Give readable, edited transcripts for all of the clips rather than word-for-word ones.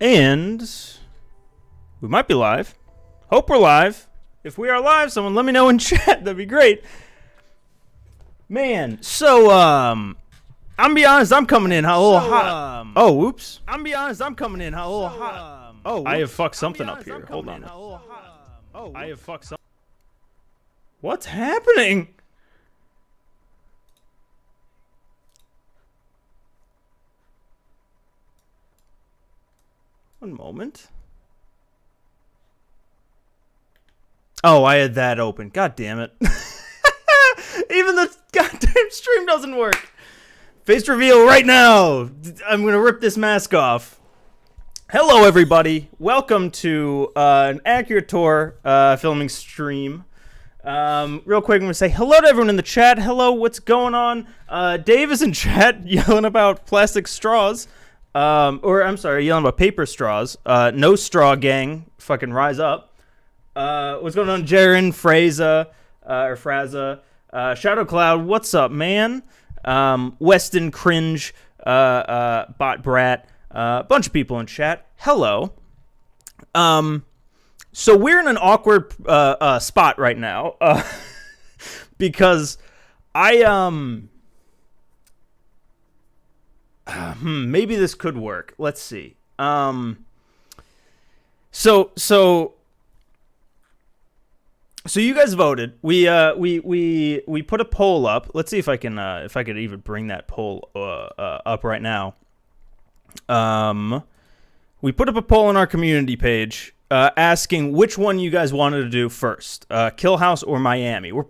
And we might be live. Hope we're live. If we are live, someone let me know in chat. That'd be great. Man, so I'm be honest, I'm coming in a little hot. Oh, whoops. I'm be honest, I'm coming in a little hot. Oh, I have fucked something up here. Hold on. Oh, I have fucked something. What's happening? One moment. Oh, I had that open. God damn it. Even the goddamn stream doesn't work. Face reveal right now. I'm going to rip this mask off. Hello, everybody. Welcome to an Accurate Tour filming stream. Real quick, I'm going to say hello to everyone in the chat. Hello, what's going on? Dave is in chat yelling about plastic straws. Yelling about paper straws. No straw gang. Fucking rise up. What's going on, Jaren, Fraza, Shadow Cloud, what's up, man? Weston, Cringe, Bot Brat, a bunch of people in chat. Hello. So we're in an awkward spot right now because maybe this could work. Let's see. So you guys voted. We put a poll up. Let's see if I could even bring that poll up right now. We put up a poll on our community page asking which one you guys wanted to do first, Killhouse or Miami. We're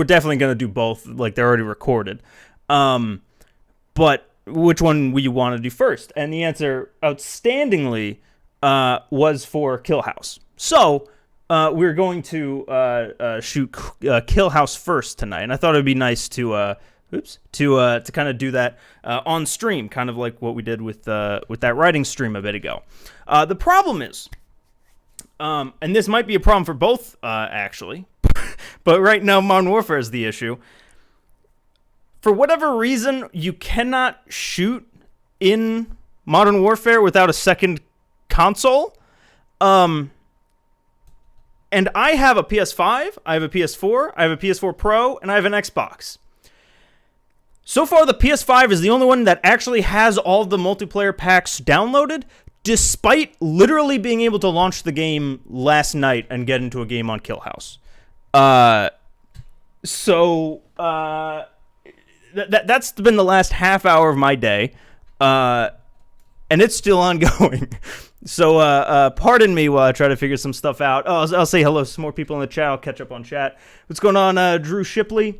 definitely gonna do both. Like, they're already recorded. But which one you want to do first? And the answer, outstandingly, was for Killhouse. So we're going to shoot Killhouse first tonight, and I thought it'd be nice to kind of do that on stream, kind of like what we did with that writing stream a bit ago. The problem is, and this might be a problem for both actually, but right now Modern Warfare is the issue. For whatever reason, you cannot shoot in Modern Warfare without a second console. And I have a PS5, I have a PS4, I have a PS4 Pro, and I have an Xbox. So far, the PS5 is the only one that actually has all the multiplayer packs downloaded, despite literally being able to launch the game last night and get into a game on Killhouse. That's been the last half hour of my day, and it's still ongoing. So, pardon me while I try to figure some stuff out. Oh, I'll say hello to some more people in the chat. I'll catch up on chat. What's going on, Drew Shipley?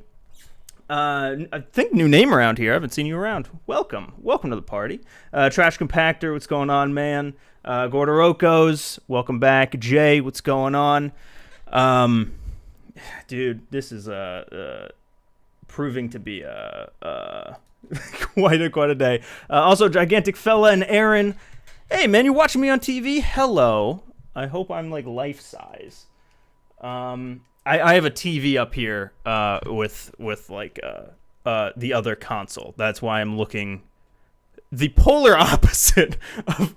I think new name around here. I haven't seen you around. Welcome to the party. Trash Compactor, what's going on, man? Gordorokos, welcome back. Jay, what's going on? Dude, this is proving to be quite a day. Also, Gigantic Fella and Aaron. Hey, man, you're watching me on TV? Hello. I hope I'm, like, life-size. I have a TV up here with the other console. That's why I'm looking the polar opposite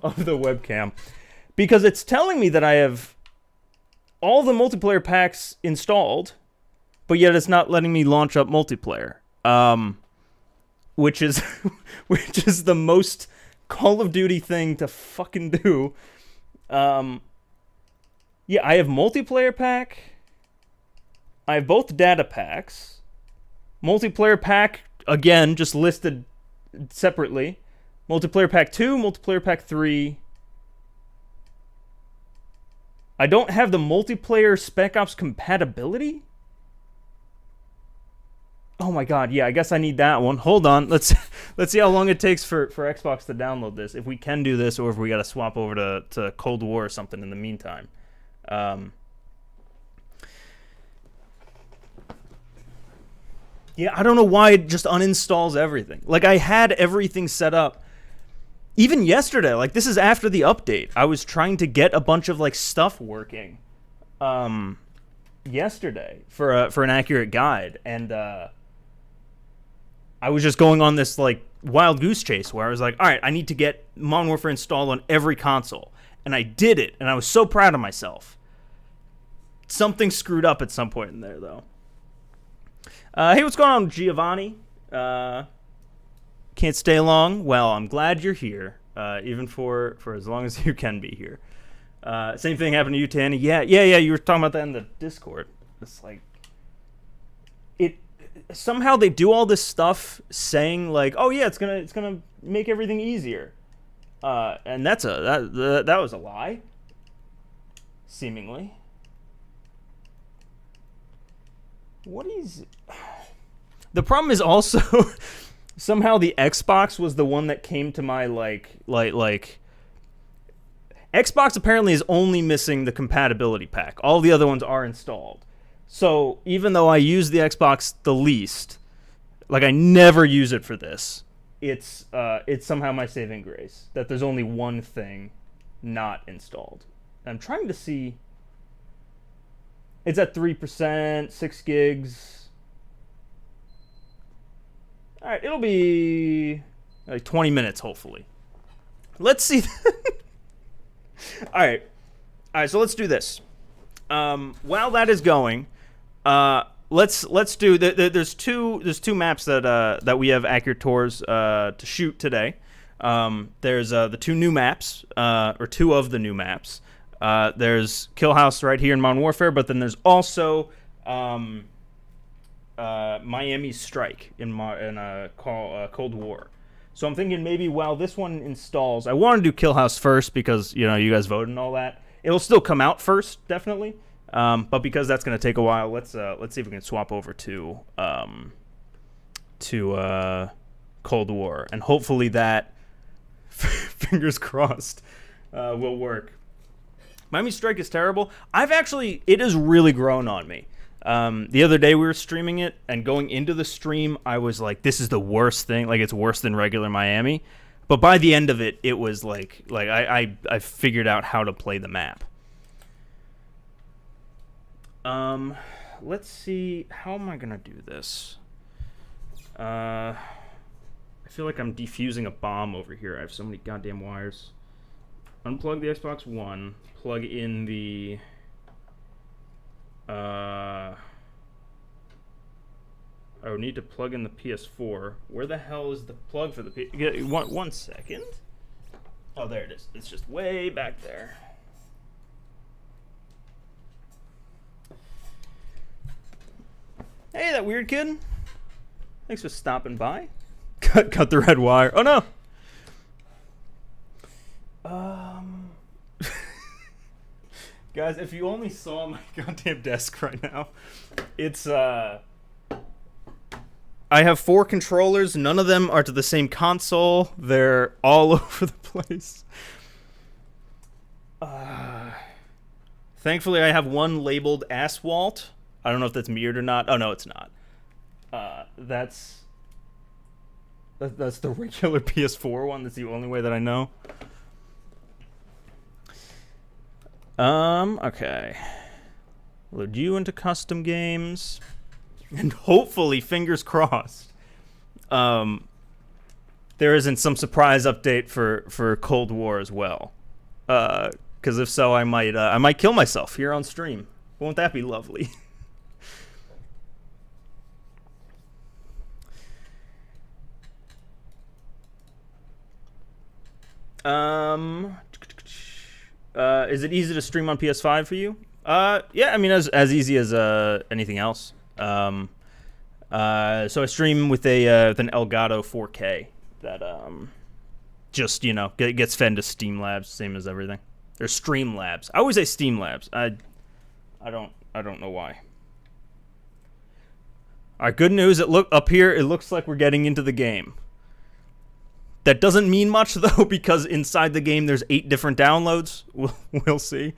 of the webcam. Because it's telling me that I have all the multiplayer packs installed, but yet it's not letting me launch up multiplayer. Which is the most Call of Duty thing to fucking do. Yeah, I have multiplayer pack. I have both data packs. Multiplayer pack, again, just listed separately. Multiplayer pack 2, multiplayer pack 3. I don't have the multiplayer Spec Ops compatibility? Oh my god, yeah, I guess I need that one. Hold on, let's see how long it takes for Xbox to download this. If we can do this, or if we gotta swap over to Cold War or something in the meantime. Yeah, I don't know why it just uninstalls everything. Like, I had everything set up. Even yesterday, like, this is after the update. I was trying to get a bunch of, like, stuff working yesterday for an accurate guide, and I was just going on this like wild goose chase where I was like, all right, I need to get Modern Warfare installed on every console. And I did it, and I was so proud of myself. Something screwed up at some point in there, though. Hey, what's going on, Giovanni? Can't stay long? Well, I'm glad you're here, even for as long as you can be here. Same thing happened to you, Tanny. Yeah, you were talking about that in the Discord. It's like... Somehow they do all this stuff saying like, oh yeah, it's gonna make everything easier, and that was a lie, seemingly. What is the problem? Is also somehow the Xbox was the one that came to my like Xbox apparently is only missing the compatibility pack. All the other ones are installed. So even though I use the Xbox the least, like I never use it for this, it's somehow my saving grace that there's only one thing not installed. I'm trying to see. It's at 3%, 6 gigs. All right, it'll be like 20 minutes, hopefully. Let's see. All right, so let's do this. While that is going, let's do. There's two maps that we have accurate tours to shoot today. There's the two new maps, or two of the new maps. There's Killhouse right here in Modern Warfare, but then there's also Miami Strike in Cold War. So I'm thinking maybe while this one installs, I want to do Killhouse first because you guys voted and all that. It'll still come out first, definitely. But because that's going to take a while, let's see if we can swap over to Cold War, and hopefully that, fingers crossed, will work. Miami Strike is terrible. It has really grown on me. The other day we were streaming it, and going into the stream, I was like, this is the worst thing. Like, it's worse than regular Miami. But by the end of it, it was like I figured out how to play the map. Let's see. How am I going to do this? I feel like I'm defusing a bomb over here. I have so many goddamn wires. Unplug the Xbox One. Plug in the... I would need to plug in the PS4. Where the hell is the plug for the one second. Oh, there it is. It's just way back there. Hey, that weird kid. Thanks for stopping by. Cut the red wire. Oh no. Guys, if you only saw my goddamn desk right now, it's I have 4 controllers. None of them are to the same console. They're all over the place. Thankfully, I have one labeled Aswalt. I don't know if that's mirrored or not. Oh no, it's not. That's the regular PS4 one. That's the only way that I know. Okay. Load you into custom games. And hopefully, fingers crossed, there isn't some surprise update for Cold War as well. Because if so, I might kill myself here on stream. Won't that be lovely? Is it easy to stream on PS5 for you? Yeah, I mean as easy as anything else. So I stream with an Elgato 4K that just gets fed to Streamlabs, same as everything. There's Streamlabs. I always say Steamlabs. I don't know why. All right, good news. Up here. It looks like we're getting into the game. That doesn't mean much though, because inside the game there's 8 different downloads. We'll see.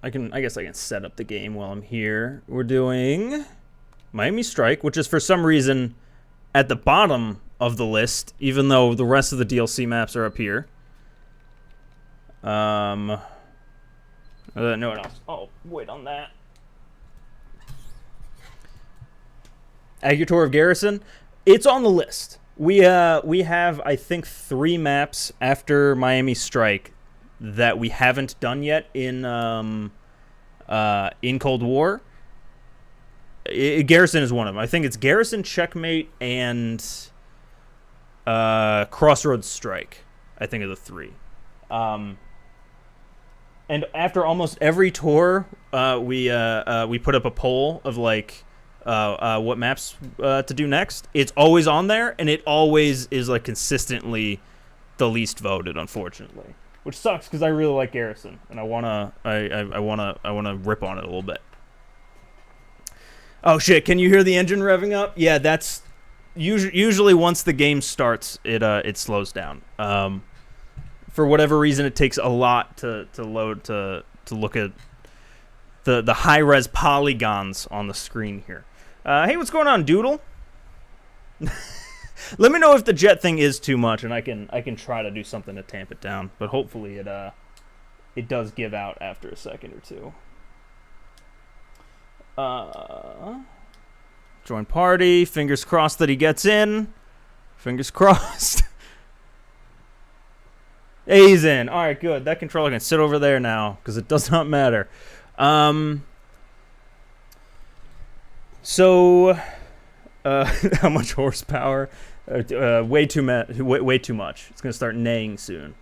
I guess I can set up the game while I'm here. We're doing Miami Strike, which is for some reason at the bottom of the list, even though the rest of the DLC maps are up here. No one else. Oh, wait on that. Agutor of Garrison. It's on the list. We have, I think, 3 maps after Miami Strike that we haven't done yet in Cold War. Garrison is one of them. I think it's Garrison, Checkmate, and Crossroads Strike. I think are the 3. And after almost every tour, we put up a poll of like what maps to do next. It's always on there, and it always is like consistently the least voted, unfortunately, which sucks because I really like Garrison and I wanna rip on it a little bit. Oh shit! Can you hear the engine revving up? Yeah, that's usually once the game starts, it slows down. For whatever reason, it takes a lot to load to look at the high res polygons on the screen here. Hey, what's going on, Doodle? Let me know if the jet thing is too much, and I can try to do something to tamp it down. But hopefully it does give out after a second or two. Join party. Fingers crossed that he gets in. Fingers crossed. Hey, he's in. All right, good. That controller can sit over there now because it does not matter. So, how much horsepower? Way too much. It's gonna start neighing soon.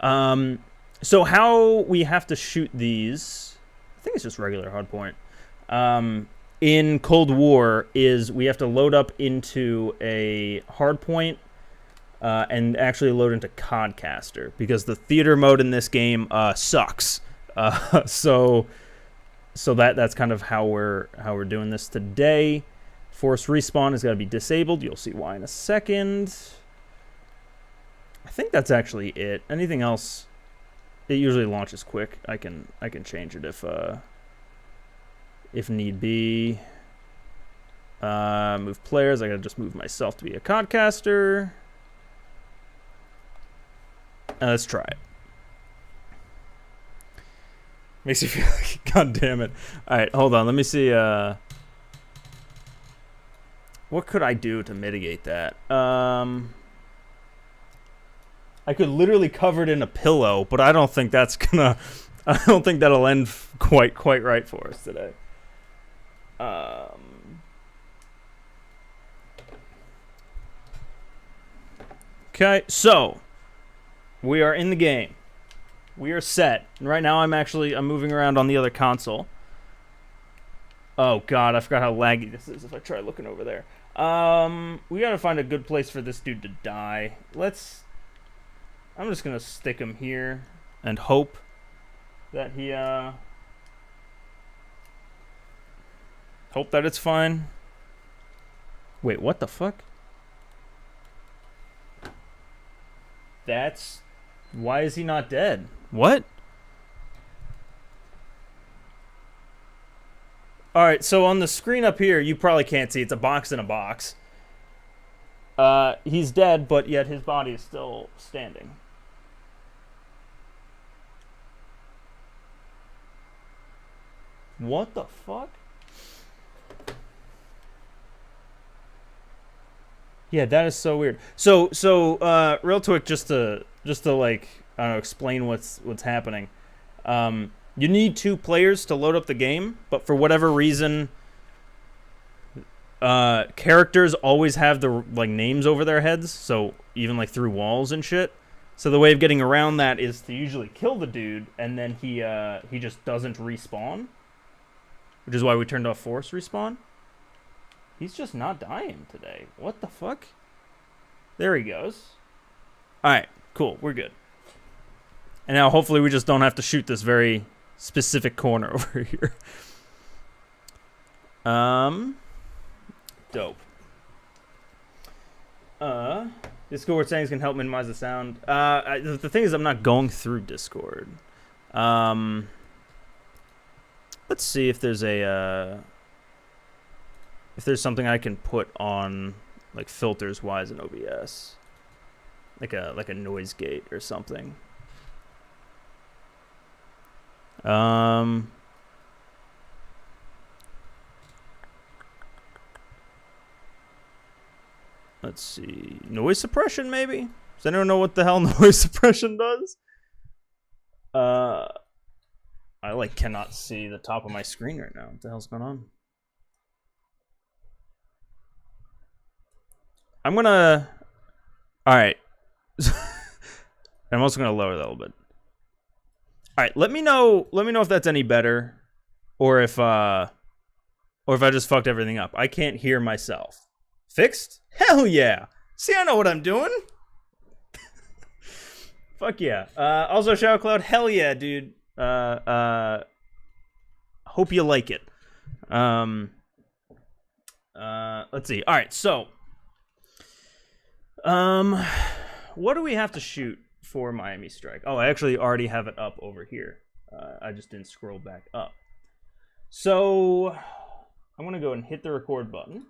So how we have to shoot these? I think it's just regular hardpoint. In Cold War is we have to load up into a hardpoint and actually load into Codcaster because the theater mode in this game sucks. So that's kind of how we're doing this today. Force respawn has got to be disabled. You'll see why in a second. I think that's actually it. Anything else? It usually launches quick. I can change it if need be. Move players. I gotta just move myself to be a Codcaster. Let's try it. Makes you feel like, god damn it. Alright, hold on. Let me see. What could I do to mitigate that? I could literally cover it in a pillow, but I don't think that's gonna... I don't think that'll end quite right for us today. Okay, so we are in the game. We are set. And right now I'm moving around on the other console. Oh god, I forgot how laggy this is if I try looking over there. We gotta find a good place for this dude to die. I'm just gonna stick him here and hope that he hope that it's fine. Wait, what the fuck? Why is he not dead? What? Alright, so on the screen up here, you probably can't see. It's a box in a box. He's dead, but yet his body is still standing. What the fuck? Yeah, that is so weird. So real quick, just to like, I don't know, explain what's happening. You need 2 players to load up the game, but for whatever reason, characters always have the like names over their heads, so even like through walls and shit. So the way of getting around that is to usually kill the dude, and then he just doesn't respawn, which is why we turned off force respawn. He's just not dying today. What the fuck? There he goes. Alright, cool. We're good. And now hopefully we just don't have to shoot this very specific corner over here. Dope. Discord settings can help minimize the sound. The thing is, I'm not going through Discord. Let's see if there's something I can put on, like filters wise in OBS, like a noise gate or something. Let's see. Noise suppression, maybe? Does anyone know what the hell noise suppression does? I like cannot see the top of my screen right now. What the hell's going on? I'm gonna. All right. I'm also gonna lower that a little bit. All right. Let me know. Let me know if that's any better, or if I just fucked everything up. I can't hear myself. Fixed? Hell yeah! See, I know what I'm doing. Fuck yeah. Also, ShadowCloud, hell yeah, dude. Hope you like it. Let's see. All right, so what do we have to shoot for Miami Strike? Oh, I actually already have it up over here. I just didn't scroll back up. So I'm gonna go and hit the record button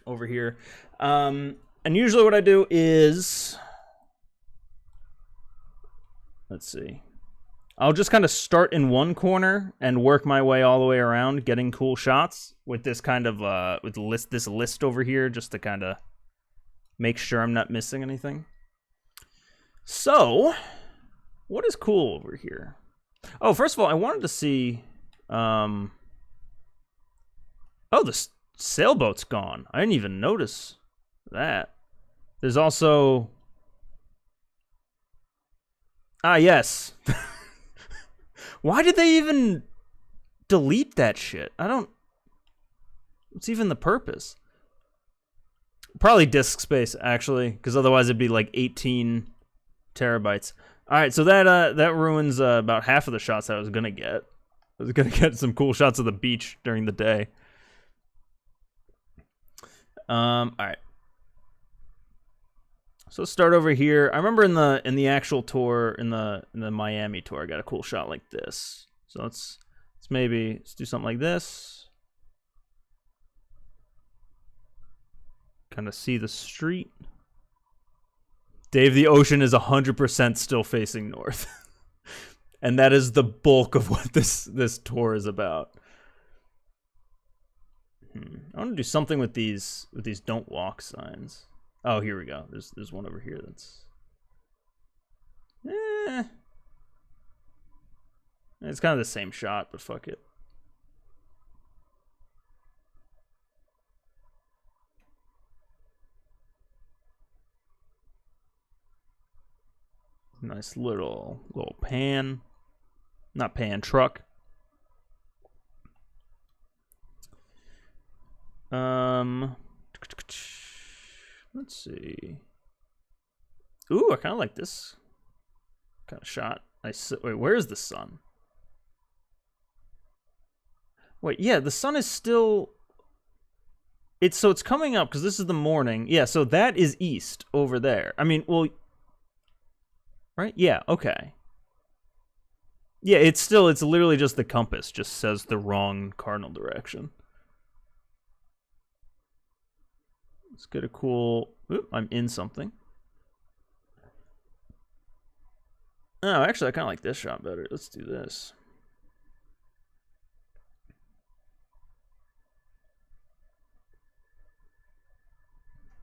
over here. And usually what I do is, let's see, I'll just kind of start in one corner and work my way all the way around, getting cool shots with this kind of with this list over here, just to kind of make sure I'm not missing anything. So, what is cool over here? Oh, first of all, I wanted to see. Oh, the sailboat's gone. I didn't even notice that. There's also. Ah, yes. Why did they even delete that shit? I don't. What's even the purpose? Probably disk space, actually, because otherwise it'd be like 18 terabytes. All right, so that ruins about half of the shots I was gonna get. I was gonna get some cool shots of the beach during the day. All right. So let's start over here. I remember in the actual tour, in the Miami tour, I got a cool shot like this. So let's do something like this. Kind of see the street. Dave, the ocean is 100% still facing north. And that is the bulk of what this tour is about. I want to do something with these don't walk signs. Oh, here we go. There's one over here that's. It's kind of the same shot, but fuck it. Nice little pan. Not pan, truck. Let's see. Ooh, I kind of like this kind of shot. Wait, where is the sun? Wait, yeah, the sun is still. It's coming up because this is the morning. Yeah, so that is east over there. I mean, well, right? Yeah, okay. Yeah, it's literally just the compass just says the wrong cardinal direction. Let's get a cool. Oop, I'm in something. Oh, actually, I kind of like this shot better. Let's do this.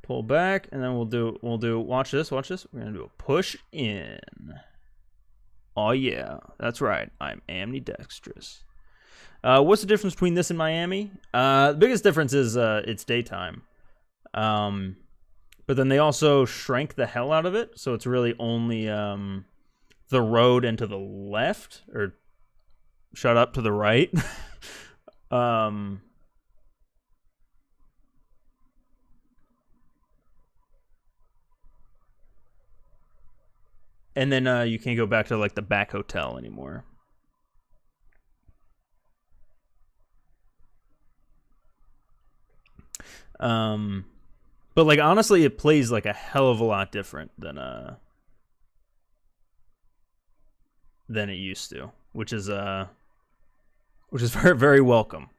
Pull back, and then we'll do. Watch this. We're gonna do a push in. Oh yeah, that's right. I'm ambidextrous. What's the difference between this and Miami? The biggest difference is it's daytime. But then they also shrank the hell out of it, so it's really only the road and to the left, or shut up, to the right. And then you can't go back to like the back hotel anymore. But like honestly, it plays like a hell of a lot different than it used to, which is very, very welcome.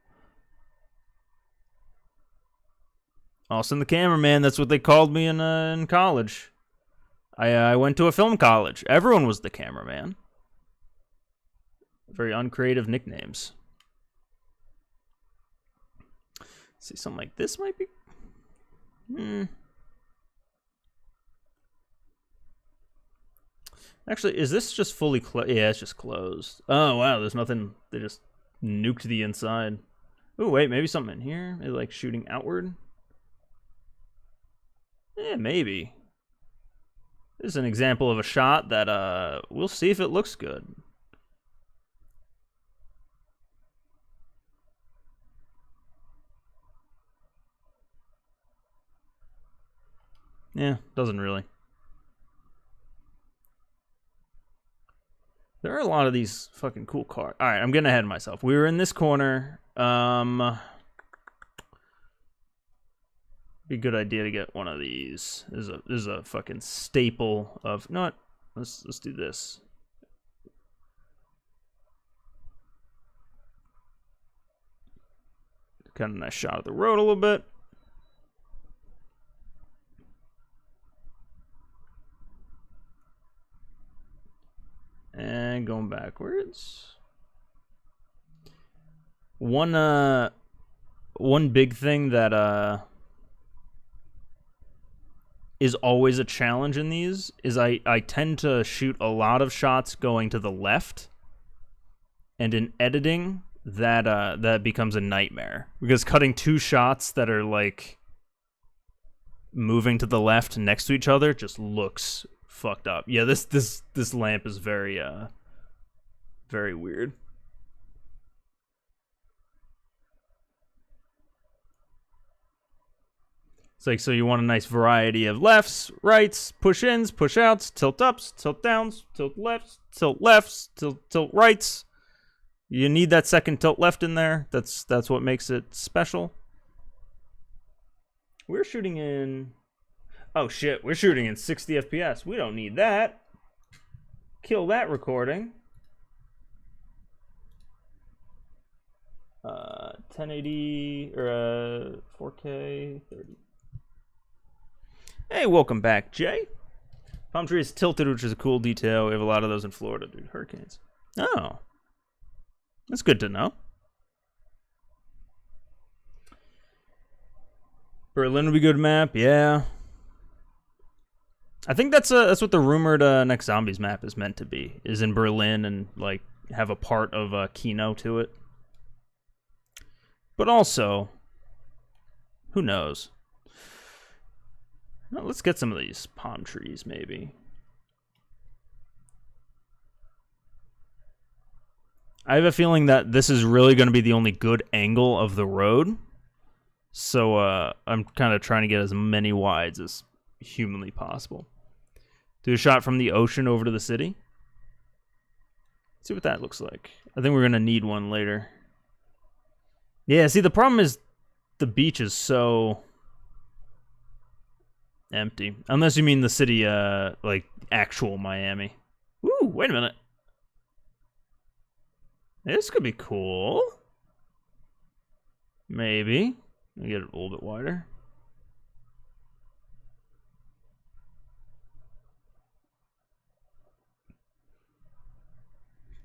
Austin the cameraman, that's what they called me in college. I went to a film college. Everyone was the cameraman. Very uncreative nicknames. See, something like this might be... Actually, is this just fully closed? Yeah, it's just closed. Oh, wow, there's nothing. They just nuked the inside. Oh, wait, maybe something in here? Maybe like shooting outward? Yeah, maybe. This is an example of a shot that, we'll see if it looks good. Yeah, doesn't really. There are a lot of these fucking cool cars. All right, I'm getting ahead of myself. We were in this corner. Be a good idea to get one of these. This is a fucking staple of. You know what? Let's do this. Kind of a nice shot of the road a little bit. And going backwards. One big thing that is always a challenge in these is I tend to shoot a lot of shots going to the left. And in editing, that becomes a nightmare. Because cutting two shots that are like moving to the left next to each other just looks fucked up. Yeah, this lamp is very very weird. It's like, so you want a nice variety of lefts, rights, push-ins, push-outs, tilt-ups, tilt-downs, tilt-lefts, tilt rights. You need that second tilt left in there. That's what makes it special. We're shooting in... Oh shit, we're shooting in 60 FPS. We don't need that. Kill that recording. 1080 or 4K 30. Hey, welcome back, Jay. Palm tree is tilted, which is a cool detail. We have a lot of those in Florida, dude. Hurricanes. Oh. That's good to know. Berlin would be a good map, yeah. I think that's what the rumored Next Zombies map is meant to be. Is in Berlin and like have a part of Kino to it. But also, who knows? Well, let's get some of these palm trees, maybe. I have a feeling that this is really going to be the only good angle of the road. So I'm kind of trying to get as many wides as humanly possible. Do a shot from the ocean over to the city. Let's see what that looks like. I think we're going to need one later. Yeah, see, the problem is the beach is so empty. Unless you mean the city, like, actual Miami. Ooh, wait a minute. This could be cool. Maybe. Let me get it a little bit wider.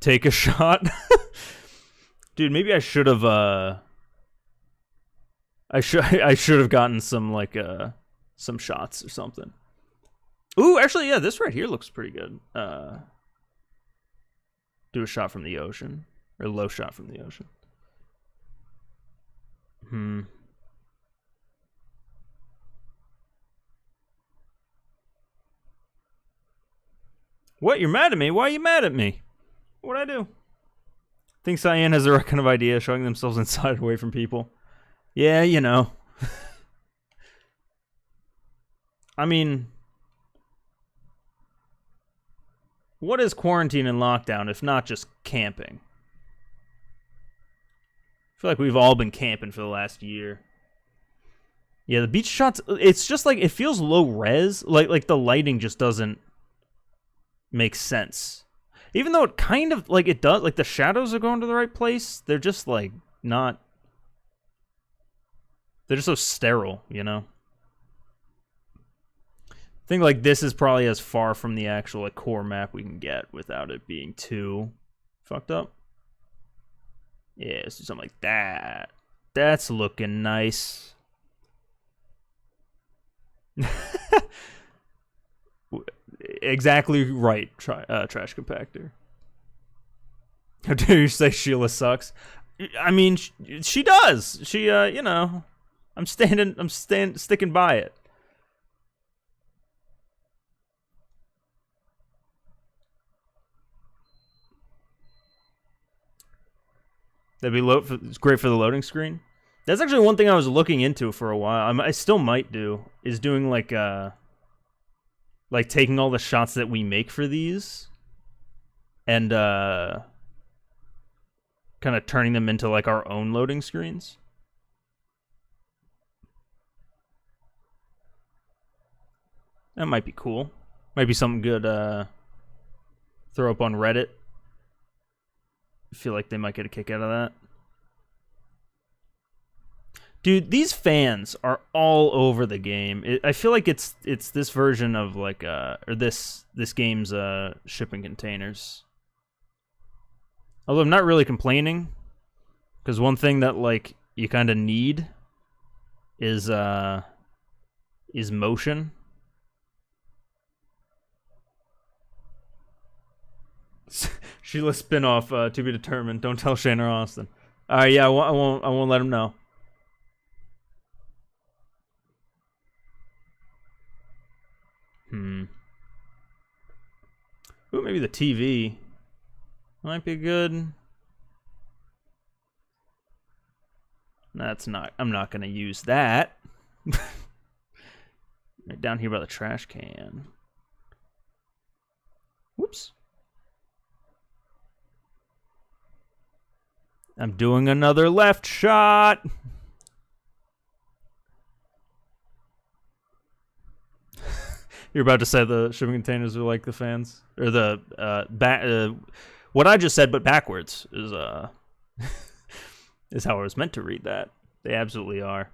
Take a shot. Dude, maybe I should have I should have gotten some like some shots or something. Ooh, actually, yeah, this right here looks pretty good. Do a shot from the ocean. Or a low shot from the ocean. What? You're mad at me? Why are you mad at me? What'd I do? Think Cyan has the right kind of idea, showing themselves inside away from people. Yeah, you know. I mean, what is quarantine and lockdown if not just camping? I feel like we've all been camping for the last year. Yeah, the beach shots, it's just like, it feels low res. Like the lighting just doesn't make sense. Even though it kind of, like, it does, like, the shadows are going to the right place, they're just, like, not, they're just so sterile, you know? I think, like, this is probably as far from the actual, like, core map we can get without it being too fucked up. Yeah, let's do something like that. That's looking nice. Exactly right, trash compactor. How dare you say Sheila sucks? I mean, she does. She, you know, I'm sticking by it. That'd be it's great for the loading screen. That's actually one thing I was looking into for a while. I still might do, is doing like taking all the shots that we make for these and kind of turning them into like our own loading screens. That might be cool. Might be something good throw up on Reddit. I feel like they might get a kick out of that. Dude, these fans are all over the game. I feel like it's this version of like or this game's shipping containers. Although I'm not really complaining, because one thing that like you kind of need is motion. Sheila spinoff to be determined. Don't tell Shane or Austin. Yeah, I won't let him know. Ooh, maybe the TV might be good. That's not. I'm not gonna use that. Right down here by the trash can. Whoops. I'm doing another left shot. You're about to say the shipping containers are like the fans, or the what I just said, but backwards is is how I was meant to read that. They absolutely are.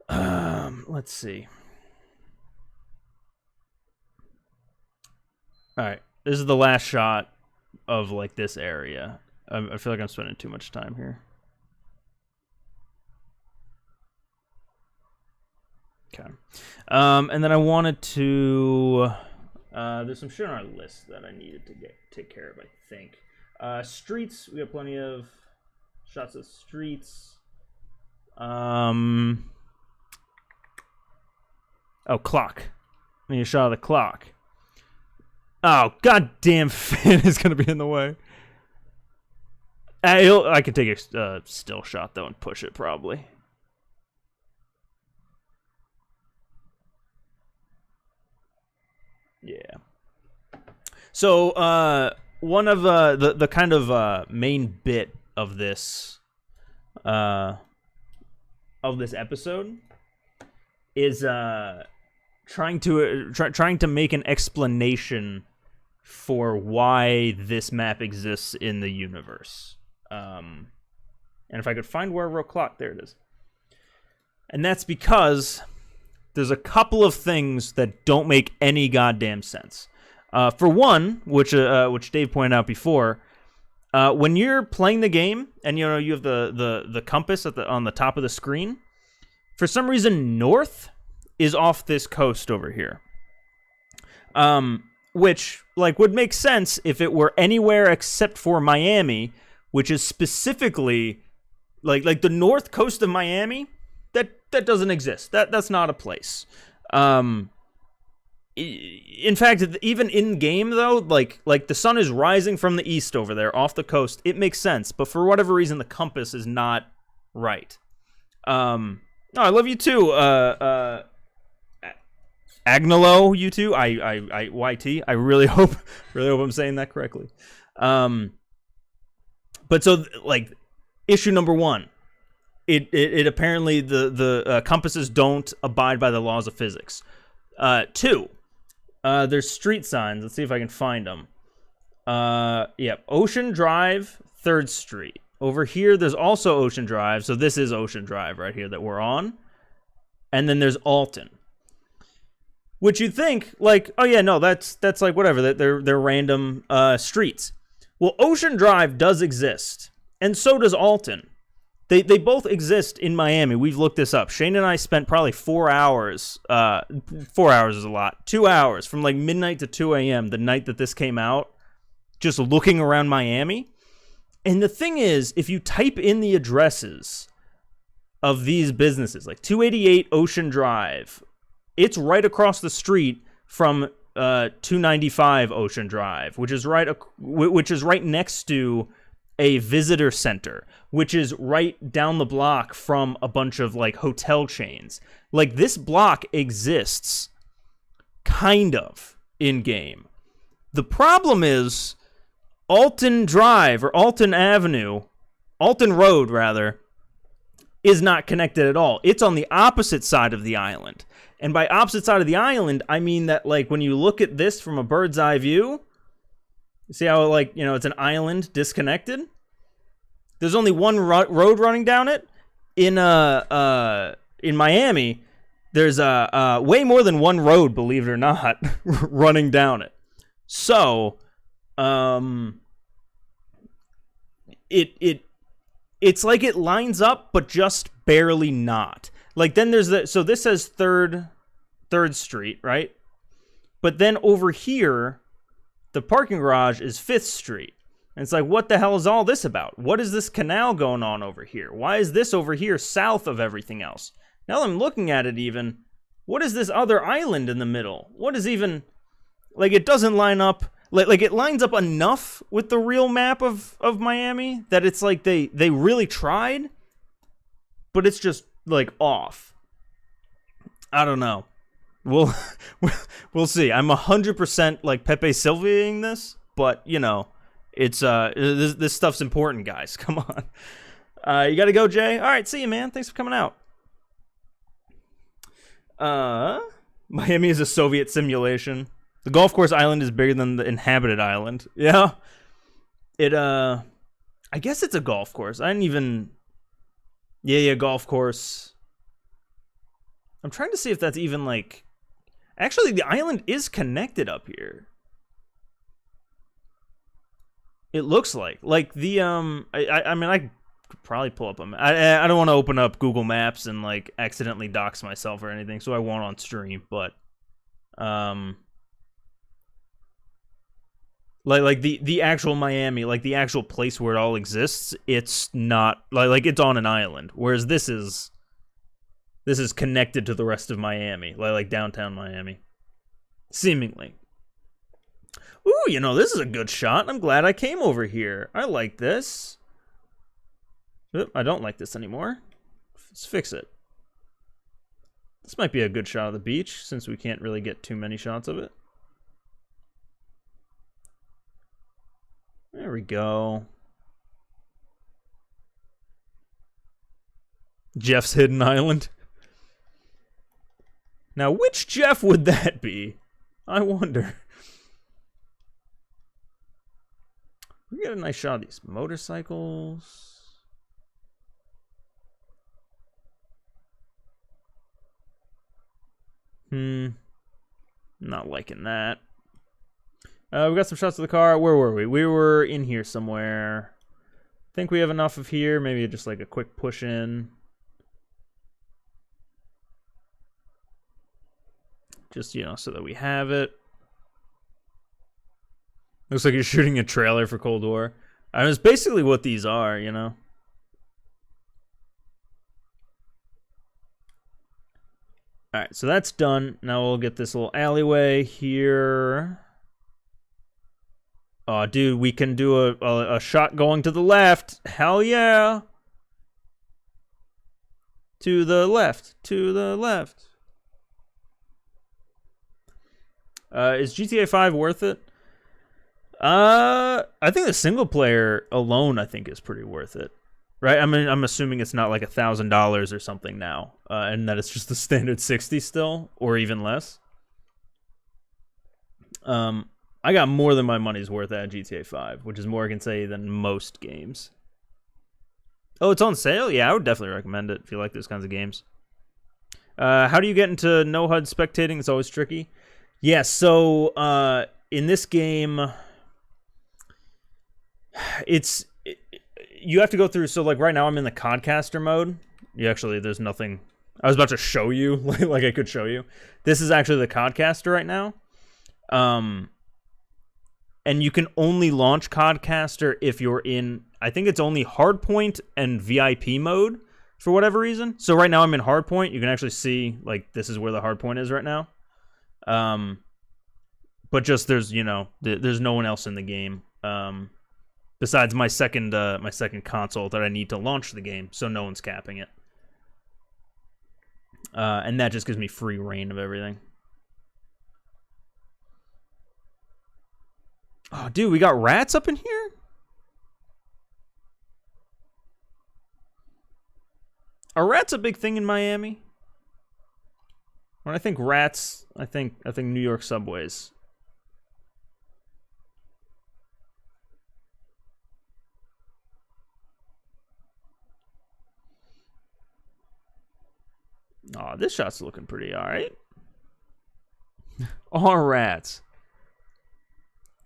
Let's see. All right, this is the last shot of like this area. I feel like I'm spending too much time here. Okay. And then I wanted to... there's some shit on our list that I needed to take care of, I think. Streets. We have plenty of shots of streets. Oh, clock. I need a shot of the clock. Oh, goddamn Finn is going to be in the way. I could take a still shot, though, and push it, probably. Yeah. So, one of the kind of main bit of this episode is trying to make an explanation for why this map exists in the universe. And if I could find where I wrote clock, there it is. And that's because there's a couple of things that don't make any goddamn sense. For one, which Dave pointed out before, when you're playing the game and you have the compass on the top of the screen, for some reason north is off this coast over here. Which like would make sense if it were anywhere except for Miami, which is specifically like the north coast of Miami. That doesn't exist. That's not a place. In fact, even in game though, like the sun is rising from the east over there off the coast. It makes sense, but for whatever reason, the compass is not right. No, I love you too. Agnolo, you too. YT. I really hope I'm saying that correctly. But so like issue number one. It apparently the compasses don't abide by the laws of physics. Two, there's street signs. Let's see if I can find them. Yeah, Ocean Drive, 3rd Street. Over here, there's also Ocean Drive. So this is Ocean Drive right here that we're on. And then there's Alton, which you'd think like, oh yeah, no, that's like whatever. They're random streets. Well, Ocean Drive does exist. And so does Alton. They both exist in Miami. We've looked this up. Shane and I spent probably 4 hours. 4 hours is a lot. 2 hours from like midnight to 2 a.m. the night that this came out, just looking around Miami. And the thing is, if you type in the addresses of these businesses, like 288 Ocean Drive, it's right across the street from 295 Ocean Drive, which is right next to a visitor center, which is right down the block from a bunch of like hotel chains. Like this block exists kind of in game. The problem is Alton Drive or Alton Avenue, Alton Road rather, is not connected at all. It's on the opposite side of the island. And by opposite side of the island, I mean that like when you look at this from a bird's eye view, you see how like, you know, it's an island disconnected? There's only one road running down it. In Miami, there's way more than one road, believe it or not, running down it. So, it's like it lines up, but just barely not. Like then there's so this says third Street, right? But then over here, the parking garage is 5th Street. And it's like, what the hell is all this about? What is this canal going on over here? Why is this over here south of everything else? Now that I'm looking at it even, what is this other island in the middle? What is even, like it doesn't line up, like it lines up enough with the real map of Miami that it's like they really tried, but it's just like off. I don't know. We'll see. I'm 100% like Pepe Silvaing this, but you know, it's this stuff's important, guys. Come on. You gotta go, Jay. All right, see you, man. Thanks for coming out. Miami is a Soviet simulation. The golf course island is bigger than the inhabited island. Yeah. I guess it's a golf course. I didn't even. Yeah, golf course. I'm trying to see if that's even like. Actually, the island is connected up here. It looks like the I mean I could probably pull up I don't want to open up Google Maps and like accidentally dox myself or anything, so I won't on stream. But like the actual Miami, like the actual place where it all exists, it's not like it's on an island, whereas this is connected to the rest of Miami, like downtown Miami, seemingly. Ooh, you know, this is a good shot. I'm glad I came over here. I like this. Oop, I don't like this anymore. Let's fix it. This might be a good shot of the beach, since we can't really get too many shots of it. There we go. Jeff's hidden island. Now, which Jeff would that be? I wonder. We get a nice shot of these motorcycles. Not liking that. We got some shots of the car. Where were we? We were in here somewhere. Think we have enough of here. Maybe just like a quick push in. Just, you know, so that we have it. Looks like you're shooting a trailer for Cold War. I mean, it's basically what these are, you know. Alright, so that's done. Now we'll get this little alleyway here. Oh, dude, we can do a shot going to the left. Hell yeah. To the left. To the left. Is GTA 5 worth it? I think the single player alone, I think, is pretty worth it, right? I mean, I'm assuming it's not like $1,000 or something now, and that it's just the standard 60 still, or even less. I got more than my money's worth out of GTA 5, which is more I can say than most games. Oh, it's on sale? Yeah, I would definitely recommend it if you like those kinds of games. How do you get into no HUD spectating? It's always tricky. Yeah, so in this game, you have to go through. So like right now I'm in the Codcaster mode. There's nothing. I was about to show you, like I could show you. This is actually the Codcaster right now. And you can only launch Codcaster if you're in, I think it's only Hardpoint and VIP mode for whatever reason. So right now I'm in Hardpoint. You can actually see, like, this is where the Hardpoint is right now. But just there's no one else in the game besides my second console that I need to launch the game, so no one's capping it. And that just gives me free reign of everything. Oh, dude, we got rats up in here? Are rats a big thing in Miami? When I think rats, I think New York subways. Oh, this shot's looking pretty alright. All rats.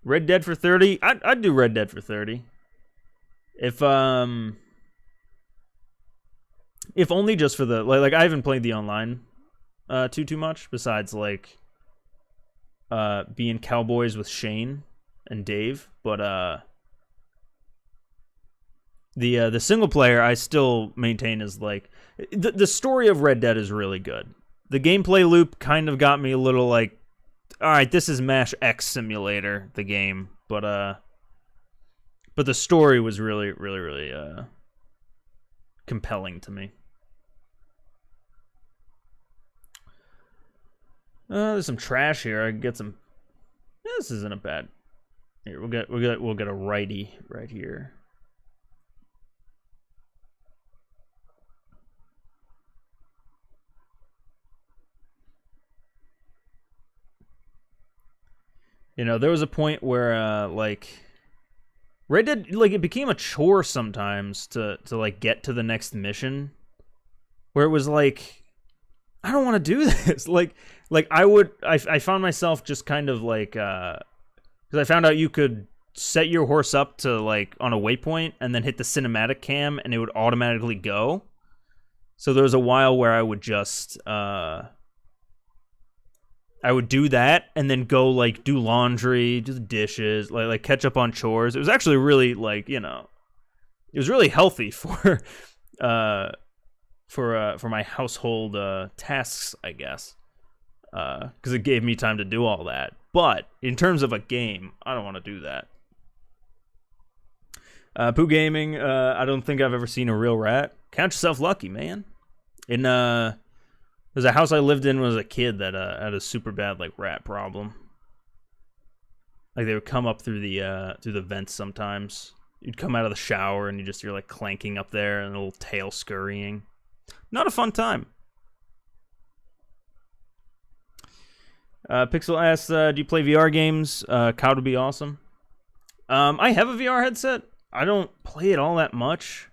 Red Dead for 30? I'd do Red Dead for 30. If only just for the like I haven't played the online too much, besides like being cowboys with Shane and Dave, but the single player I still maintain is like the story of Red Dead is really good. The gameplay loop kind of got me a little like, all right, this is Mash X Simulator, the game, but the story was really compelling to me. There's some trash here. I can get some. This isn't a bad. Here, we'll get a righty right here. There was a point where like Red Dead, like, it became a chore sometimes to like get to the next mission, where it was like, I don't want to do this. like I found myself just kind of like, because I found out you could set your horse up to like on a waypoint and then hit the cinematic cam and it would automatically go. So there was a while where I would just I would do that and then go like do laundry, do the dishes, like catch up on chores. It was actually really like, it was really healthy for my household tasks, I guess, because it gave me time to do all that. But in terms of a game, I don't want to do that. Poo Gaming, I don't think I've ever seen a real rat. Count yourself lucky, man. There's a house I lived in when I was a kid that had a super bad like rat problem. Like they would come up through the vents sometimes. You'd come out of the shower and you're like clanking up there and a little tail scurrying. Not a fun time. Pixel asks, do you play VR games? Cow would be awesome. I have a VR headset. I don't play it all that much.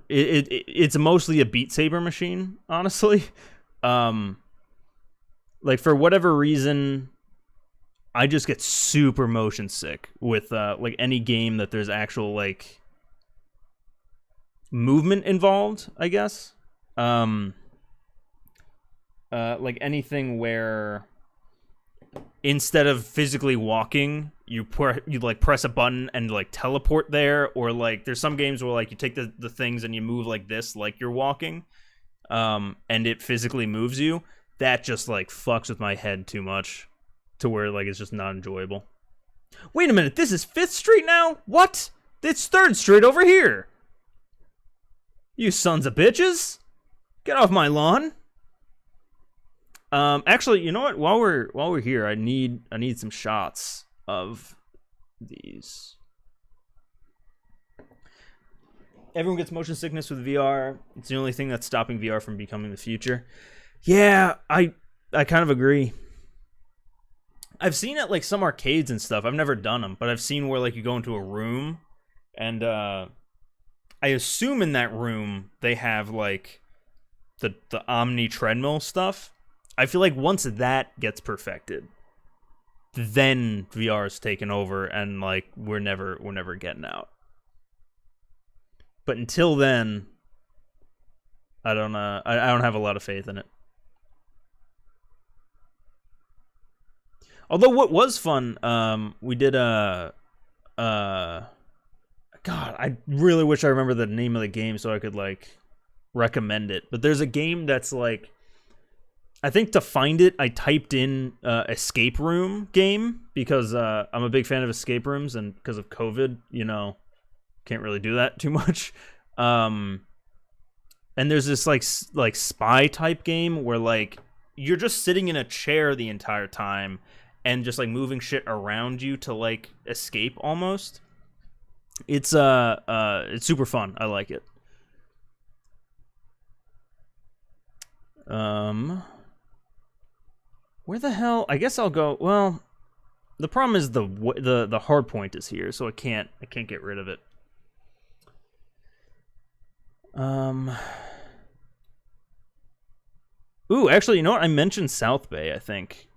It's mostly a Beat Saber machine, honestly. Like for whatever reason, I just get super motion sick with like any game that there's actual like movement involved, I guess. Like anything where instead of physically walking, you like press a button and like teleport there, or like there's some games where like you take the things and you move like this, like you're walking, and it physically moves you. That just like fucks with my head too much to where like it's just not enjoyable. Wait a minute, this is 5th Street now? What? It's 3rd Street over here. You sons of bitches. Get off my lawn. Actually, you know what? While we're here, I need some shots of these. Everyone gets motion sickness with VR. It's the only thing that's stopping VR from becoming the future. Yeah, I kind of agree. I've seen it like some arcades and stuff. I've never done them, but I've seen where like you go into a room and I assume in that room they have like the Omni treadmill stuff. I feel like once that gets perfected, then VR is taken over and like we're never getting out. But until then, I don't have a lot of faith in it. Although what was fun, we did God, I really wish I remember the name of the game so I could like recommend it. But there's a game that's like, I think to find it, I typed in escape room game because I'm a big fan of escape rooms, and because of COVID, you know, can't really do that too much. And there's this like spy type game where like you're just sitting in a chair the entire time and just like moving shit around you to like escape almost. It's super fun. I like it. Where the hell? I guess I'll go. Well, the problem is the hard point is here, so I can't get rid of it. Ooh, actually, you know what? I mentioned South Bay, I think.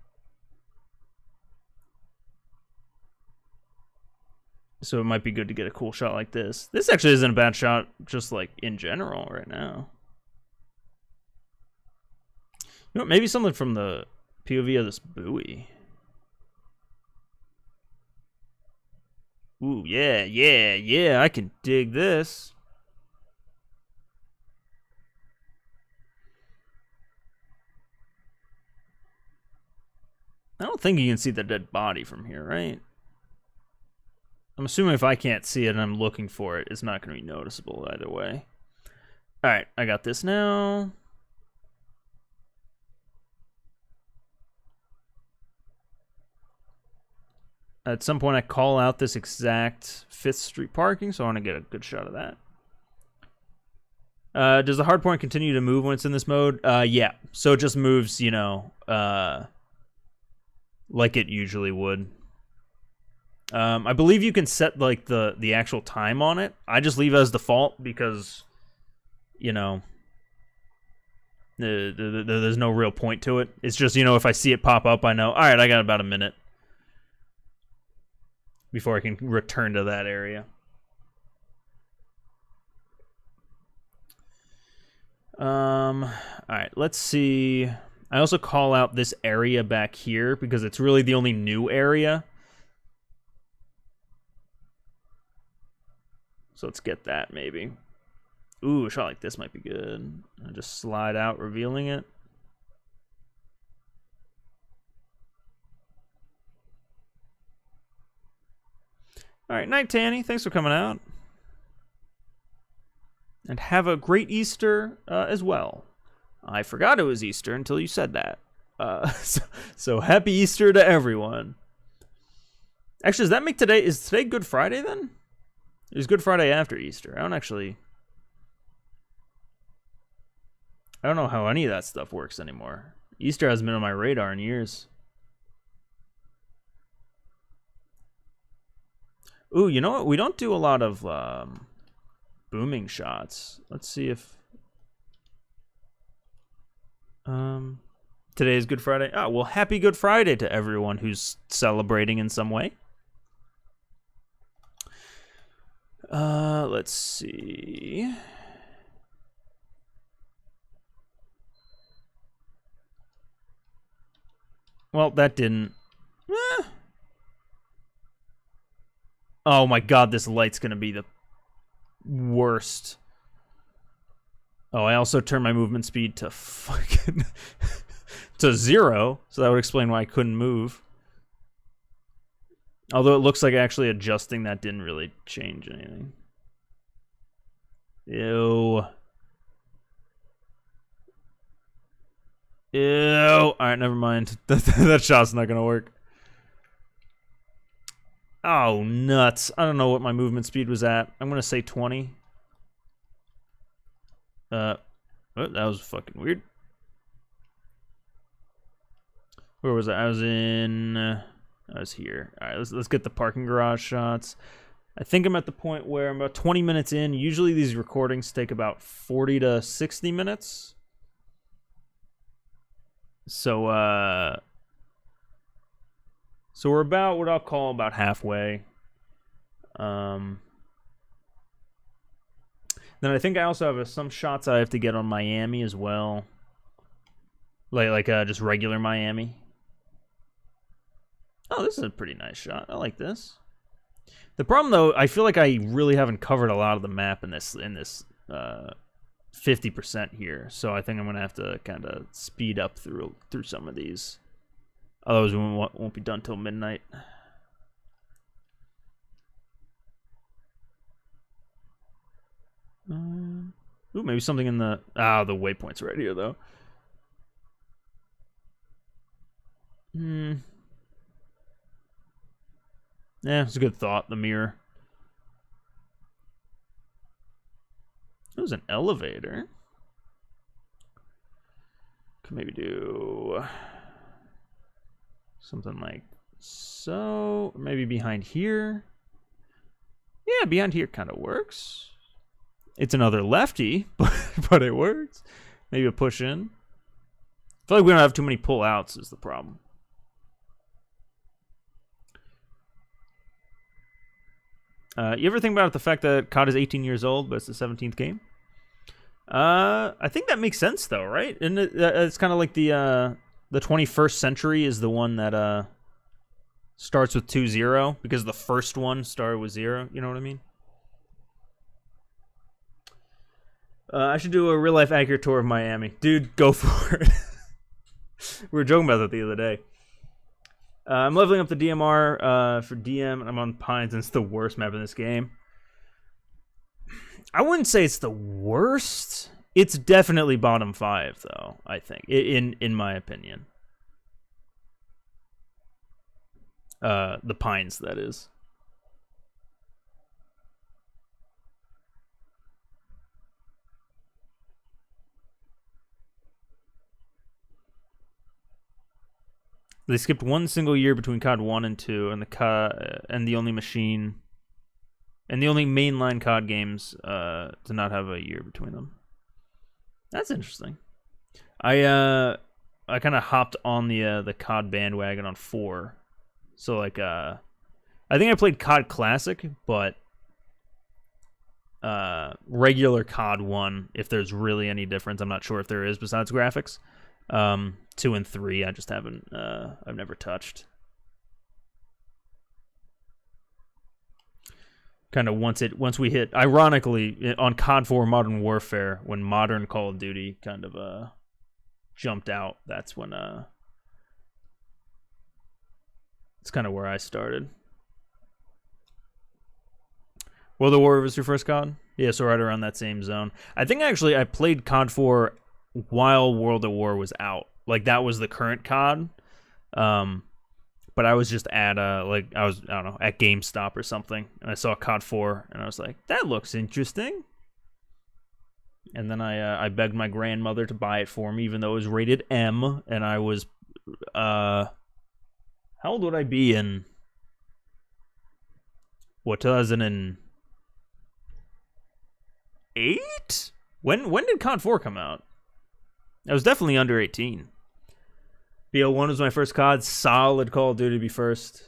So it might be good to get a cool shot like this. This actually isn't a bad shot, just like in general right now. You know, maybe something from the POV of this buoy. Ooh, yeah, I can dig this. I don't think you can see the dead body from here, right? I'm assuming if I can't see it and I'm looking for it, it's not going to be noticeable either way. All right, I got this now. At some point, I call out this exact 5th Street parking, so I want to get a good shot of that. Does the hard point continue to move when it's in this mode? Yeah. So it just moves, you know, like it usually would. I believe you can set like the actual time on it. I just leave it as default because, you know, there's no real point to it. It's just, you know, if I see it pop up, I know, all right, I got about a minute before I can return to that area. All right, let's see. I also call out this area back here because it's really the only new area. So let's get that maybe. Ooh, a shot like this might be good. I'll just slide out, revealing it. All right, night, Tanny. Thanks for coming out. And have a great Easter as well. I forgot it was Easter until you said that. So happy Easter to everyone. Actually, does that make today... Is today Good Friday then? It's Good Friday after Easter. I don't know how any of that stuff works anymore. Easter hasn't been on my radar in years. Ooh, you know what? We don't do a lot of booming shots. Let's see if... Today is Good Friday. Oh, well, happy Good Friday to everyone who's celebrating in some way. Let's see. Well, that didn't... Oh my god, this light's gonna be the worst. Oh, I also turned my movement speed to fucking... to 0, so that would explain why I couldn't move. Although it looks like actually adjusting that didn't really change anything. Ew. Alright, never mind. That shot's not gonna work. Oh, nuts. I don't know what my movement speed was at. I'm gonna say 20. Oh, that was fucking weird. Where was I? I was here. All right, let's get the parking garage shots. I think I'm at the point where I'm about 20 minutes in. Usually these recordings take about 40 to 60 minutes. So we're about what I'll call about halfway. Then I think I also have some shots I have to get on Miami as well. Like just regular Miami. Oh, this is a pretty nice shot. I like this. The problem, though, I feel like I really haven't covered a lot of the map in this 50% here. So I think I'm gonna have to kind of speed up through some of these. Otherwise, we won't be done till midnight. Ooh, maybe something in the the waypoint's right here though. Yeah, it's a good thought. The mirror. It was an elevator. Could maybe do something like so. Maybe behind here. Yeah, behind here kind of works. It's another lefty, but it works. Maybe a push in. I feel like we don't have too many pull outs is the problem. You ever think about the fact that COD is 18 years old, but it's the 17th game? I think that makes sense, though, right? And it's kind of like the 21st century is the one that starts with 2-0 because the first one started with 0. You know what I mean? I should do a real life accurate tour of Miami, dude. Go for it. We were joking about that the other day. I'm leveling up the DMR for DM, and I'm on Pines, and it's the worst map in this game. I wouldn't say it's the worst. It's definitely bottom 5, though, I think, in my opinion. The Pines, that is. They skipped one single year between COD 1 and 2, and the only machine and the only mainline COD games to not have a year between them. That's interesting. I kind of hopped on the COD bandwagon on 4, so like I think I played COD Classic, but regular COD 1, if there's really any difference, I'm not sure if there is besides graphics. 2 and 3, I just haven't. I've never touched. Kind of once we hit, ironically, on COD 4 Modern Warfare, when modern Call of Duty kind of jumped out, that's when it's kind of where I started. World of War was your first COD? Yeah, so right around that same zone. I think actually I played COD 4 while World of War was out. Like that was the current COD. But I was just at I don't know, at GameStop or something, and I saw COD 4 and I was like, that looks interesting. And then I begged my grandmother to buy it for me, even though it was rated M, and I was how old would I be in 2008? When did COD 4 come out? I was definitely under 18. BO1 was my first COD. Solid Call of Duty to be first.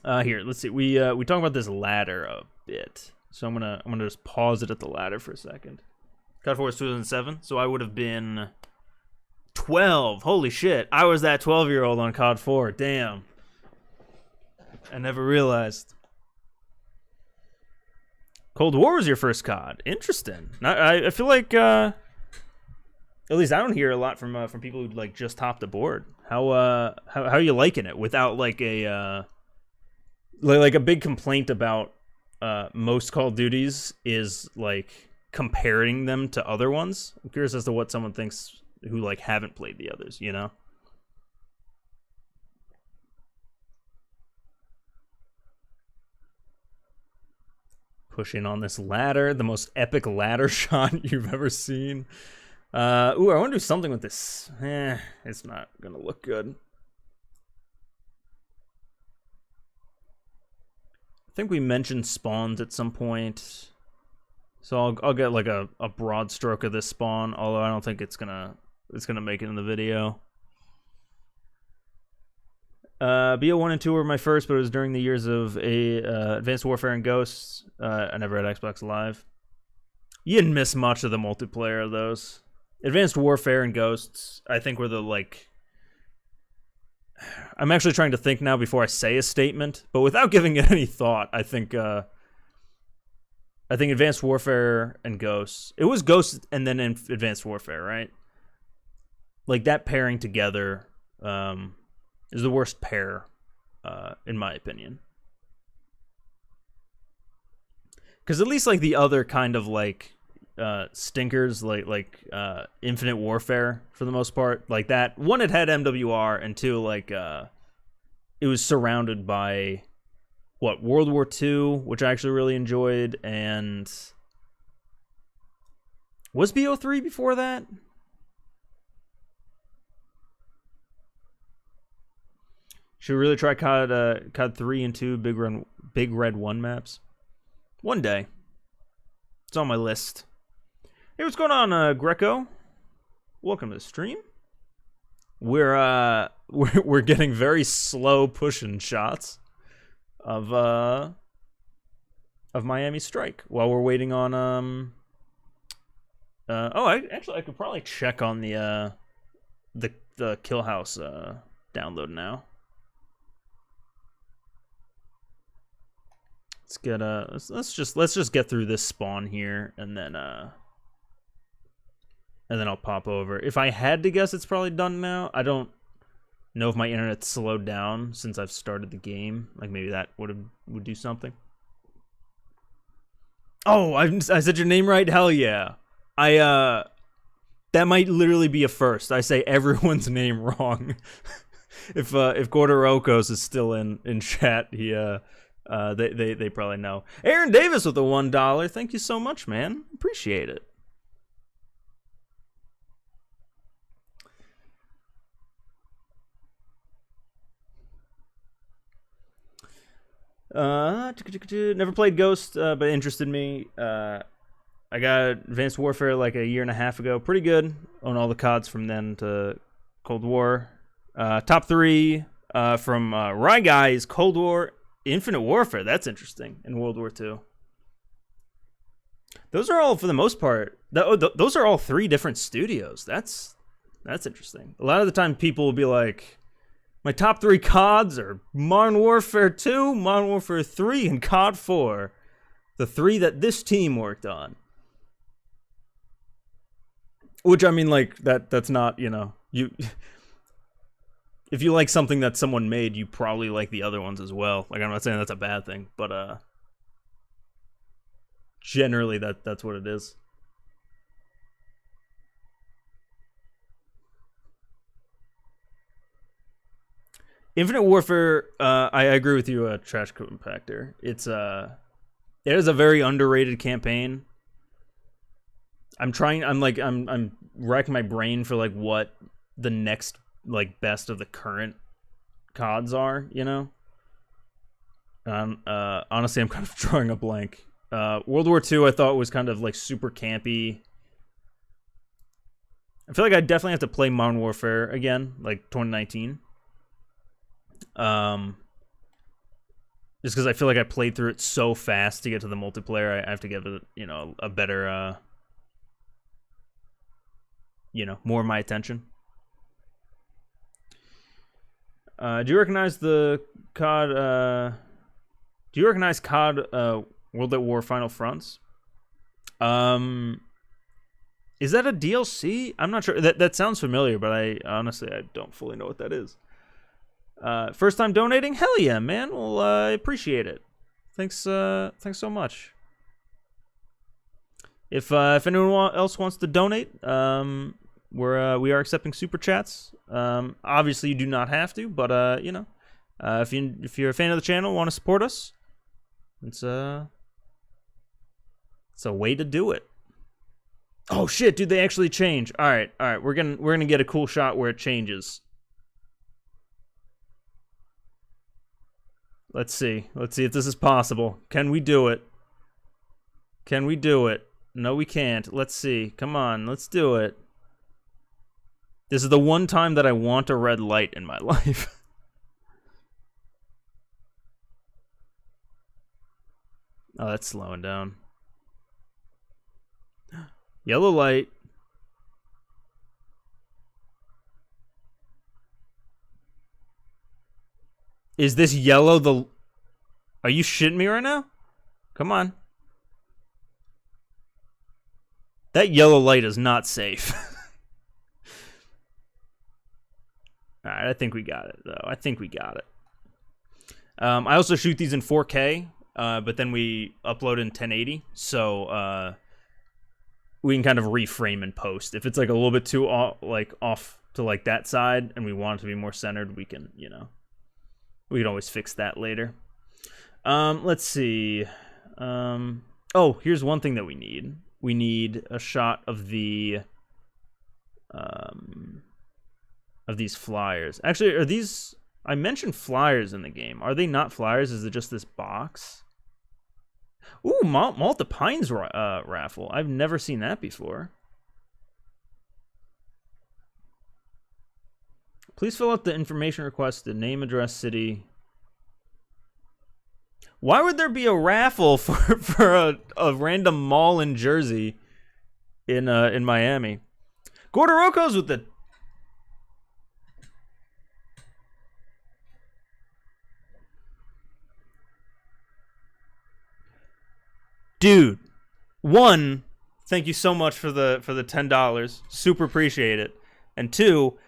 Here, let's see. We talk about this ladder a bit, so I'm gonna just pause it at the ladder for a second. COD 4 was 2007, so I would have been 12. Holy shit! I was that 12-year-old on COD 4. Damn. I never realized. Cold War was your first COD. Interesting. I feel like at least I don't hear a lot from people who like just hopped aboard. How are you liking it without like a big complaint about most Call of Duties is like comparing them to other ones. I'm curious as to what someone thinks who like haven't played the others, you know? Pushing on this ladder, the most epic ladder shot you've ever seen. Ooh, I want to do something with this. It's not gonna look good. I think we mentioned spawns at some point, so I'll get like a broad stroke of this spawn. Although I don't think it's gonna make it in the video. BO1 and 2 were my first, but it was during the years of Advanced Warfare and Ghosts. I never had Xbox Live. You didn't miss much of the multiplayer of those. Advanced Warfare and Ghosts, I think, were the, like... I'm actually trying to think now before I say a statement, but without giving it any thought, I think Advanced Warfare and Ghosts... It was Ghosts and then Advanced Warfare, right? Like, that pairing together is the worst pair, in my opinion. Because at least, like, the other kind of, like, stinkers, like Infinite Warfare, for the most part, like that, one, it had MWR, and two, like, it was surrounded by, World War II, which I actually really enjoyed, and... Was BO3 before that? Should we really try COD 3 and 2 Big Red 1 maps? One day. It's on my list. Hey, what's going on, Greco? Welcome to the stream. We're getting very slow pushing shots of Miami Strike while we're waiting on I could probably check on the Killhouse download now. Let's get let's just get through this spawn here, and then I'll pop over. If I had to guess, it's probably done now. I don't know if my internet's slowed down since I've started the game. Like, maybe that would do something. Oh, I said your name right? Hell yeah. That might literally be a first. I say everyone's name wrong. If Gordorokos is still in chat, they probably know. Aaron Davis with the $1. Thank you so much, man. Appreciate it. Never played Ghost, but it interested me. I got Advanced Warfare like a year and a half ago. Pretty good on all the CODs from then to Cold War. Top 3 from Rye Guys, Cold War, Infinite Warfare. That's interesting. In World War II. Those are all, for the most part, those are all 3 different studios. That's interesting. A lot of the time people will be like, my top 3 CODs are Modern Warfare 2, Modern Warfare 3, and COD 4. The 3 that this team worked on. Which, I mean, like, that's not, you... If you like something that someone made, you probably like the other ones as well. Like, I'm not saying that's a bad thing, but, generally, that's what it is. Infinite Warfare, I agree with you, Trash Compactor. It is a very underrated campaign. I'm racking my brain for, like, what the next, like, best of the current CODs are, you know? Honestly, I'm kind of drawing a blank. World War II, I thought, was kind of, like, super campy. I feel like I definitely have to play Modern Warfare again, like, 2019. Just because I feel like I played through it so fast to get to the multiplayer, I have to give it, a better, more of my attention. Do you recognize the COD, World at War Final Fronts? Is that a DLC? I'm not sure. That sounds familiar, but I don't fully know what that is. First time donating? Hell yeah, man. Well, I appreciate it. Thanks so much. If anyone else wants to donate, we are accepting super chats. Obviously you do not have to, but if you're a fan of the channel, want to support us, it's a way to do it. Oh shit, dude, they actually change. All right, we're gonna get a cool shot where it changes. Let's see if this is possible. Can we do it? No, we can't. Let's see. Come on, let's do it. This is the one time that I want a red light in my life. Oh, that's slowing down. Yellow light. Is this yellow the... Are you shitting me right now? Come on. That yellow light is not safe. Alright, I think we got it, though. I think we got it. I also shoot these in 4K, but then we upload in 1080, so we can kind of reframe and post. If it's like a little bit too off to like that side, and we want it to be more centered, we can, you know, we can always fix that later. Let's see. Oh, here's one thing that we need. We need a shot of the of these flyers. Actually, are these... I mentioned flyers in the game. Are they not flyers? Is it just this box? Ooh, Malta Pines raffle. I've never seen that before. Please fill out the information requested. Name, address, city. Why would there be a raffle for a random mall in Jersey in Miami? Gordoroco's with the... Dude, one, thank you so much for the $10. Super appreciate it. And two,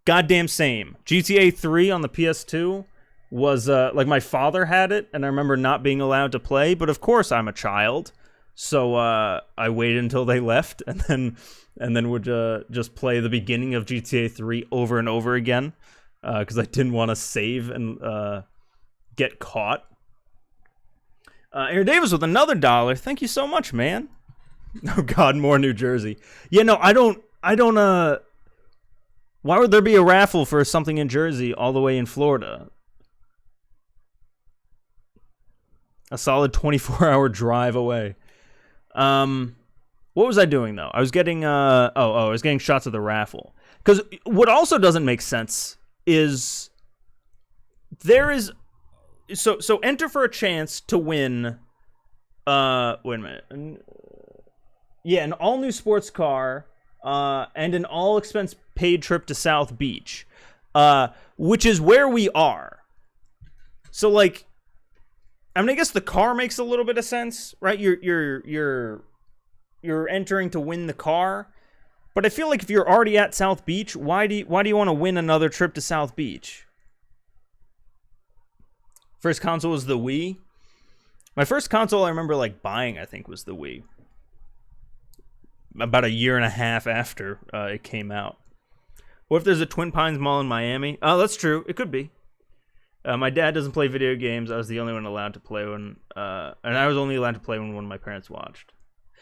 goddamn same. GTA 3 on the PS2 was like my father had it, and I remember not being allowed to play, but of course I'm a child. So I waited until they left and then would just play the beginning of GTA 3 over and over again because I didn't want to save and get caught. Aaron Davis with another $1. Thank you so much, man. Oh God, more New Jersey. Yeah, no, I don't. Why would there be a raffle for something in Jersey all the way in Florida? A solid 24-hour drive away. What was I doing though? I was getting I was getting shots of the raffle. Because what also doesn't make sense is there is. So enter for a chance to win. Wait a minute. Yeah, an all new sports car, and an all expense paid trip to South Beach, which is where we are. So like, I mean, I guess the car makes a little bit of sense, right? You're entering to win the car, but I feel like if you're already at South Beach, why do you want to win another trip to South Beach? First console was the Wii. My first console I remember like buying, I think, was the Wii. About a year and a half after it came out. What if there's a Twin Pines Mall in Miami? Oh, that's true. It could be. My dad doesn't play video games. I was the only one allowed to play when, and I was only allowed to play when one of my parents watched.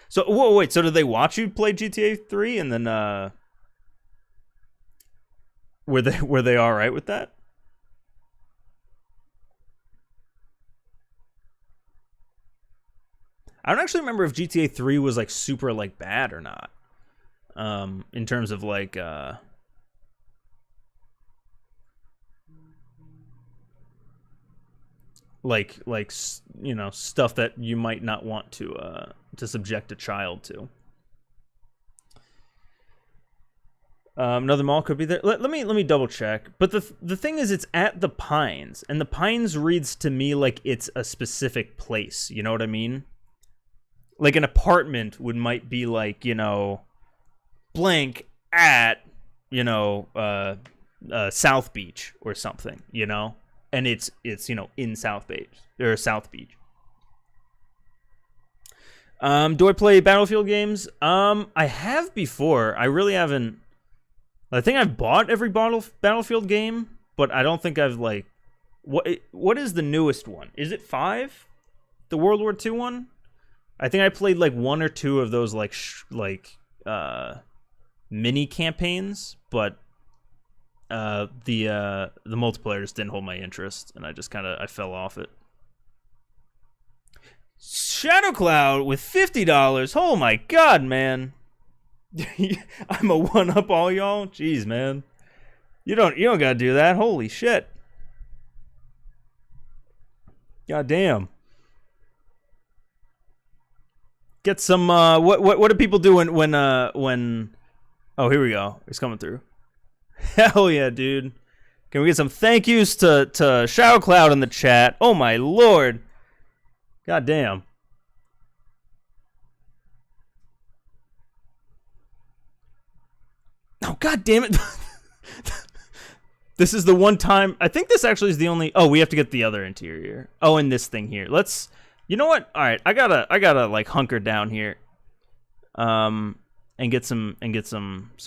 So wait. So did they watch you play GTA 3 and then were they all right with that? I don't actually remember if GTA 3 was like super like bad or not. In terms of like you know, stuff that you might not want to subject a child to. Another mall could be there. Let me double check. But the thing is, it's at the Pines, and the Pines reads to me like it's a specific place. You know what I mean? Like an apartment might be like, you know, blank at, you know, South Beach or something, you know, and it's you know, in South Beach or South Beach. Do I play Battlefield games? I have before. I really haven't. I think I've bought every Battlefield game, but I don't think I've like. What is the newest one? Is it 5? The World War II one? I think I played like 1 or 2 of those like mini campaigns, but the multiplayer just didn't hold my interest, and I just I fell off it. ShadowCloud with $50. Oh my God, man! I'm a 1-up all y'all. Jeez, man, you don't gotta do that. Holy shit! God damn. Get some. What do people do when? Oh, here we go. It's coming through. Hell yeah, dude. Can we get some thank yous to Shadow Cloud in the chat? Oh my lord. God damn. Oh god damn it. This is the one time. I think this actually is the only. Oh, we have to get the other interior. Oh, and this thing here. Let's. You know what? All right, I gotta like hunker down here, and get some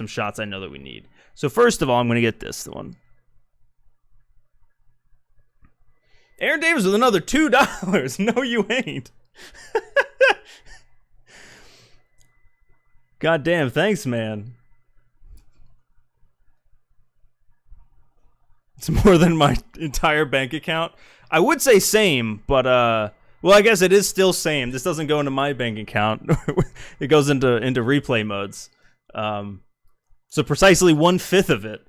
shots I know that we need. So first of all, I'm gonna get this one. Aaron Davis with another $2. No, you ain't. God damn, thanks, man. It's more than my entire bank account. I would say same, but well, I guess it is still same. This doesn't go into my bank account. It goes into replay modes. So precisely 1/5 of it.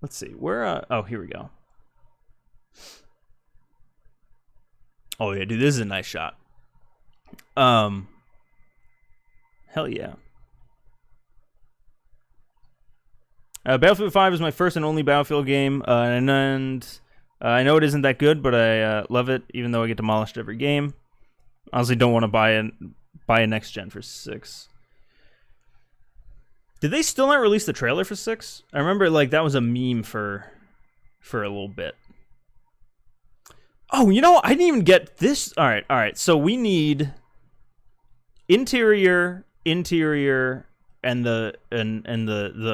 Let's see. Where? Oh, here we go. Oh yeah, dude, this is a nice shot. Hell yeah. Battlefield 5 is my first and only Battlefield game, and I know it isn't that good, but I love it, even though I get demolished every game. Honestly, don't want to buy a next gen for 6. Did they still not release the trailer for 6? I remember like that was a meme for a little bit. Oh, you know, I didn't even get this. All right. So we need interior, and the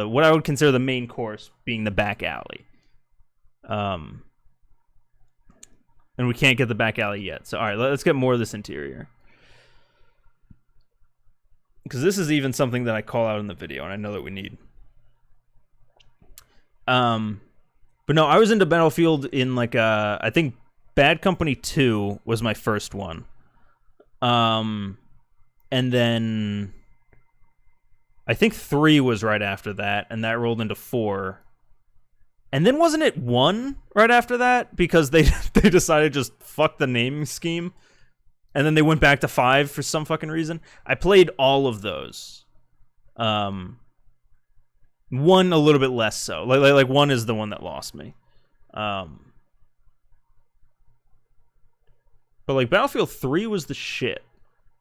what I would consider the main course being the back alley. And we can't get the back alley yet. So all right, let's get more of this interior. Because this is even something that I call out in the video, and I know that we need. But no, I was into Battlefield in like I think Bad Company 2 was my first one. And then I think 3 was right after that, and that rolled into 4. And then wasn't it 1 right after that? Because they decided to just fuck the naming scheme. And then they went back to 5 for some fucking reason. I played all of those. 1 a little bit less so. Like 1 is the one that lost me. But like Battlefield 3 was the shit.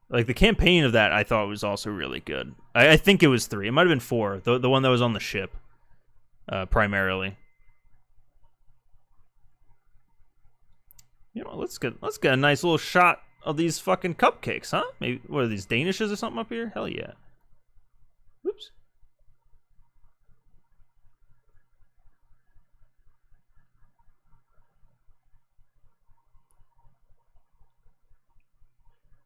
Like the campaign of that I thought was also really good. I think it was 3. It might have been 4. The one that was on the ship. Primarily. You know, let's get a nice little shot of these fucking cupcakes, huh? Maybe what are these, Danishes or something up here? Hell yeah. Oops.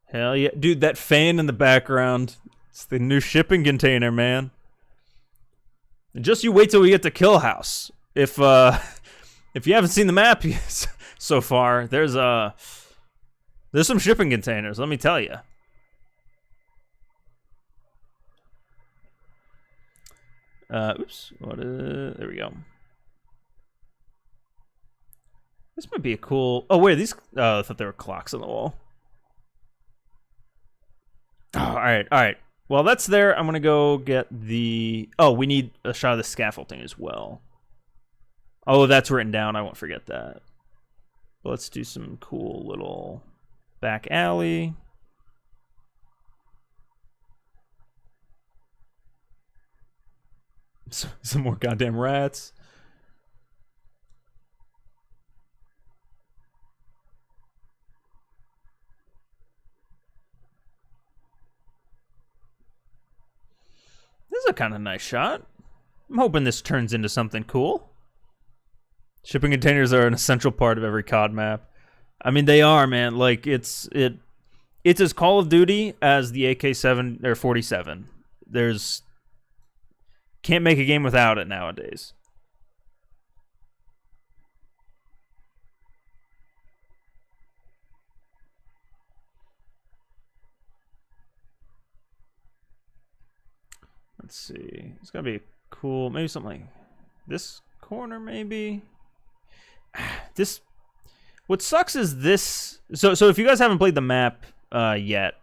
Hell yeah. Dude, that fan in the background. It's the new shipping container, man. And just you wait till we get to Killhouse. If you haven't seen the map so far, there's some shipping containers, let me tell you. Oops. There we go. This might be a cool. Oh wait, these. I thought there were clocks on the wall. Oh, all right. Well, that's there. I'm gonna go get the. Oh, we need a shot of the scaffolding as well. Oh, that's written down. I won't forget that. But let's do some cool little back alley. Some more goddamn rats. This is a kind of nice shot. I'm hoping this turns into something cool. Shipping containers are an essential part of every COD map. I mean, they are, man. Like it's as Call of Duty as the AK-7 or 47. There's can't make a game without it nowadays. Let's see. It's gotta be cool. Maybe something like this corner, maybe. This. What sucks is this. So if you guys haven't played the map yet,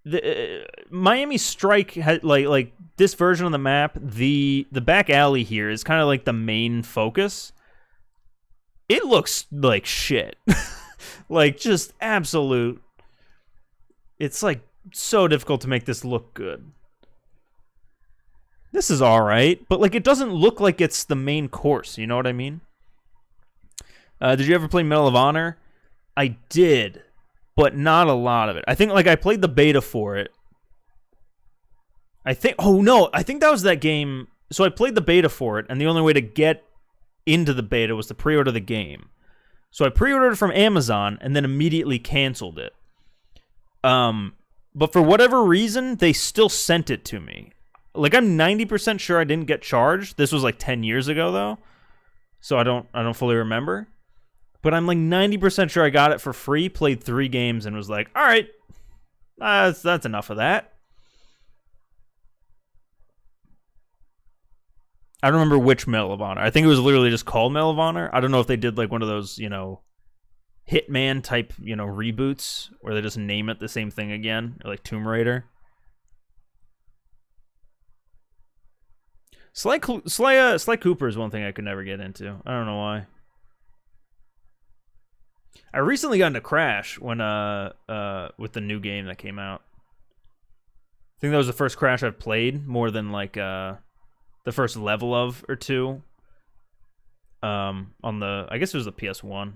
the Miami Strike had like this version of the map. The back alley here is kind of like the main focus. It looks like shit, like just absolute. It's like so difficult to make this look good. This is all right, but like it doesn't look like it's the main course. You know what I mean? Did you ever play Medal of Honor? I did, but not a lot of it. I think like I played the beta for it. I think that was that game. So I played the beta for it, and the only way to get into the beta was to pre-order the game. So I pre-ordered it from Amazon and then immediately canceled it. But for whatever reason, they still sent it to me. Like I'm 90% sure I didn't get charged. This was like 10 years ago though. So I don't fully remember. But I'm like 90% sure I got it for free, played 3 games, and was like, all right, that's enough of that. I don't remember which Medal of Honor. I think it was literally just called Medal of Honor. I don't know if they did like one of those, Hitman type, reboots where they just name it the same thing again, or like Tomb Raider. Sly Cooper is one thing I could never get into. I don't know why. I recently got into Crash when with the new game that came out. I think that was the first Crash I've played, more than like the first level of or two. On I guess it was the PS1.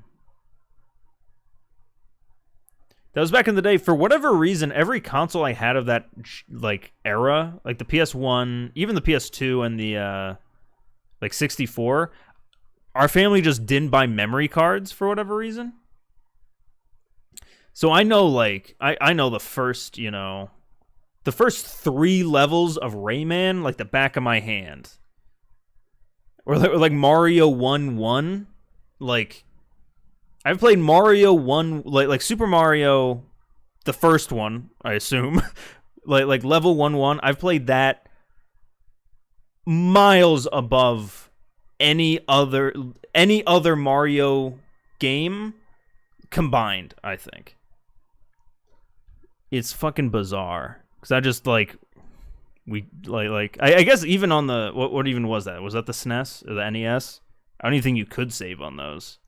That was back in the day. For whatever reason, every console I had of that like era, like the PS1, even the PS2 and the like 64, our family just didn't buy memory cards for whatever reason. So I know like I know the first, the first 3 levels of Rayman like the back of my hand. Or like Mario 1-1, like I've played Mario 1, like Super Mario, the first one, I assume, like level 1-1. I've played that miles above any other Mario game combined. I think it's fucking bizarre because I just like I guess even on the what even was that? Was that the SNES or the NES? I don't even think you could save on those.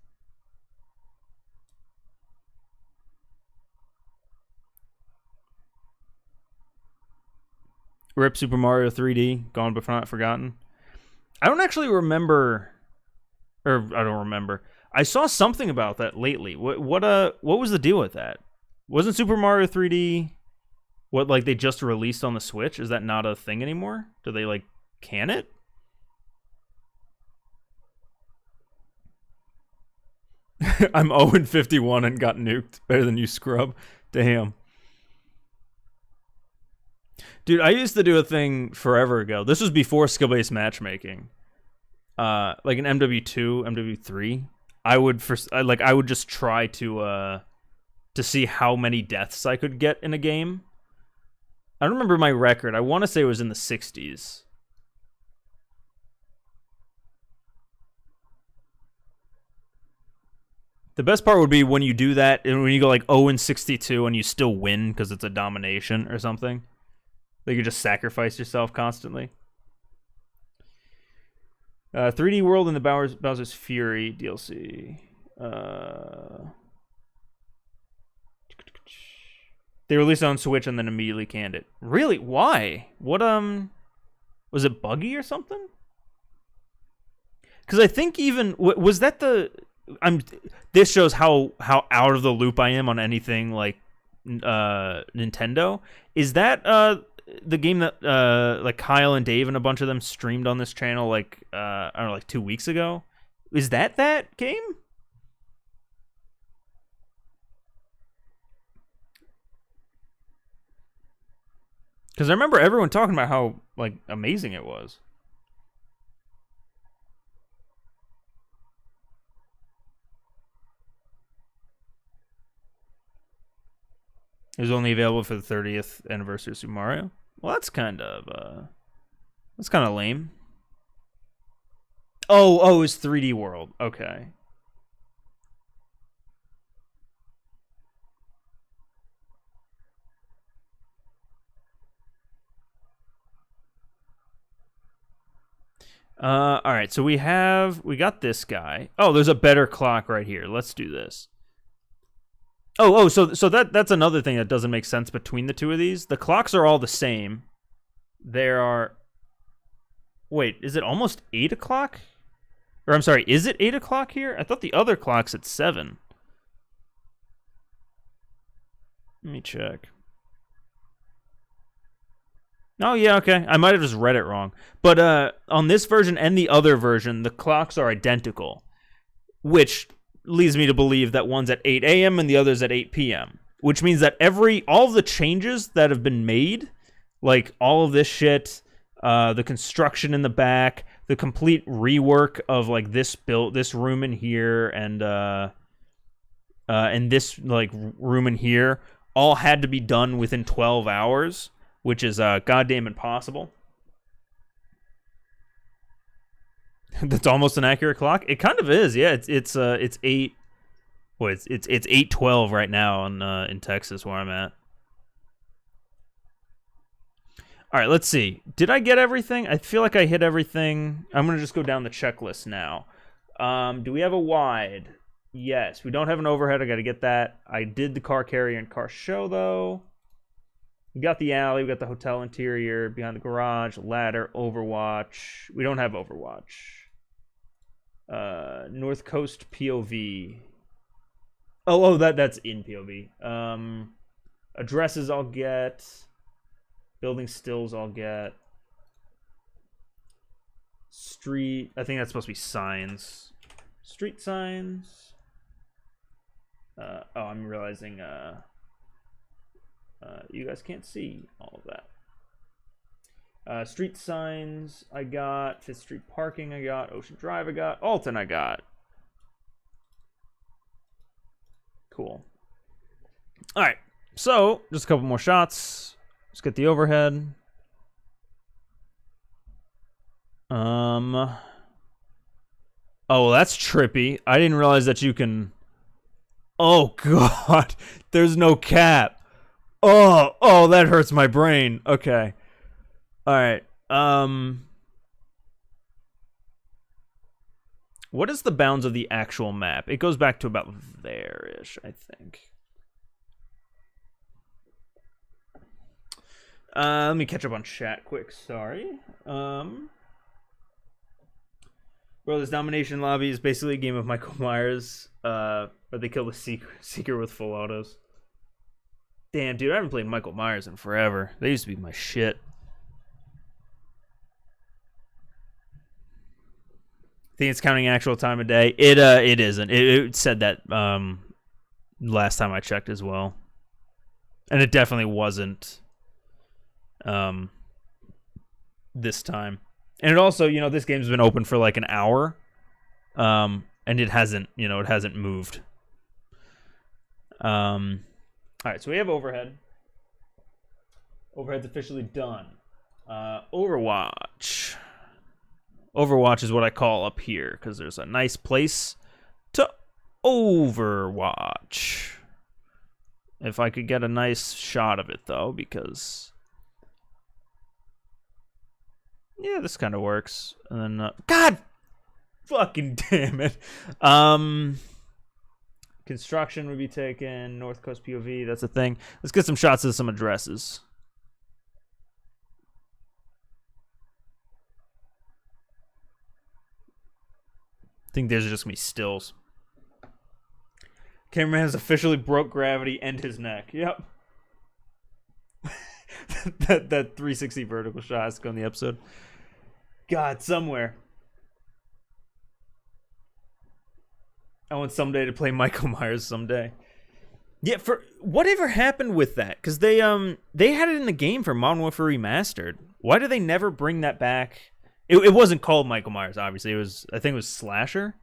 RIP Super Mario 3D, gone but not forgotten. I don't actually remember, or I don't remember. I saw something about that lately. What was the deal with that? Wasn't Super Mario 3D what like they just released on the Switch? Is that not a thing anymore? Do they like can it? I'm 0-51 and got nuked. Better than you, scrub. Damn. Dude, I used to do a thing forever ago. This was before skill-based matchmaking. Like an MW2, MW3. I would just try to see how many deaths I could get in a game. I don't remember my record. I want to say it was in the 60s. The best part would be when you do that, and when you go like 0-62 and you still win because it's a domination or something. Like you just sacrifice yourself constantly. 3D World in the Bowser's Fury DLC. They released it on Switch and then immediately canned it. Really? Why? What was it buggy or something? Because I think even was that the this shows how out of the loop I am on anything like Nintendo. Is that the game that like Kyle and Dave and a bunch of them streamed on this channel like I don't know, like 2 weeks ago? Is that game? Because I remember everyone talking about how like amazing it was. It was only available for the 30th anniversary of Super Mario. Well, that's kind of lame. Oh, it's 3D World. Okay. All right, so we got this guy. Oh, there's a better clock right here. Let's do this. So that's another thing that doesn't make sense between the two of these. The clocks are all the same. There are. Wait, is it almost 8 o'clock? Or I'm sorry, is it 8 o'clock here? I thought the other clock's at 7. Let me check. Oh, yeah, okay. I might have just read it wrong. But on this version and the other version, the clocks are identical, which leads me to believe that one's at 8 a.m. and the other's at 8 p.m., which means that all of the changes that have been made, like all of this shit, the construction in the back, the complete rework of like this room in here and this like room in here, all had to be done within 12 hours. Which is goddamn impossible. That's almost an accurate clock. It kind of is, yeah. It's 8. Well, it's 8:12 right now in Texas where I'm at. All right, let's see. Did I get everything? I feel like I hit everything. I'm gonna just go down the checklist now. Do we have a wide? Yes. We don't have an overhead. I got to get that. I did the car carrier and car show though. We got the alley, we got the hotel interior, behind the garage, ladder, Overwatch. We don't have Overwatch. North Coast POV. That's in POV. Addresses I'll get. Building stills I'll get. Street, I think that's supposed to be signs. Street signs. I'm realizing you guys can't see all of that. Street signs I got. 5th Street parking I got. Ocean Drive I got. Alton I got. Cool. Alright, so just a couple more shots. Let's get the overhead. Oh, well, that's trippy. I didn't realize that you can... Oh, God. There's no cap. Oh, that hurts my brain. Okay. All right. What is the bounds of the actual map? It goes back to about there-ish, I think. Let me catch up on chat quick. Sorry. Bro, this nomination lobby is basically a game of Michael Myers, where they kill the seeker with full autos. Damn, dude, I haven't played Michael Myers in forever. They used to be my shit. I think it's counting actual time of day. It isn't. It said that last time I checked as well, and it definitely wasn't this time. And it also, this game's been open for like an hour, and it hasn't moved. All right, so we have overhead. Overhead's officially done. Overwatch. Overwatch is what I call up here because there's a nice place to overwatch. If I could get a nice shot of it, though, because... Yeah, this kind of works. And then... God! Fucking damn it. Construction would be taken. North Coast POV, that's a thing. Let's get some shots of some addresses. I think there's just gonna be stills. Cameraman has officially broke gravity and his neck. Yep. that 360 vertical shot has to go in the episode. God, somewhere. I want someday to play Michael Myers someday. Yeah, for whatever happened with that? Because they had it in the game for Modern Warfare Remastered. Why do they never bring that back? It wasn't called Michael Myers, obviously. I think it was Slasher.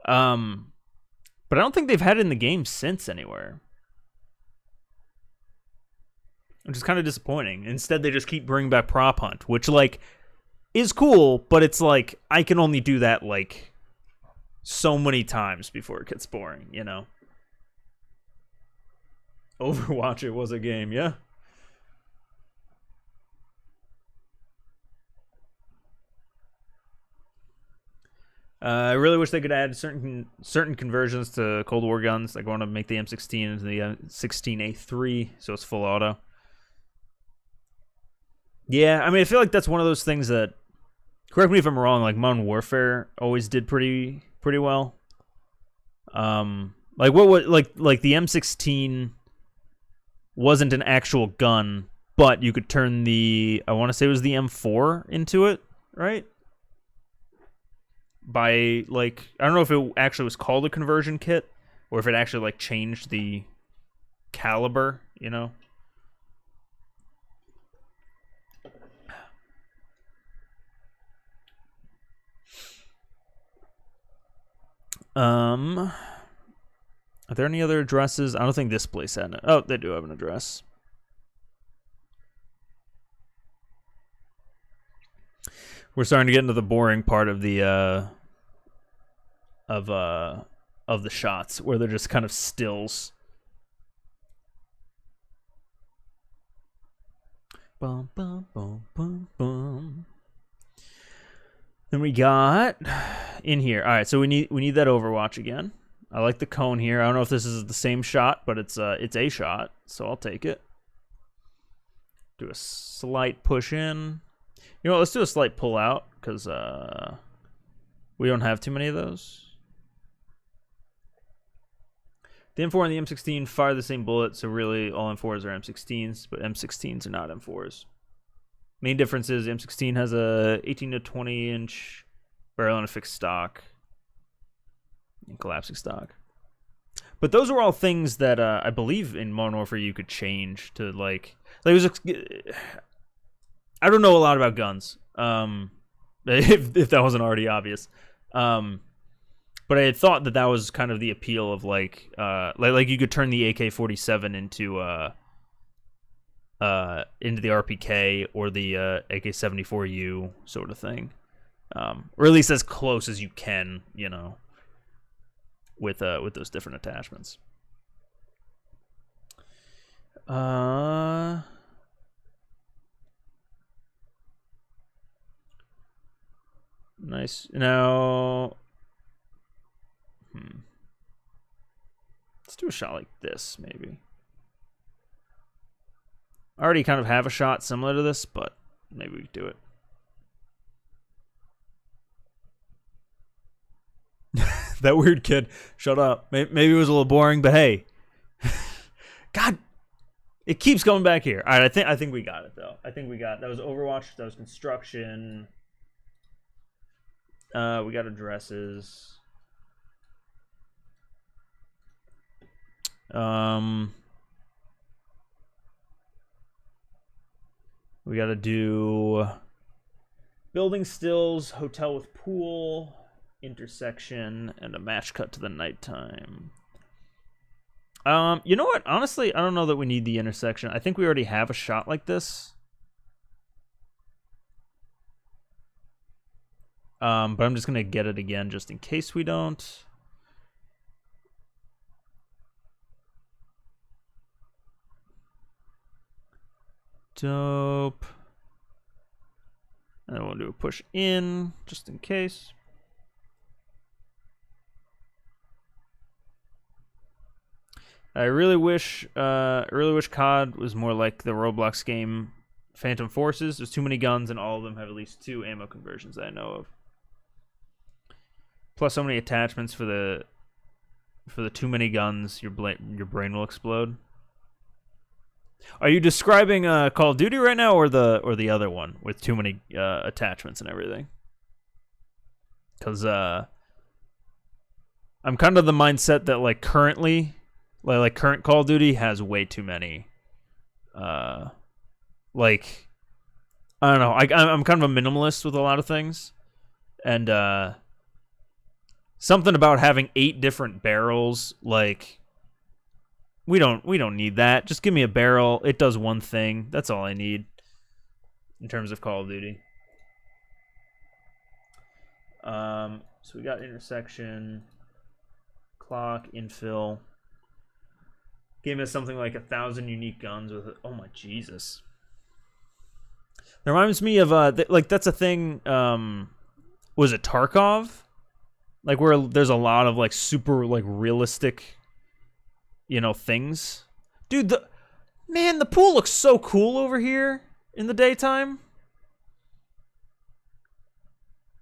But I don't think they've had it in the game since anywhere. Which is kind of disappointing. Instead, they just keep bringing back Prop Hunt, which like is cool, but it's like I can only do that like so many times before it gets boring, Overwatch, it was a game, yeah. I really wish they could add certain conversions to Cold War guns. Like I want to make the M16 into the M16A3, so it's full auto. Yeah, I mean, I feel like that's one of those things that, correct me if I'm wrong, like Modern Warfare always did pretty well. Like like the M16 wasn't an actual gun, but you could turn the, I want to say it was the M4 into it, right? By like, I don't know if it actually was called a conversion kit or if it actually like changed the caliber, you know. Are there any other addresses? I don't think this place had it. Oh, they do have an address. We're starting to get into the boring part of the of the shots where they're just kind of stills. Bum, bum, bum, bum, bum. Then we got in here. All right, so we need that Overwatch again. I like the cone here. I don't know if this is the same shot, but it's a shot, so I'll take it. Do a slight push in. You know what, let's do a slight pull out, because we don't have too many of those. The M4 and the M16 fire the same bullet, so really all M4s are M16s, but M16s are not M4s. Main difference is M16 has a 18 to 20 inch barrel and a fixed stock. And collapsing stock. But those are all things that I believe in Modern Warfare you could change to like it was I don't know a lot about guns. If that wasn't already obvious. But I had thought that was kind of the appeal of like you could turn the AK-47 into the RPK or the AK-74U sort of thing, or at least as close as you can, you know, with those different attachments. Nice. Now, let's do a shot like this, maybe. I already kind of have a shot similar to this, but maybe we could do it. That weird kid. Shut up. Maybe it was a little boring, but hey. God, it keeps going back here. All right, I think we got it, though. I think we got, that was Overwatch, that was construction. We got addresses. We got to do building stills, hotel with pool, intersection, and a match cut to the nighttime. You know what? Honestly, I don't know that we need the intersection. I think we already have a shot like this. But I'm just going to get it again just in case we don't. Dope. And then we'll do a push in just in case. I really wish COD was more like the Roblox game Phantom Forces. There's too many guns and all of them have at least 2 ammo conversions that I know of. Plus so many attachments for the too many guns, your brain will explode. Are you describing Call of Duty right now, or the other one with too many attachments and everything? Because I'm kind of the mindset that like currently, like current Call of Duty has way too many. Like I don't know. I'm kind of a minimalist with a lot of things, and something about having 8 different barrels, like. We don't need that. Just give me a barrel. It does one thing. That's all I need in terms of Call of Duty. So we got intersection, clock, infill. Gave us something like 1,000 unique guns with it. Oh my Jesus. That reminds me of like that's a thing. Was it Tarkov? Like where there's a lot of like super like realistic, things. Dude, the pool looks so cool over here in the daytime.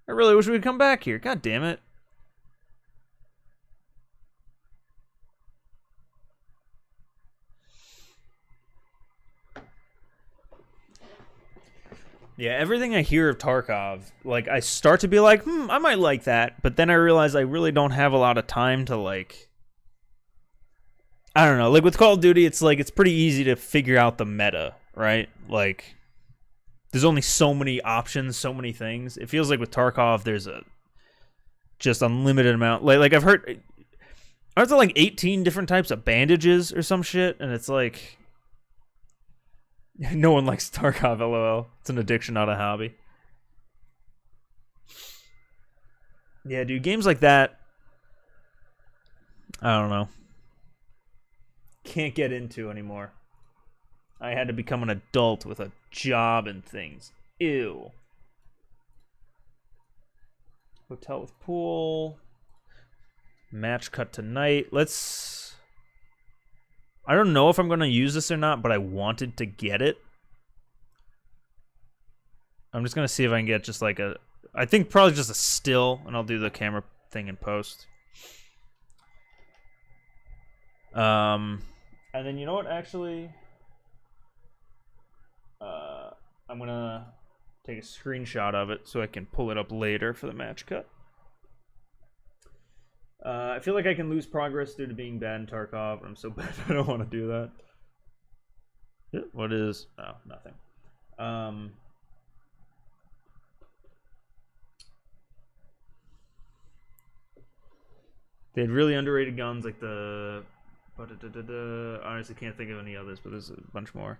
I really wish we could come back here. God damn it. Yeah, everything I hear of Tarkov, like, I start to be like, I might like that, but then I realize I really don't have a lot of time to, like, I don't know. Like, with Call of Duty, it's like, it's pretty easy to figure out the meta, right? Like, there's only so many options, so many things. It feels like with Tarkov, there's a just unlimited amount. Like I've heard, aren't there like 18 different types of bandages or some shit? And it's like, no one likes Tarkov, lol. It's an addiction, not a hobby. Yeah, dude, games like that, I don't know. Can't get into anymore. I had to become an adult with a job and things. Ew. Hotel with pool. Match cut tonight. I don't know if I'm going to use this or not, but I wanted to get it. I'm just going to see if I can get just like I think probably just a still, and I'll do the camera thing in post. And then you know what, actually, I'm going to take a screenshot of it so I can pull it up later for the match cut. I feel like I can lose progress due to being bad in Tarkov. I'm so bad I don't want to do that. What is... Oh, nothing. They had really underrated guns like the... I honestly can't think of any others, but there's a bunch more.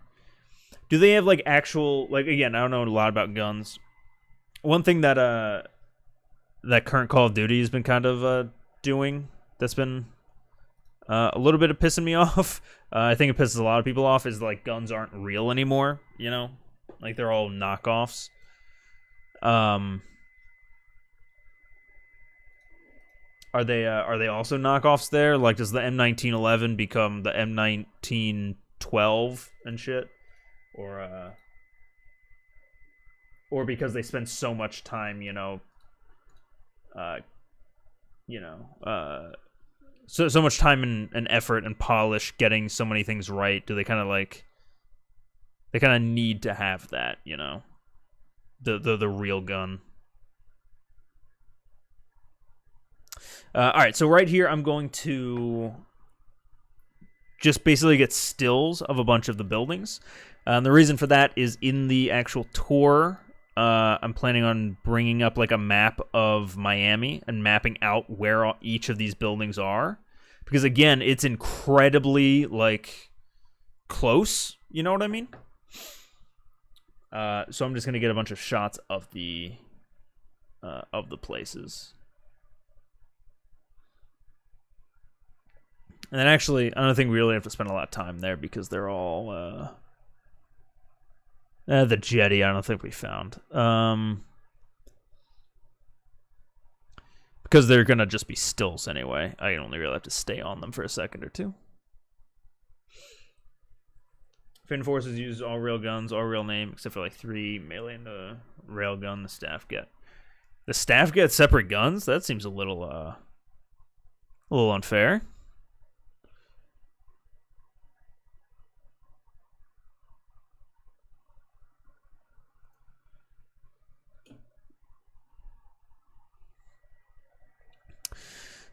Do they have like actual... Like, again, I don't know a lot about guns. One thing that that current Call of Duty has been kind of... doing that's been a little bit of pissing me off. I think it pisses a lot of people off is like guns aren't real anymore, like they're all knockoffs. Are they also knockoffs there? Like, does the M1911 become the M1912 and shit, or because they spend so much time, so much time and effort and polish getting so many things right, do they kind of need to have that, the real gun. All right, so right here I'm going to just basically get stills of a bunch of the buildings. The reason for that is in the actual tour, I'm planning on bringing up like a map of Miami and mapping out where each of these buildings are. Because again, it's incredibly like close, you know what I mean? So I'm just going to get a bunch of shots of the places. And then actually, I don't think we really have to spend a lot of time there because they're all... the jetty, I don't think we found. Because they're going to just be stills anyway. I only really have to stay on them for a second or two. Fin forces use all rail guns, all real name, except for like 3 melee and a rail gun the staff get. The staff get separate guns? That seems a little unfair.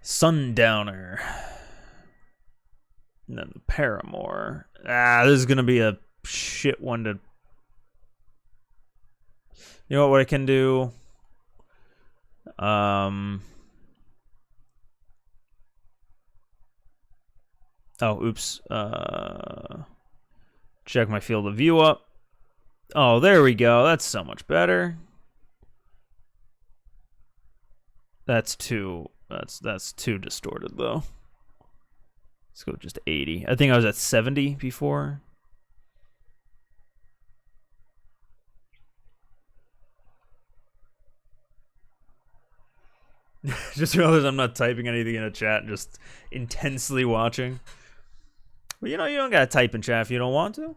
Sundowner. And then the Paramore. This is going to be a shit one to... You know what I can do? Oh, oops. Check my field of view up. Oh, there we go. That's so much better. That's too distorted though. Let's go just 80. I think I was at 70 before. Just realized I'm not typing anything in a chat, just intensely watching. But you don't gotta type in chat if you don't want to.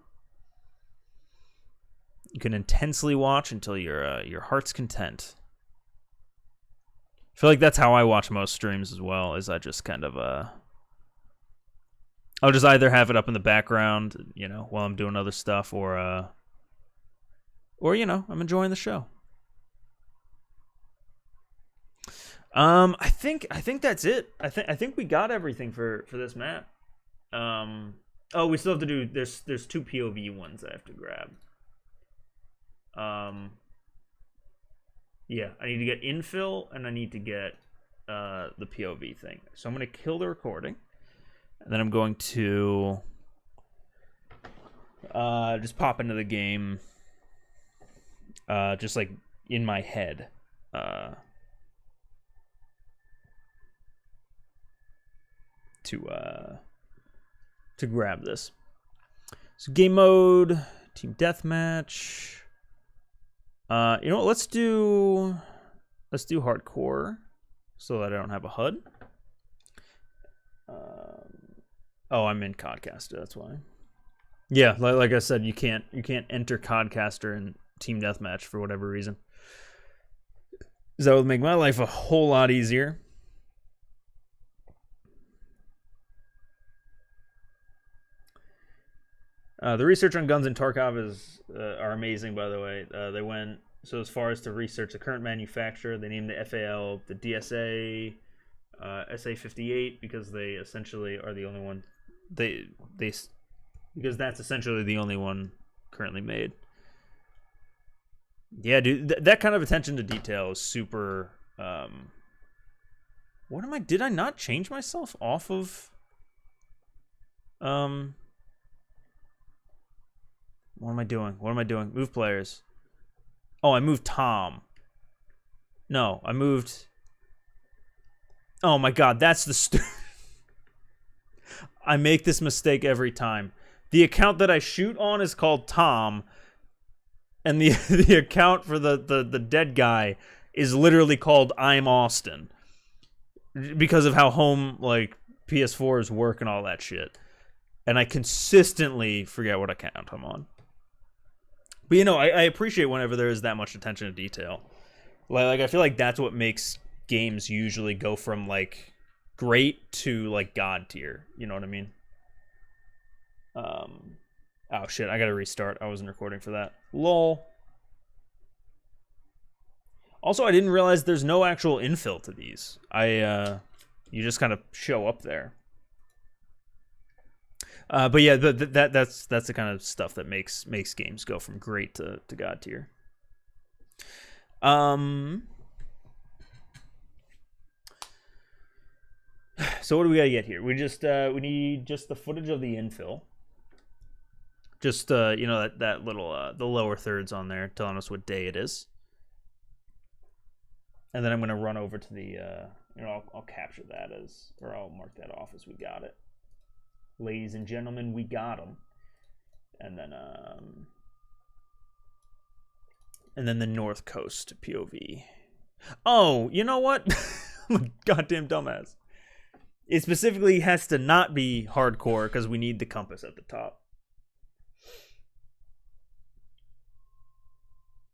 You can intensely watch until your heart's content. I feel like that's how I watch most streams as well. Is I just kind of I'll just either have it up in the background, while I'm doing other stuff, or I'm enjoying the show. I think that's it. I think we got everything for this map. We still have to do. There's 2 POV ones I have to grab. Yeah, I need to get infill and I need to get the POV thing. So I'm gonna kill the recording, and then I'm going to just pop into the game, just like in my head. To grab this. So game mode, team deathmatch. You know what? Let's do hardcore, so that I don't have a HUD. I'm in Codcaster. That's why. Yeah, like I said, you can't enter Codcaster in team deathmatch for whatever reason. That would make my life a whole lot easier. The research on guns in Tarkov are amazing, by the way. They went so as far as to research the current manufacturer. They named the FAL the DSA SA-58 because they essentially are the only one because that's essentially the only one currently made. Yeah, dude, that kind of attention to detail is super. What am I? Did I not change myself off of? What am I doing? Move players. Oh, I moved Tom. No, I moved. Oh my god, that's the I make this mistake every time. The account that I shoot on is called Tom, and the account for the dead guy is literally called I'm Austin, because of how home PS4s work and all that shit. And I consistently forget what account I'm on. But I appreciate whenever there is that much attention to detail. Like I feel like that's what makes games usually go from great to god tier. You know what I mean? Oh shit! I gotta restart. I wasn't recording for that. Lol. Also, I didn't realize there's no actual infill to these. You just kind of show up there. But yeah, that's the kind of stuff that makes games go from great to god tier. So what do we gotta get here? We need just the footage of the infill. Just that little the lower thirds on there telling us what day it is. And then I'm gonna run over to the I'll capture that or I'll mark that off as we got it. Ladies and gentlemen, we got them. And then the North Coast POV. Oh, you know what? I'm a goddamn dumbass. It specifically has to not be hardcore because we need the compass at the top.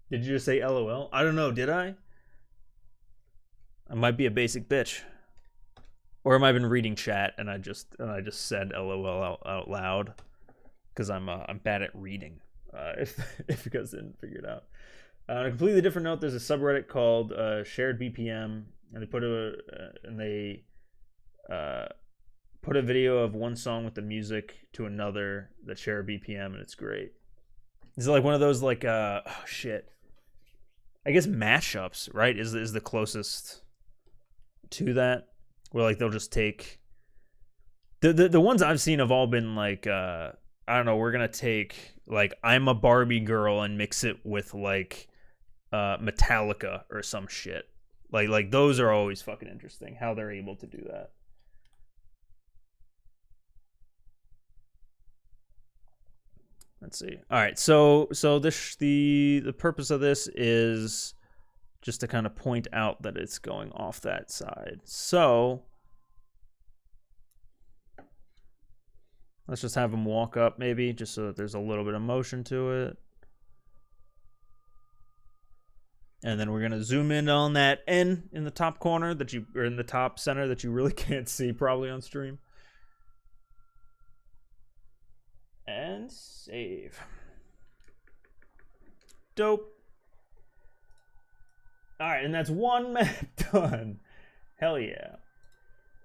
Did you just say LOL? I don't know, did I? I might be a basic bitch. Or am I been reading chat and I just said LOL out loud because I'm bad at reading. If you guys didn't figure it out. On a completely different note, there's a subreddit called Shared BPM, and they put a video of one song with the music to another that share a BPM, and it's great. Is it like one of those oh shit? I guess mashups, right? Is the closest to that. Where they'll just take the ones I've seen have all been I don't know, we're gonna take I'm a Barbie girl and mix it with Metallica or some shit. Like those are always fucking interesting how they're able to do that. Let's see. All right, so the purpose of this is just to kind of point out that it's going off that side. So let's just have him walk up maybe, just so that there's a little bit of motion to it. And then we're going to zoom in on that N in the top corner that you, or in the top center that you really can't see probably on stream. And save. Dope. All right, and that's one map done. Hell yeah.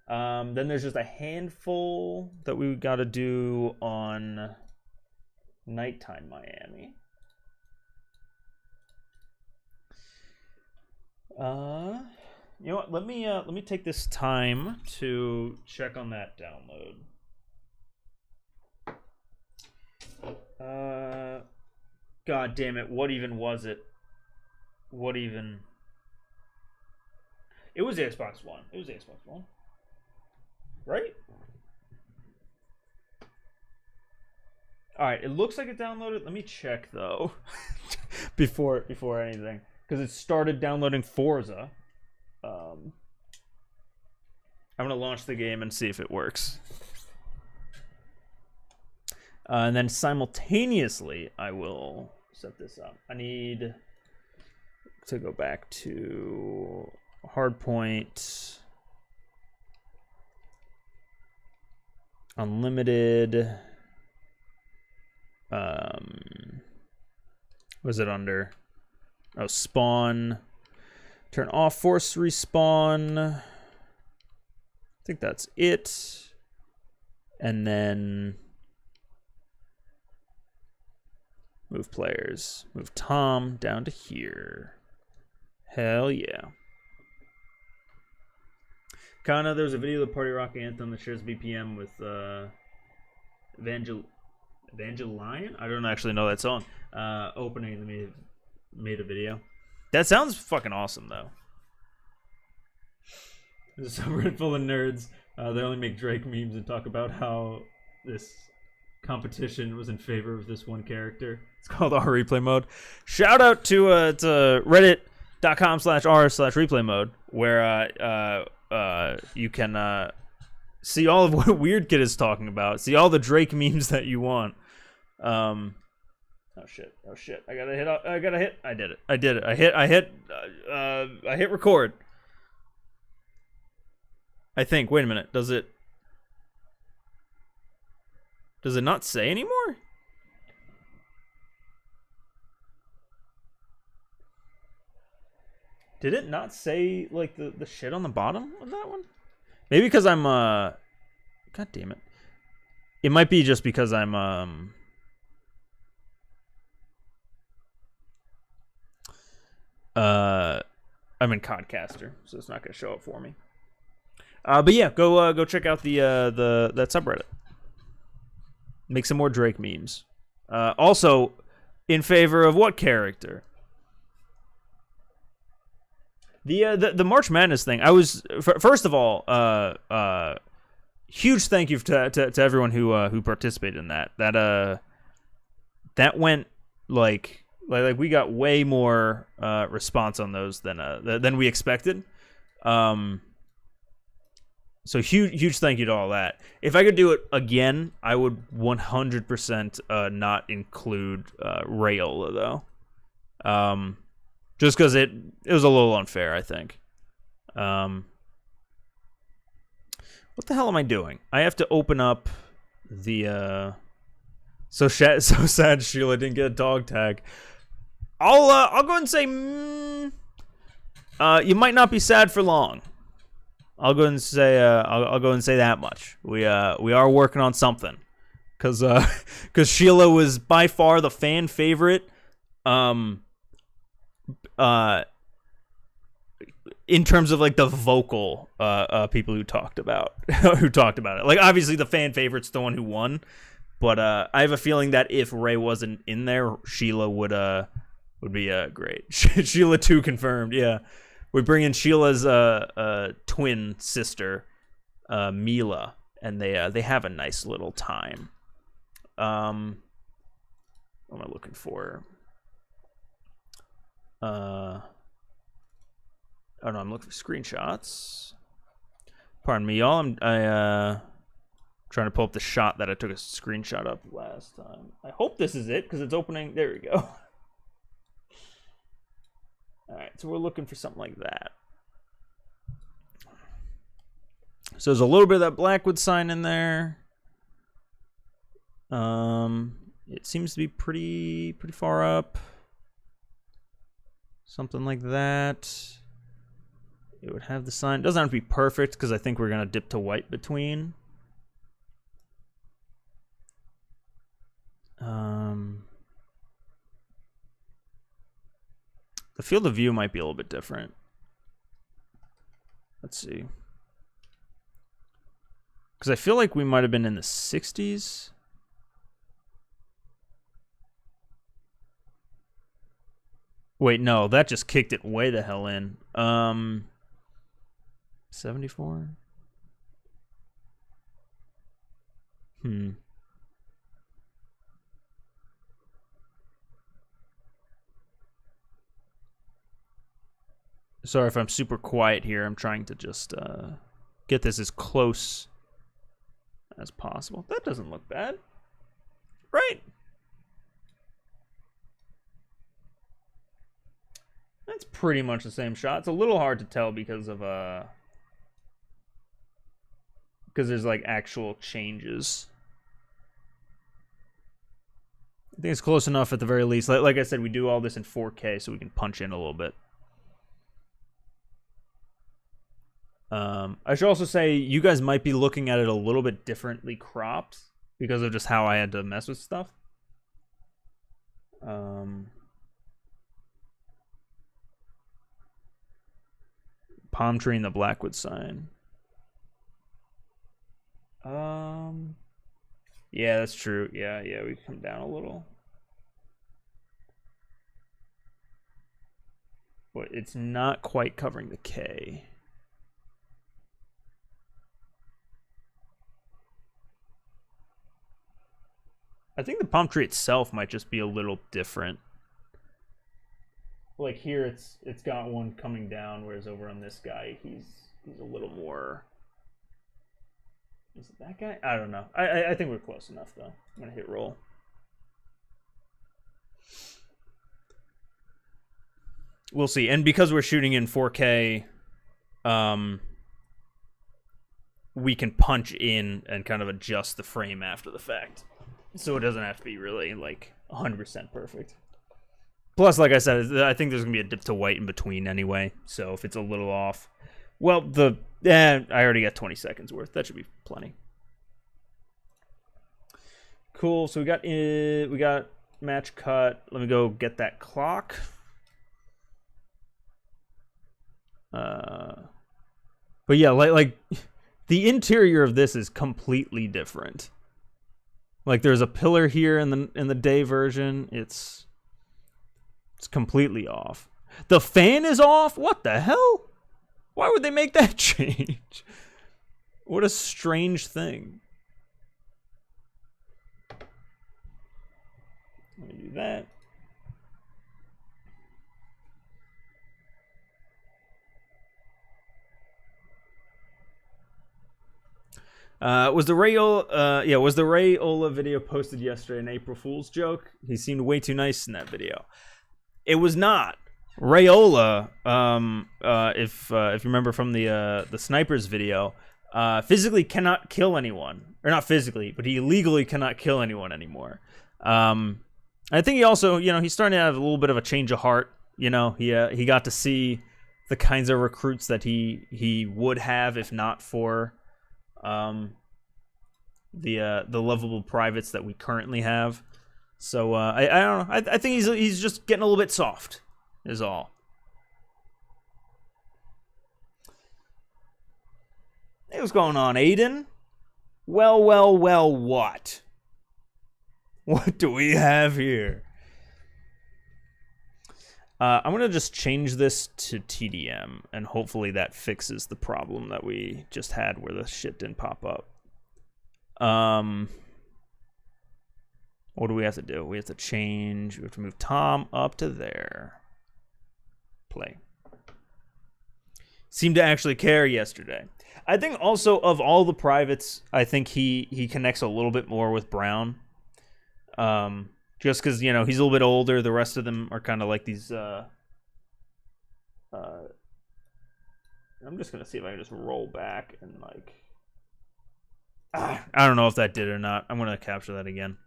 Then there's just a handful that we got to do on Nighttime Miami. You know what? Let me take this time to check on that download. God damn it! What even was it? What even? It was the Xbox One. It was the Xbox One, right? All right. It looks like it downloaded. Let me check though, before anything. Because it started downloading Forza. I'm going to launch the game and see if it works. And then simultaneously, I will set this up. I need to go back to Hardpoint. Unlimited. Was it under? Oh, spawn. Turn off force respawn. I think that's it. And then move players. Move Tom down to here. Hell yeah. Kana, there's a video of the Party Rock anthem that shares BPM with Evangeline? I don't actually know that song. Opening the made a video. That sounds fucking awesome, though. There's a subreddit full of nerds. They only make Drake memes and talk about how this competition was in favor of this one character. It's called R Replay Mode. Shout out to reddit.com/r/replay mode, where you can see all of what Weird Kid is talking about. See all the Drake memes that you want. Oh shit! Oh shit! I gotta hit. I did it. I did it. I hit record. I think. Wait a minute. Does it not say anymore? Did it not say like the shit on the bottom of that one? Maybe because I'm God damn it. It might be just because I'm in Codcaster, so it's not gonna show up for me. But yeah, go check out that subreddit. Make some more Drake memes. Also, in favor of what character? The March Madness thing. I was first of all, huge thank you to everyone who participated in that. That went like we got way more response on those than we expected. So huge thank you to all that. If I could do it again, I would 100% not include Rayola though. Just because it was a little unfair, I think. What the hell am I doing? I have to open up the so sad Sheila didn't get a dog tag. I'll go and say you might not be sad for long. I'll go and say I'll go and say that much. We are working on something, cause Sheila was by far the fan favorite. In terms of like the vocal people who talked about it. Like obviously the fan favorite's the one who won, but I have a feeling that if Ray wasn't in there, Sheila would be great. Sheila 2 confirmed. Yeah. We bring in Sheila's twin sister, Mila, and they have a nice little time. What am I looking for? Oh no, I'm looking for screenshots. Pardon me, y'all. I'm trying to pull up the shot that I took a screenshot of last time. I hope this is it because it's opening. There we go. All right, so we're looking for something like that. So there's a little bit of that Blackwood sign in there. It seems to be pretty far up. Something like that. It would have the sign. It doesn't have to be perfect because I think we're gonna dip to white between. The field of view might be a little bit different. Let's see. Because I feel like we might have been in the 60s. Wait, no, that just kicked it way the hell in. 74? Sorry if I'm super quiet here. I'm trying to just get this as close as possible. That doesn't look bad. Right? That's pretty much the same shot. It's a little hard to tell because of because there's like actual changes. I think it's close enough at the very least. Like I said, we do all this in 4K so we can punch in a little bit. I should also say you guys might be looking at it a little bit differently cropped because of just how I had to mess with stuff. Palm tree and the Blackwood sign. Yeah, that's true. Yeah, we come down a little. But it's not quite covering the K. I think the palm tree itself might just be a little different. Like here, it's got one coming down, whereas over on this guy, he's a little more. Is it that guy? I don't know. I think we're close enough though. I'm gonna hit roll. We'll see. And because we're shooting in 4K, we can punch in and kind of adjust the frame after the fact. So it doesn't have to be really like 100% perfect. Plus, like I said, I think there's gonna be a dip to white in between anyway. So if it's a little off, well, I already got 20 seconds worth. That should be plenty. Cool. So we got match cut. Let me go get that clock. But yeah, like the interior of this is completely different. Like there's a pillar here in the day version. It's completely off. The fan is off? What the hell? Why would they make that change? What a strange thing. Let me do that. Was the Ray Ola video posted yesterday an April Fool's joke? He seemed way too nice in that video. It was not. Rayola, if you remember from the snipers video, physically cannot kill anyone, or not physically, but he legally cannot kill anyone anymore. I think he also, he's starting to have a little bit of a change of heart. He got to see the kinds of recruits that he would have if not for the lovable privates that we currently have. So I don't know. I think he's just getting a little bit soft, is all. Hey, what's going on, Aiden? Well, what? What do we have here? I'm going to just change this to TDM, and hopefully that fixes the problem that we just had where the shit didn't pop up. What do we have to do? We have to move Tom up to there. Play. seemed to actually care yesterday. I think also of all the privates, I think he connects a little bit more with Brown. Just because, you know, he's a little bit older. The rest of them are kind of like these... I'm just going to see if I can just roll back and, like... I don't know if that did or not. I'm going to capture that again.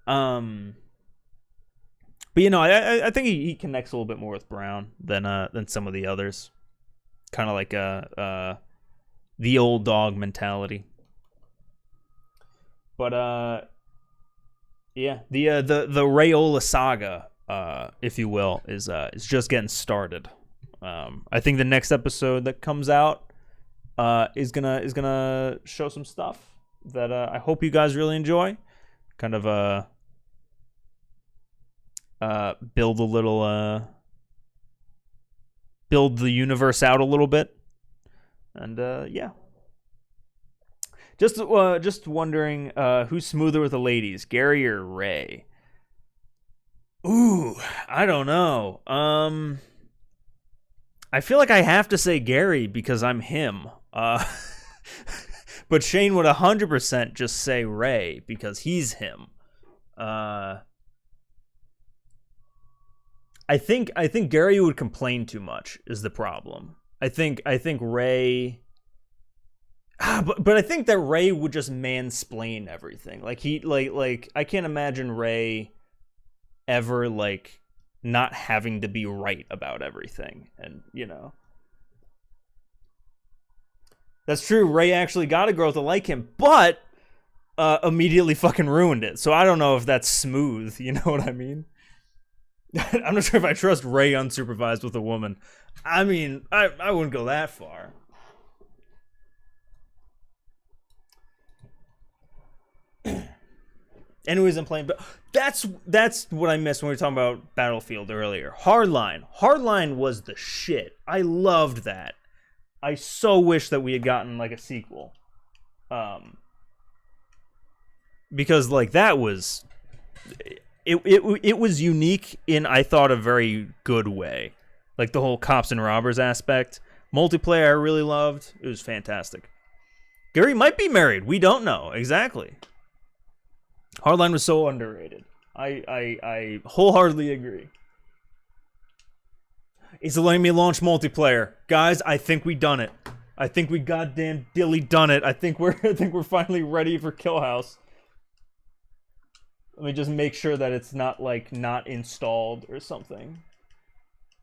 But, you know, I think he connects a little bit more with Brown than some of the others. Kind of like the old dog mentality. But, yeah, the Raiola saga, if you will, is just getting started. I think the next episode that comes out is gonna show some stuff that I hope you guys really enjoy. Kind of build the universe out a little bit, and yeah. Just wondering who's smoother with the ladies, Gary or Ray? Ooh, I don't know. I feel like I have to say Gary because I'm him. But Shane would 100% just say Ray because he's him. I think Gary would complain too much is the problem. I think Ray. But I think that Ray would just mansplain everything. Like I can't imagine Ray ever like not having to be right about everything. And you know, that's true. Ray actually got a girl to like him, but immediately fucking ruined it. So I don't know if that's smooth. You know what I mean? I'm not sure if I trust Ray unsupervised with a woman. I mean, I wouldn't go that far. Anyways, I'm playing, but that's what I missed when we were talking about Battlefield earlier. Hardline was the shit. I loved that. I so wish that we had gotten like a sequel, because like that was it was unique in, I thought, a very good way. Like the whole cops and robbers aspect, multiplayer I really loved. It was fantastic. Gary might be married. We don't know exactly. Hardline was so underrated. I wholeheartedly agree. Is it letting me launch multiplayer? Guys, I think we done it. I think we goddamn dilly done it. I think we're finally ready for Killhouse. Let me just make sure that it's not like not installed or something.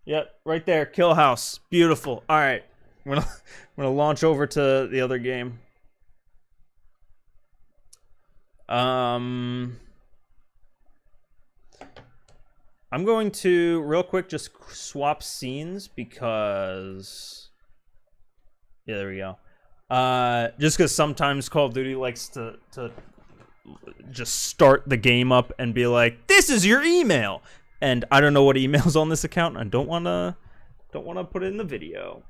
Yep, right there, Killhouse. Beautiful. All right. I'm gonna launch over to the other game. I'm going to real quick just swap scenes because there we go. Just because sometimes Call of Duty likes to just start the game up and be like, "This is your email," and I don't know what email's on this account. And I don't wanna put it in the video.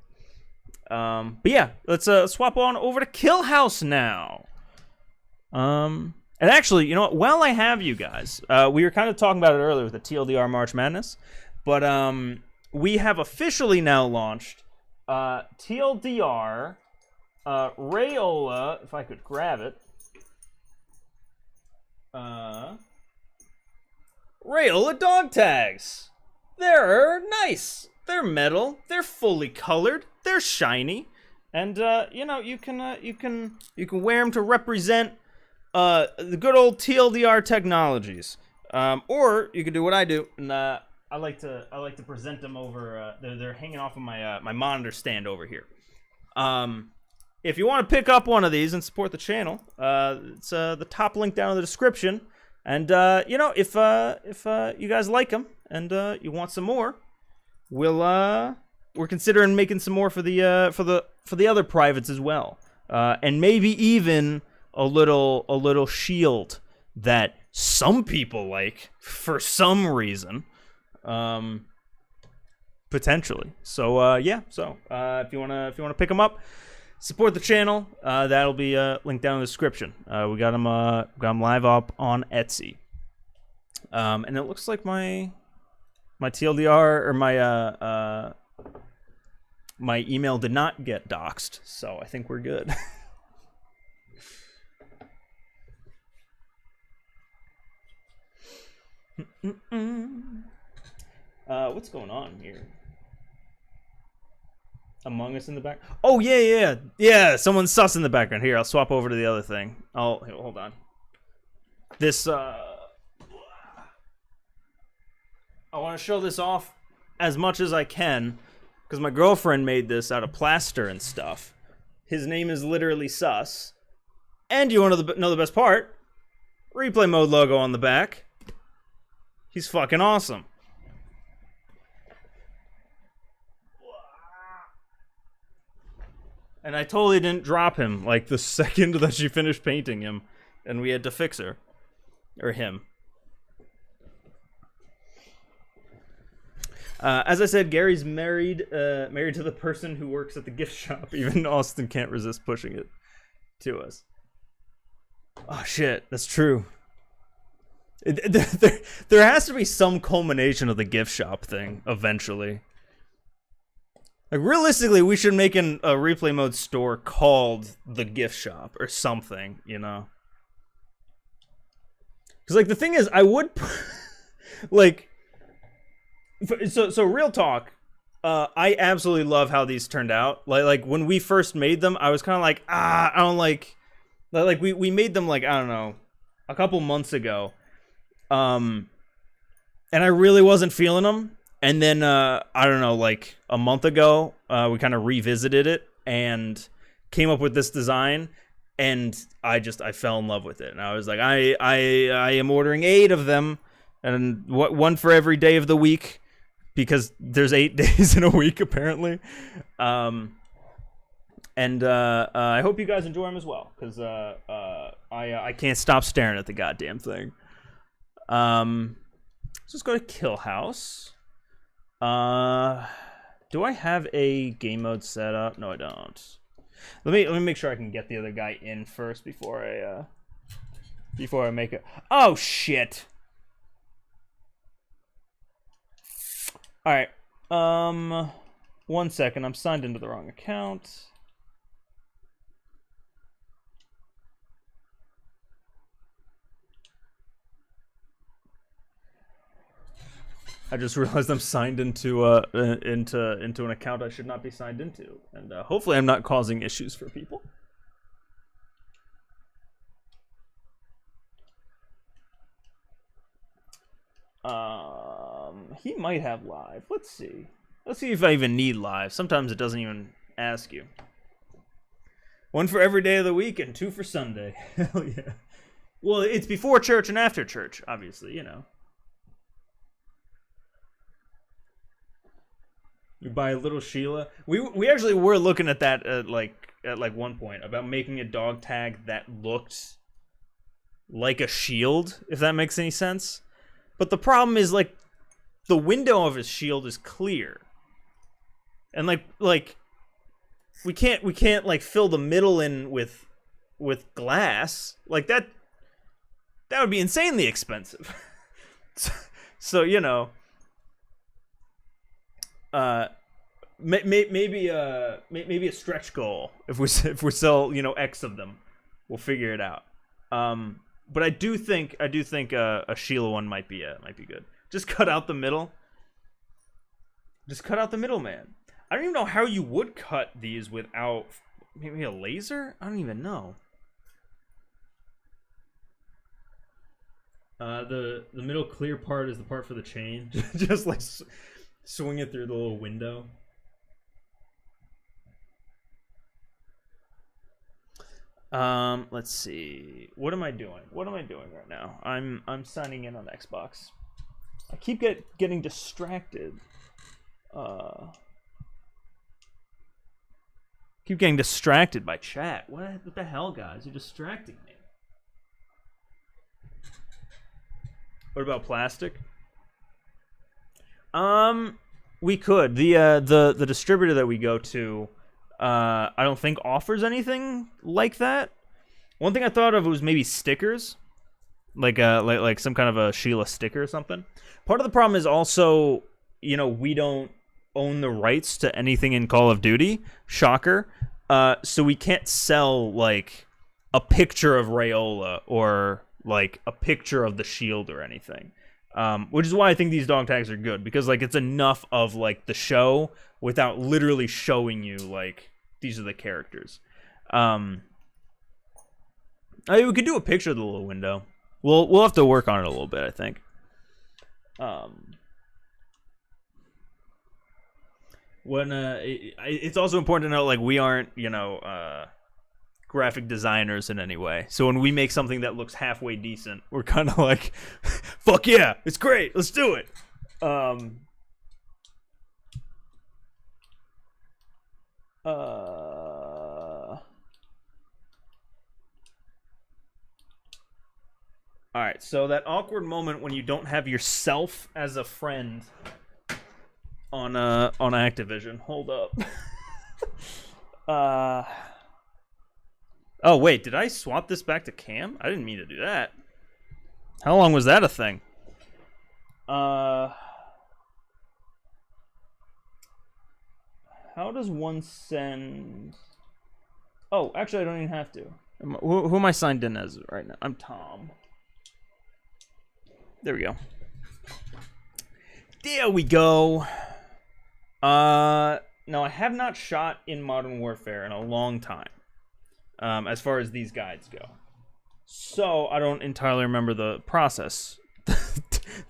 But yeah, let's swap on over to Killhouse now. And actually, you know what? While I have you guys, we were kind of talking about it earlier with the TLDR March Madness, but we have officially now launched TLDR Raiola, if I could grab it. Raiola dog tags. They're nice. They're metal. They're fully colored. They're shiny, and you know, you can wear them to represent the good old TLDR technologies, or you could do what I do, and I like to present them over. They're hanging off of my my monitor stand over here. If you want to pick up one of these and support the channel, it's the top link down in the description. And you know, if you guys like them and you want some more, we're considering making some more for the other privates as well, and maybe even a little shield that some people like for some reason, potentially. So yeah. So if you wanna pick them up, support the channel. That'll be linked down in the description. We got them live up on Etsy. And it looks like my TLDR or My email did not get doxxed, so I think we're good. What's going on here? Among Us in the back. Oh yeah. Someone's sus in the background. Here, I'll swap over to the other thing. Hold on. This I want to show this off as much as I can because my girlfriend made this out of plaster and stuff. His name is literally Sus. And you want to know the best part? Replay mode logo on the back. He's fucking awesome. And I totally didn't drop him like the second that she finished painting him, and we had to fix her. Or him. As I said, Gary's married to the person who works at the gift shop. Even Austin can't resist pushing it to us. Oh shit, that's true. There has to be some culmination of the gift shop thing eventually. Like, realistically, we should make a replay mode store called the gift shop or something, you know? Because, like, the thing is, I would, like, so real talk, I absolutely love how these turned out. Like when we first made them, I was kind of like, I don't like we made them, like, I don't know, a couple months ago. And I really wasn't feeling them. And then, I don't know, like a month ago, we kind of revisited it and came up with this design, and I fell in love with it. And I was like, I am ordering 8 of them, and one for every day of the week, because there's 8 days in a week apparently. And I hope you guys enjoy them as well, because I can't stop staring at the goddamn thing. Let's just go to Killhouse. Do I have a game mode set up? No, I don't. Let me make sure I can get the other guy in first before I make it. Oh shit. All right. 1 second. I'm signed into the wrong account. I just realized I'm signed into an account I should not be signed into, and hopefully I'm not causing issues for people. He might have live. Let's see. Let's see if I even need live. Sometimes it doesn't even ask you. 1 for every day of the week and 2 for Sunday. Hell yeah. Well, it's before church and after church, obviously, you know. You buy a little Sheila. We actually were looking at that at one point about making a dog tag that looked like a shield, if that makes any sense. But the problem is, like, the window of his shield is clear, and like we can't like fill the middle in with glass like that. That would be insanely expensive. So you know. Maybe a stretch goal if we sell, you know, X of them, we'll figure it out. But I do think a Sheila one might be good. Just cut out the middle. Just cut out the middle, man. I don't even know how you would cut these without maybe a laser. I don't even know. The middle clear part is the part for the chain. Just like swing it through the little window. Let's see. What am I doing? What am I doing right now? I'm signing in on Xbox. I keep getting distracted. Keep getting distracted by chat. What the hell, guys? You're distracting me. What about plastic? We could. The distributor that we go to, I don't think offers anything like that. One thing I thought of was maybe stickers, like some kind of a Sheila sticker or something. Part of the problem is also, you know, we don't own the rights to anything in Call of Duty. Shocker. So we can't sell like a picture of Rayola or like a picture of the shield or anything. Which is why I think these dog tags are good, because like it's enough of like the show without literally showing you like these are the characters. I mean, we could do a picture of the little window. We'll have to work on it a little bit, I think. It's also important to know, like, we aren't, graphic designers in any way. So when we make something that looks halfway decent, we're kind of like, fuck yeah, it's great, let's do it. All right, so that awkward moment when you don't have yourself as a friend on Activision. Hold up. Oh wait, did I swap this back to Cam? I didn't mean to do that. How long was that a thing? How does one send? Oh, actually, I don't even have to. Who am I signed in as right now? I'm Tom. There we go. There we go. No, I have not shot in Modern Warfare in a long time, as far as these guides go. So I don't entirely remember the process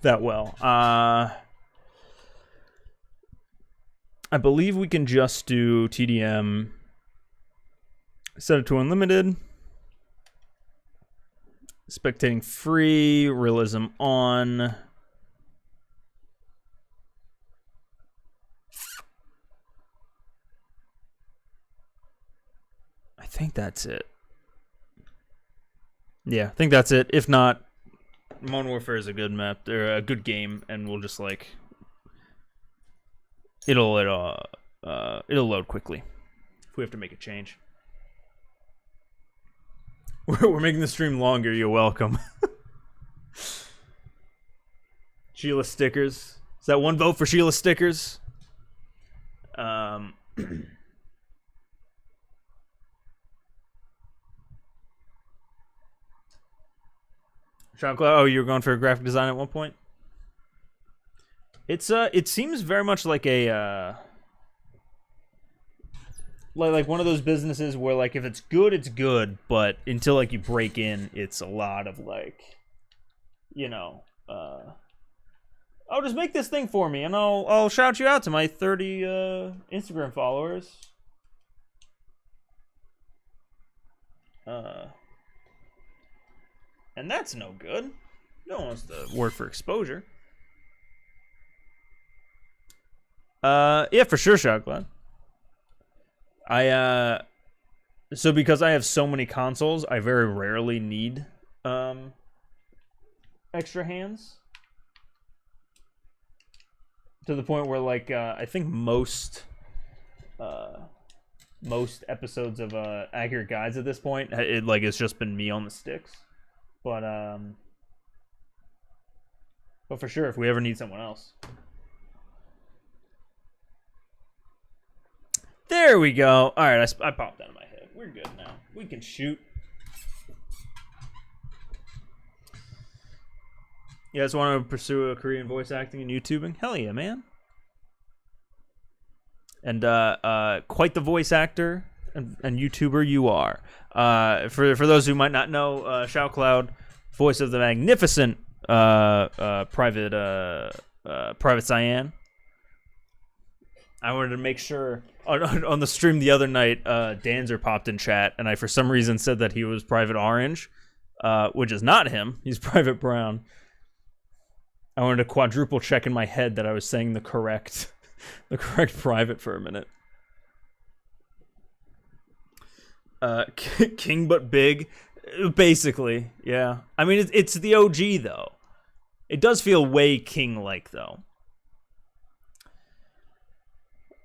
that well. I believe we can just do TDM, set it to unlimited, spectating free, realism on. I think that's it. Yeah, I think that's it. If not, Modern Warfare is a good map, or a good game, and we'll just like it'll load quickly if we have to make a change. We're making the stream longer. You're welcome. Sheila stickers. Is that one vote for Sheila stickers? Jean-Claude, oh, you were going for a graphic design at one point? It seems very much like a like one of those businesses where like if it's good, but until like you break in, it's a lot of like, oh, just make this thing for me and I'll shout you out to my 30 Instagram followers. And that's no good. No one wants to work for exposure. Yeah, for sure, Shotgun. So because I have so many consoles, I very rarely need extra hands. To the point where like I think most episodes of Accurate Guides at this point, it's just been me on the sticks. But for sure, if we ever need someone else. There we go. All right, I popped out of my head. We're good now. We can shoot. You guys want to pursue a career in voice acting and YouTubing? Hell yeah, man. And quite the voice actor and YouTuber you are. For those who might not know, ShoutCloud, voice of the magnificent Private Cyan. I wanted to make sure on the stream the other night, Danzer popped in chat, and I for some reason said that he was Private Orange, which is not him. He's Private Brown. I wanted to quadruple check in my head that I was saying the correct private for a minute. King but big, basically, yeah. I mean, it's the OG though. It does feel way king-like though.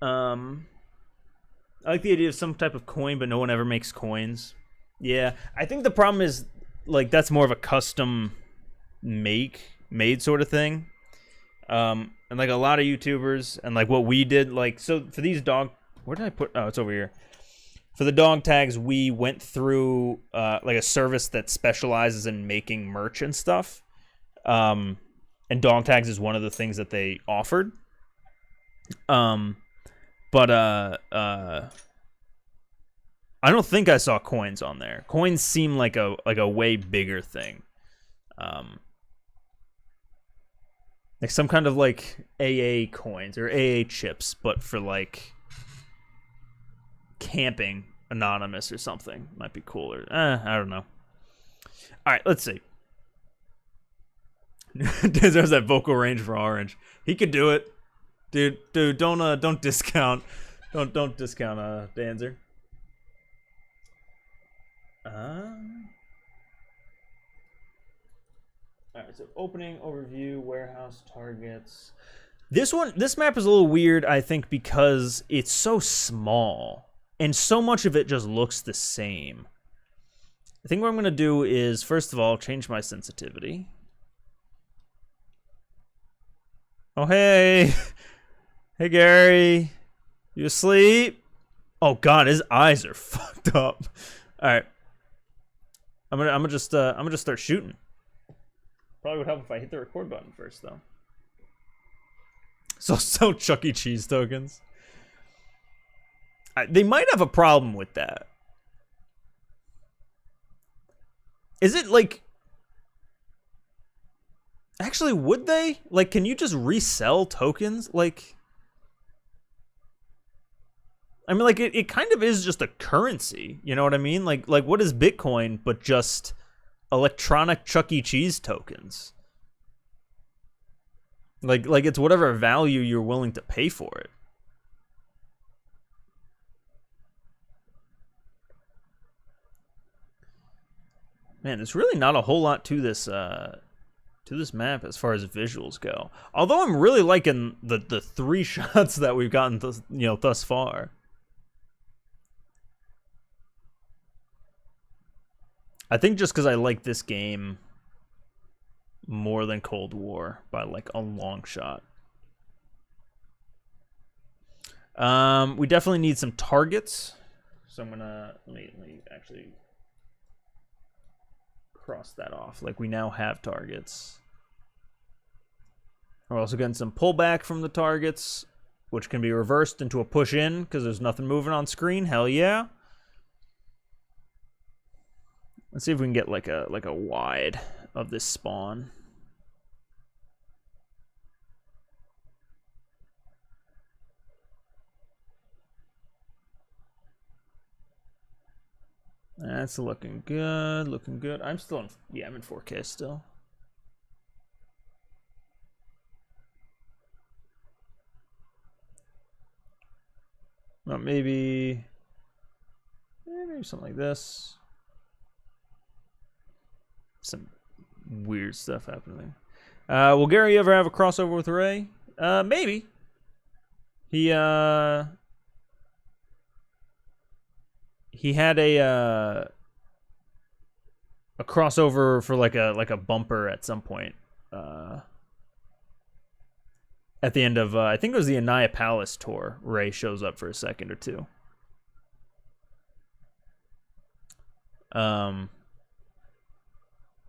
I like the idea of some type of coin, but no one ever makes coins. Yeah, I think the problem is like that's more of a custom made sort of thing. And and like a lot of YouTubers, and like what we did, like, so for these dog, where did I put? Oh, it's over here. For the dog tags, we went through like a service that specializes in making merch and stuff. And dog tags is one of the things that they offered. But I don't think I saw coins on there. Coins seem like a way bigger thing. Like some kind of like AA coins or AA chips, but for like camping anonymous or something. Might be cooler. I don't know. All right, let's see. There's that vocal range for Orange. He could do it. Dude, don't discount Danzer. Alright, so opening, overview, warehouse, targets. This map is a little weird, I think, because it's so small. And so much of it just looks the same. I think what I'm going to do is, first of all, change my sensitivity. Oh, hey. Hey, Gary. You asleep? Oh, God, his eyes are fucked up. All right. I'm gonna just start shooting. Probably would help if I hit the record button first, though. So Chuck E. Cheese tokens. They might have a problem with that. Is it like... Actually, would they? Like, can you just resell tokens? Like... I mean, like, it kind of is just a currency. You know what I mean? Like what is Bitcoin but just electronic Chuck E. Cheese tokens? Like it's whatever value you're willing to pay for it. Man, there's really not a whole lot to this map as far as visuals go. Although I'm really liking the 3 shots that we've gotten thus far. I think just because I like this game more than Cold War by like a long shot. We definitely need some targets. So I'm gonna let me actually cross that off. Like, we now have targets. We're also getting some pullback from the targets, which can be reversed into a push in because there's nothing moving on screen. Hell yeah. Let's see if we can get like a wide of this spawn. That's looking good, looking good. I'm still in, yeah, I'm in 4K still. Well, maybe something like this. Some weird stuff happening. Will Gary ever have a crossover with Ray? Maybe. He had a crossover for like a bumper at some point. At the end of I think it was the Anaya Palace tour. Ray shows up for a second or two.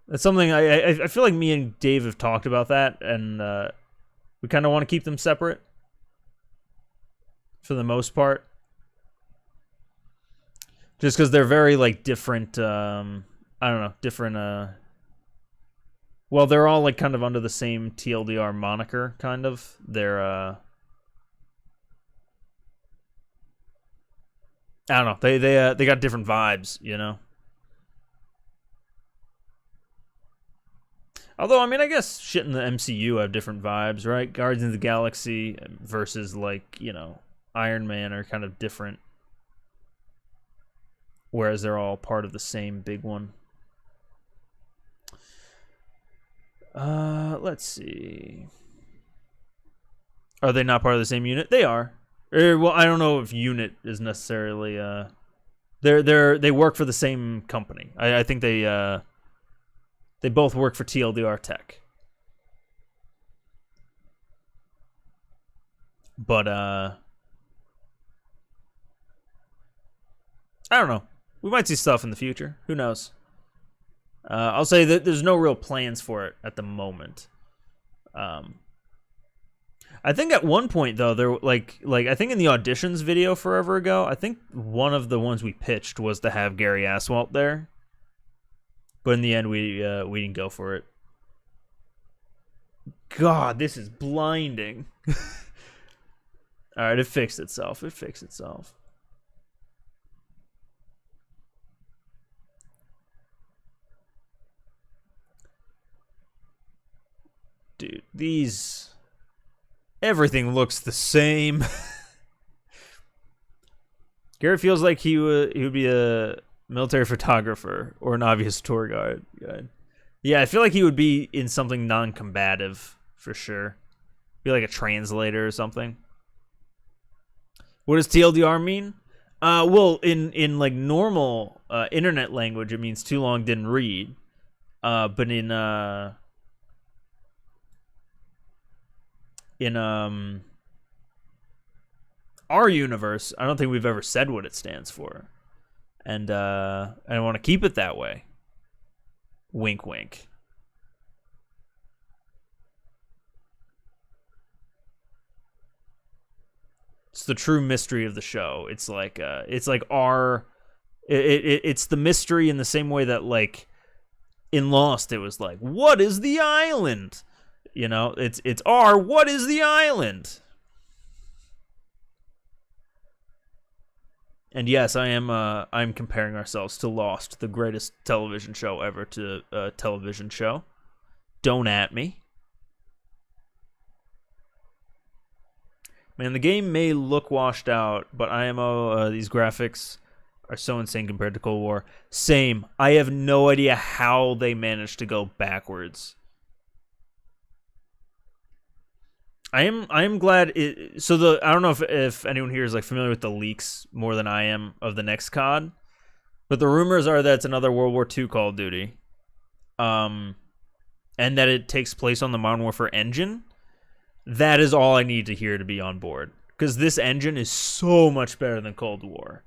That's something I feel like me and Dave have talked about that, and we kind of want to keep them separate for the most part. Just because they're very, like, different, I don't know, different, well, they're all, like, kind of under the same TLDR moniker, kind of. They're, I don't know, they got different vibes, you know? Although, I mean, I guess shit in the MCU have different vibes, right? Guardians of the Galaxy versus, like, you know, Iron Man are kind of different. Whereas they're all part of the same big one. Let's see. Are they not part of the same unit? They are. Well, I don't know if unit is necessarily. They work for the same company. I think they both work for TLDR Tech. But I don't know. We might see stuff in the future. Who knows? I'll say that there's no real plans for it at the moment. I think at one point though, there like I think in the auditions video forever ago, I think one of the ones we pitched was to have Gary Aswalt there, but in the end we didn't go for it. God, this is blinding. All right, it fixed itself. It fixed itself. Dude, everything looks the same. Garrett feels like he would be a military photographer or an obvious tour guide. Yeah, I feel like he would be in something non-combative for sure. Be like a translator or something. What does TLDR mean? Well, in like normal internet language, it means too long didn't read. But in our universe, I don't think we've ever said what it stands for, and I want to keep it that way. Wink, wink. It's the true mystery of the show. It's like it's the mystery in the same way that like in Lost it was like, what is the island? You know, it's what is the island? And yes, I'm comparing ourselves to Lost, the greatest television show ever to a television show. Don't at me. Man, the game may look washed out, but IMO, these graphics are so insane compared to Cold War. Same. I have no idea how they managed to go backwards. I am glad it. So I don't know if anyone here is like familiar with the leaks more than I am of the next COD, but the rumors are that it's another World War II Call of Duty, and that it takes place on the Modern Warfare engine. That is all I need to hear to be on board, because this engine is so much better than Cold War.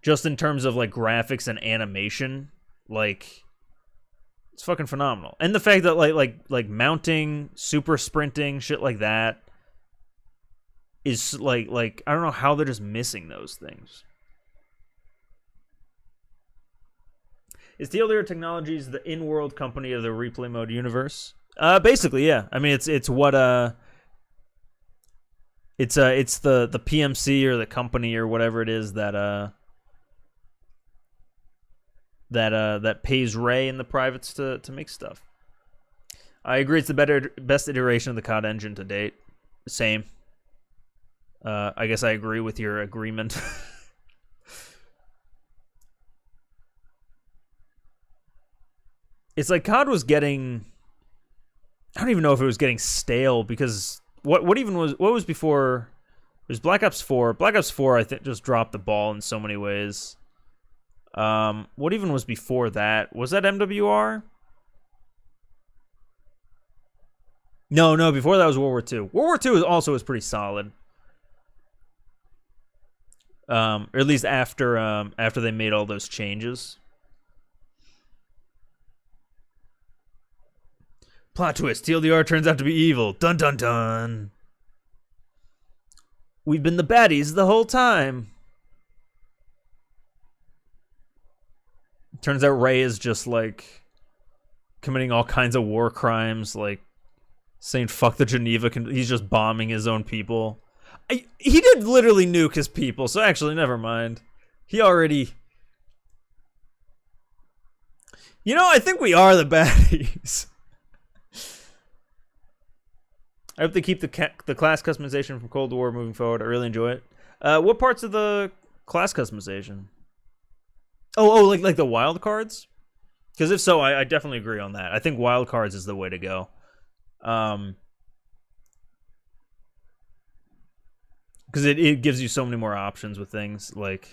Just in terms of like graphics and animation, like it's fucking phenomenal. And the fact that like mounting, super sprinting, shit like that is like I don't know how they're just missing those things. Is TLDR Technologies the in-world company of the replay mode universe? Basically, yeah. I mean, it's the PMC or the company or whatever it is that pays Ray and the privates to make stuff. I agree, it's the best iteration of the COD engine to date. Same. I guess I agree with your agreement. It's like COD was getting, I don't even know if it was getting stale, because what was before? It was Black Ops 4. Black Ops 4 I think just dropped the ball in so many ways. What even was before that? Was that MWR? No, before that was World War II. World War II was pretty solid. Or at least after they made all those changes. Plot twist, TLDR turns out to be evil. Dun dun dun. We've been the baddies the whole time. Turns out Ray is just like committing all kinds of war crimes, like saying fuck the Geneva. He's just bombing his own people. He did literally nuke his people, so actually, never mind. He already... You know, I think we are the baddies. I hope they keep the class customization from Cold War moving forward. I really enjoy it. What parts of the class customization? Oh, like the wild cards? Because if so, I definitely agree on that. I think wild cards is the way to go. Because it gives you so many more options with things like...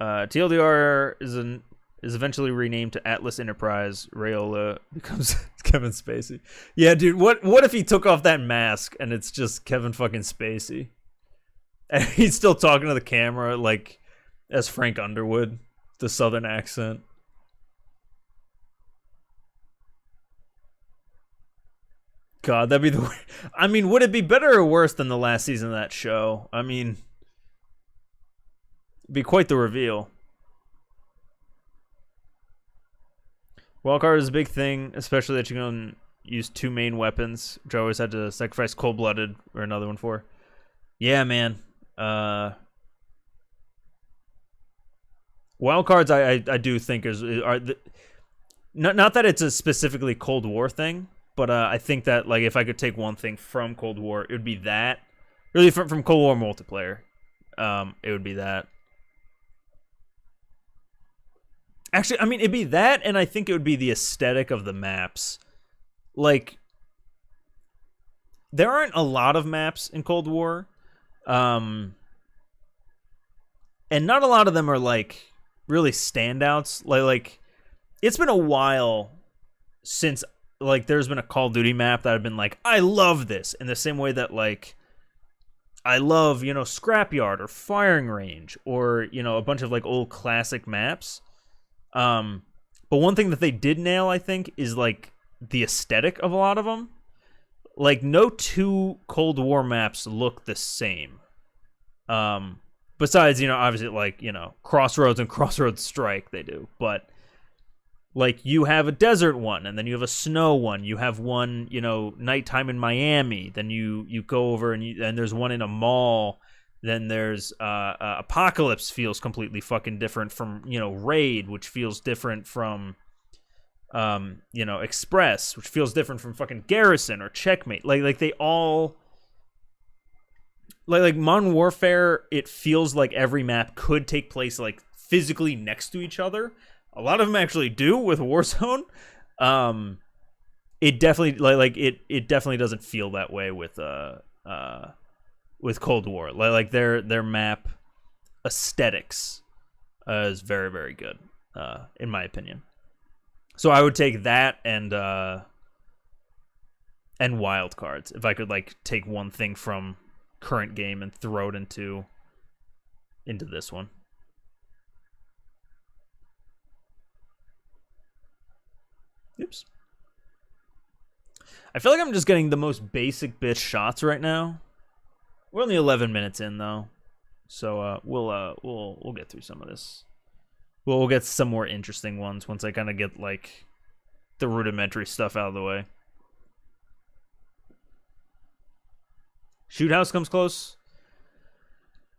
TLDR is is eventually renamed to Atlas Enterprise. Rayola becomes Kevin Spacey. Yeah, dude. What if he took off that mask and it's just Kevin fucking Spacey, and he's still talking to the camera like as Frank Underwood, the Southern accent. God, that'd be the. I mean, would it be better or worse than the last season of that show? I mean, it'd be quite the reveal. Wildcard is a big thing, especially that you can use 2 main weapons, which I always had to sacrifice Cold-Blooded or another one for. Yeah, man. Wildcards, I do think not that it's a specifically Cold War thing, but I think that like if I could take one thing from Cold War, it would be that. Really, from Cold War multiplayer, it would be that. Actually, I mean, it'd be that, and I think it would be the aesthetic of the maps. Like, there aren't a lot of maps in Cold War, and not a lot of them are, like, really standouts. Like it's been a while since, like, there's been a Call of Duty map that I've been like, I love this, in the same way that, like, I love, you know, Scrapyard or Firing Range or, you know, a bunch of, like, old classic maps. But one thing that they did nail, I think, is like the aesthetic of a lot of them. Like, no 2 Cold War maps look the same. Besides, you know, obviously, like, you know, Crossroads and Crossroads Strike, they do. But, like, you have a desert one, and then you have a snow one. You have one, you know, nighttime in Miami. Then you go over and there's one in a mall. Then there's Apocalypse feels completely fucking different from, you know, Raid, which feels different from, you know, Express, which feels different from fucking Garrison or Checkmate. Like they all, like Modern Warfare, it feels like every map could take place like physically next to each other. A lot of them actually do with Warzone. It definitely it definitely doesn't feel that way with Cold War. Like their map aesthetics is very, very good, in my opinion. So I would take that and Wildcards if I could, like, take one thing from current game and throw it into this one. Oops. I feel like I'm just getting the most basic bitch shots right now. We're only 11 minutes in, though, so we'll get through some of this. We'll get some more interesting ones once I kind of get, like, the rudimentary stuff out of the way. Shoot House comes close.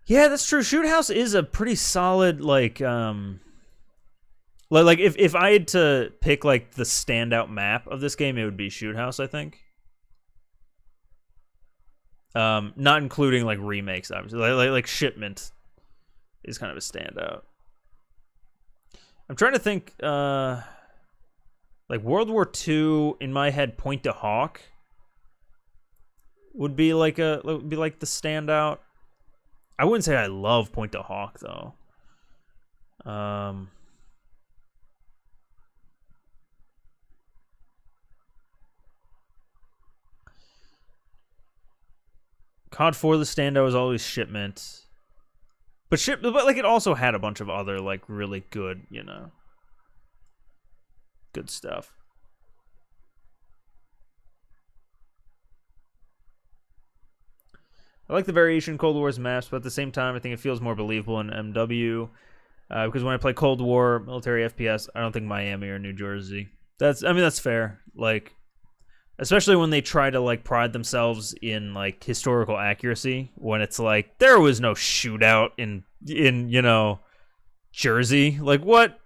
Yeah, that's true. Shoot House is a pretty solid, like if I had to pick, like, the standout map of this game, it would be Shoot House, I think. Not including, like, remakes, obviously. Like Shipment is kind of a standout. I'm trying to think, like, World War II, in my head, Point to Hawk would be like the standout. I wouldn't say I love Point to Hawk, though. COD 4, the standout was always Shipment. But like, it also had a bunch of other, like, really good, you know, good stuff. I like the variation in Cold War's maps, but at the same time, I think it feels more believable in MW. Because when I play Cold War, military FPS, I don't think Miami or New Jersey. That's fair. Like, especially when they try to, like, pride themselves in, like, historical accuracy, when it's like, there was no shootout in you know, Jersey. Like, what?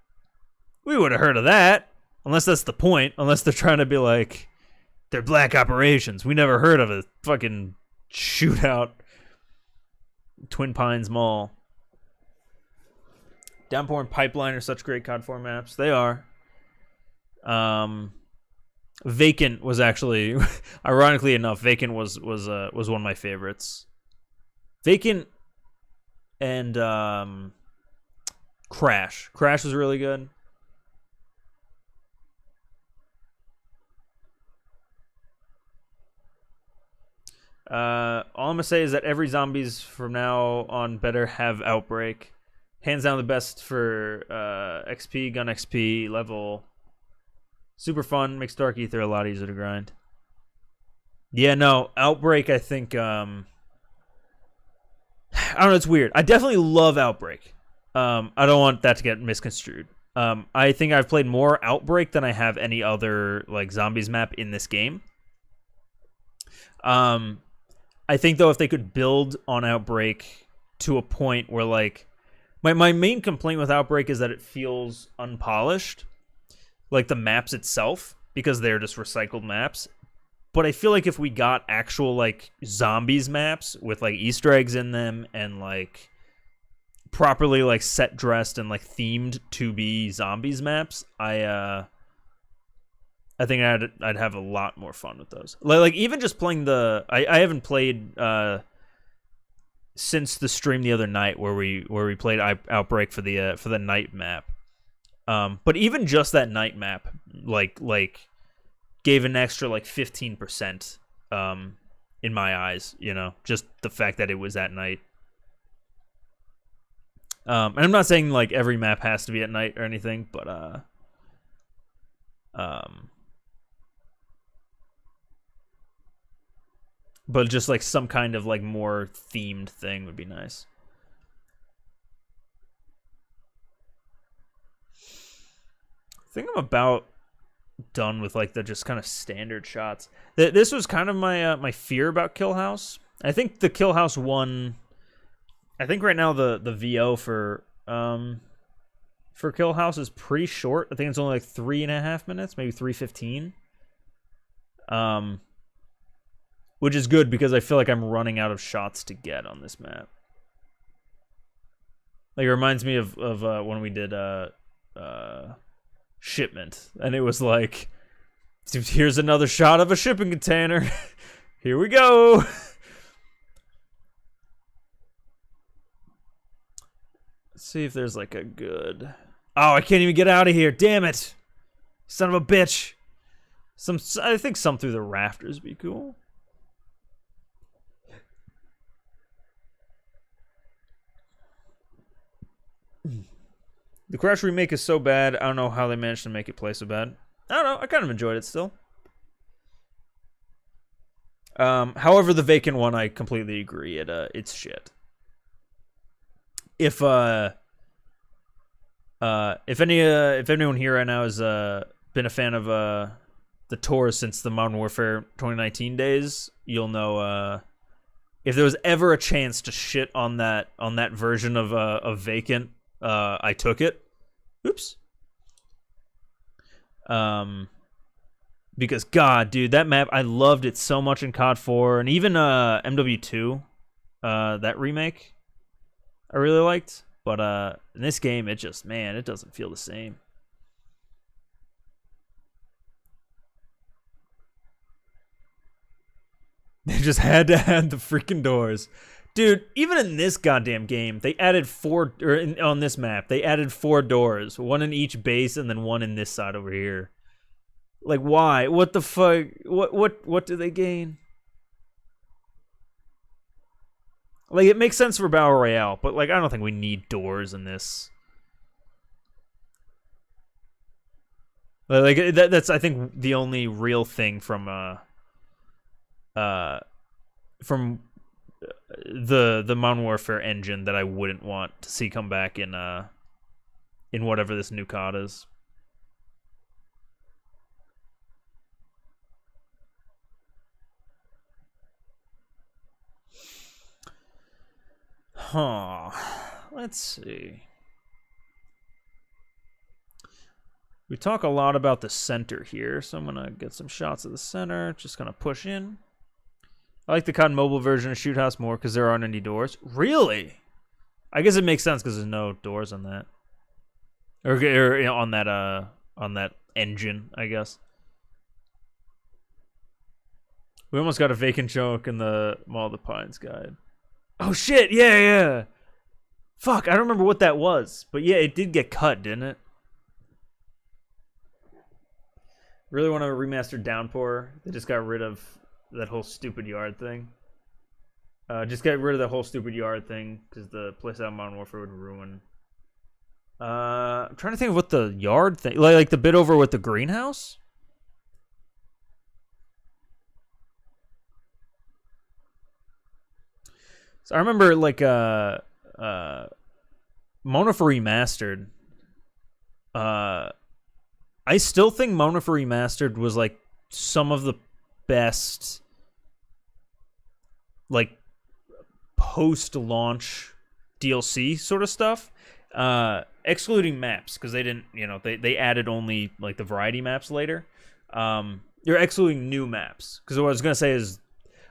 We would have heard of that. Unless that's the point. Unless they're trying to be like, they're black operations. We never heard of a fucking shootout. Twin Pines Mall. Downpour and Pipeline are such great COD 4 maps. They are. Vacant was actually, ironically enough, Vacant was one of my favorites. Vacant and Crash. Crash was really good. All I'm gonna say is that every zombies from now on better have Outbreak. Hands down the best for XP, gun XP level. Super fun, makes Dark Ether a lot easier to grind. Yeah, no, Outbreak, I think, I don't know, it's weird. I definitely love Outbreak. I don't want that to get misconstrued. I think I've played more Outbreak than I have any other, like, zombies map in this game. I think, though, if they could build on Outbreak to a point where, like, my main complaint with Outbreak is that it feels unpolished, like the maps itself, because they're just recycled maps. But I feel like if we got actual, like, zombies maps with, like, Easter eggs in them and, like, properly, like, set dressed and, like, themed to be zombies maps, I think I'd have a lot more fun with those. Like even just playing the I haven't played since the stream the other night where we played Outbreak for the night map. But even just that night map like gave an extra like 15% in my eyes, you know, just the fact that it was at night. And I'm not saying like every map has to be at night or anything, but just like some kind of like more themed thing would be nice. I think I'm about done with like the just kind of standard shots. This was kind of my my fear about Killhouse. I think the Killhouse one. I think right now the VO for Killhouse is pretty short. I think it's only like 3.5 minutes, maybe 3:15. Which is good because I feel like I'm running out of shots to get on this map. Like it reminds me of when we did Shipment, and it was like, here's another shot of a shipping container. Here we go. Let's see if there's like a good. Oh, I can't even get out of here. Damn it, son of a bitch. I think some through the rafters would be cool. The Crash remake is so bad, I don't know how they managed to make it play so bad. I don't know, I kind of enjoyed it still. However, the Vacant one, I completely agree. It's shit. If anyone here right now has been a fan of the tour since the Modern Warfare 2019 days, you'll know if there was ever a chance to shit on that version of Vacant, I took it. Oops. Because God, dude, that map, I loved it so much in COD 4 and even MW2, that remake, I really liked. But in this game, it just, man, it doesn't feel the same. They just had to add the freaking doors. Dude, even in this goddamn game, they added on this map, they added 4 doors. One in each base and then one in this side over here. Like, why? What the fuck? What do they gain? Like, it makes sense for Battle Royale, but, like, I don't think we need doors in this. Like, that's, I think, the only real thing from the Modern Warfare engine that I wouldn't want to see come back in whatever this new COD is. Huh. Let's see. We talk a lot about the center here, so I'm going to get some shots of the center. Just going to push in. I like the COD mobile version of Shoot House more because there aren't any doors. Really? I guess it makes sense because there's no doors on that. Or you know, on that engine, I guess. We almost got a Vacant joke in the Mall of the Pines guide. Oh shit, yeah. Fuck, I don't remember what that was. But yeah, it did get cut, didn't it? Really want to remaster Downpour. They just got rid of that whole stupid yard thing. Just get rid of the whole stupid yard thing because the place out of Modern Warfare would ruin. I'm trying to think of what the yard thing, like the bit over with the greenhouse. So I remember like Mona for Remastered. I still think Mona for Remastered was like some of the best like post-launch DLC sort of stuff. Excluding maps, because they didn't, they added only like the variety maps later. You're excluding new maps, because what I was gonna say is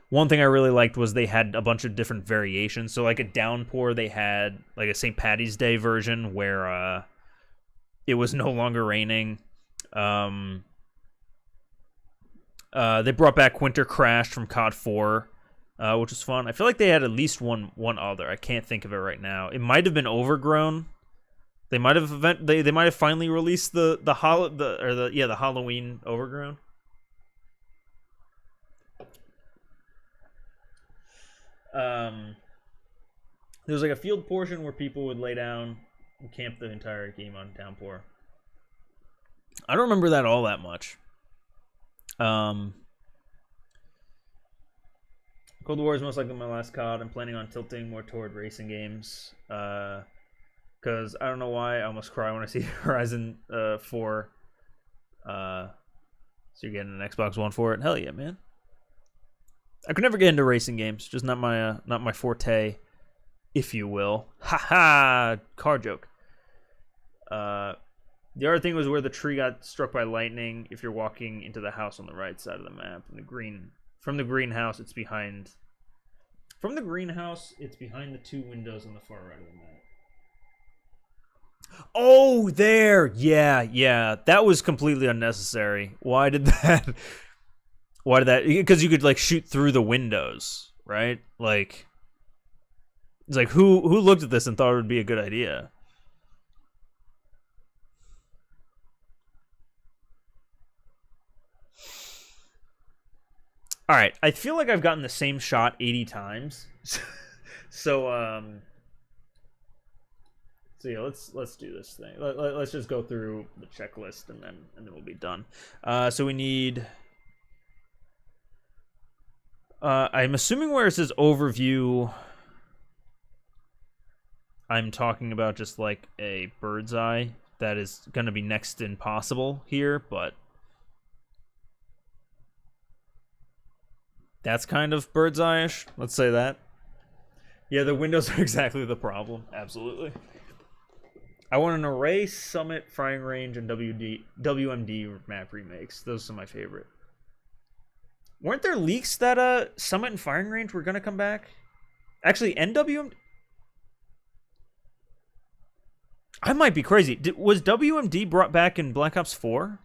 one thing I really liked was they had a bunch of different variations. So like a Downpour, they had like a St. Patty's Day version where it was no longer raining. They brought back Winter Crash from COD 4, which was fun. I feel like they had at least one other. I can't think of it right now. It might have been Overgrown. They might have they might have finally released the Halloween Overgrown. There was like a field portion where people would lay down and camp the entire game on Downpour. I don't remember that all that much. Cold War is most likely my last COD. I'm planning on tilting more toward racing games. Because I don't know why I almost cry when I see Horizon 4. So you're getting an Xbox One for it? Hell yeah, man. I could never get into racing games. Just not my forte, if you will. Ha ha! Car joke. The other thing was where the tree got struck by lightning. If you're walking into the house on the right side of the map, from the greenhouse, it's behind. From the greenhouse, it's behind the two windows on the far right of the map. Oh, there! Yeah. That was completely unnecessary. Why did that? Because you could like shoot through the windows, right? Like, it's like who looked at this and thought it would be a good idea? All right, I feel like I've gotten the same shot 80 times. So yeah, let's do this thing. Let's just go through the checklist and then we'll be done. So we need. I'm assuming where it says overview, I'm talking about just like a bird's eye that is going to be next to impossible here, but that's kind of bird's eye-ish. Let's say that. Yeah, the windows are exactly the problem. Absolutely. I want an Array, Summit, Firing Range, and WMD map remakes. Those are my favorite. Weren't there leaks that Summit and Firing Range were gonna come back? Actually, NWMD. I might be crazy. Was WMD brought back in Black Ops 4?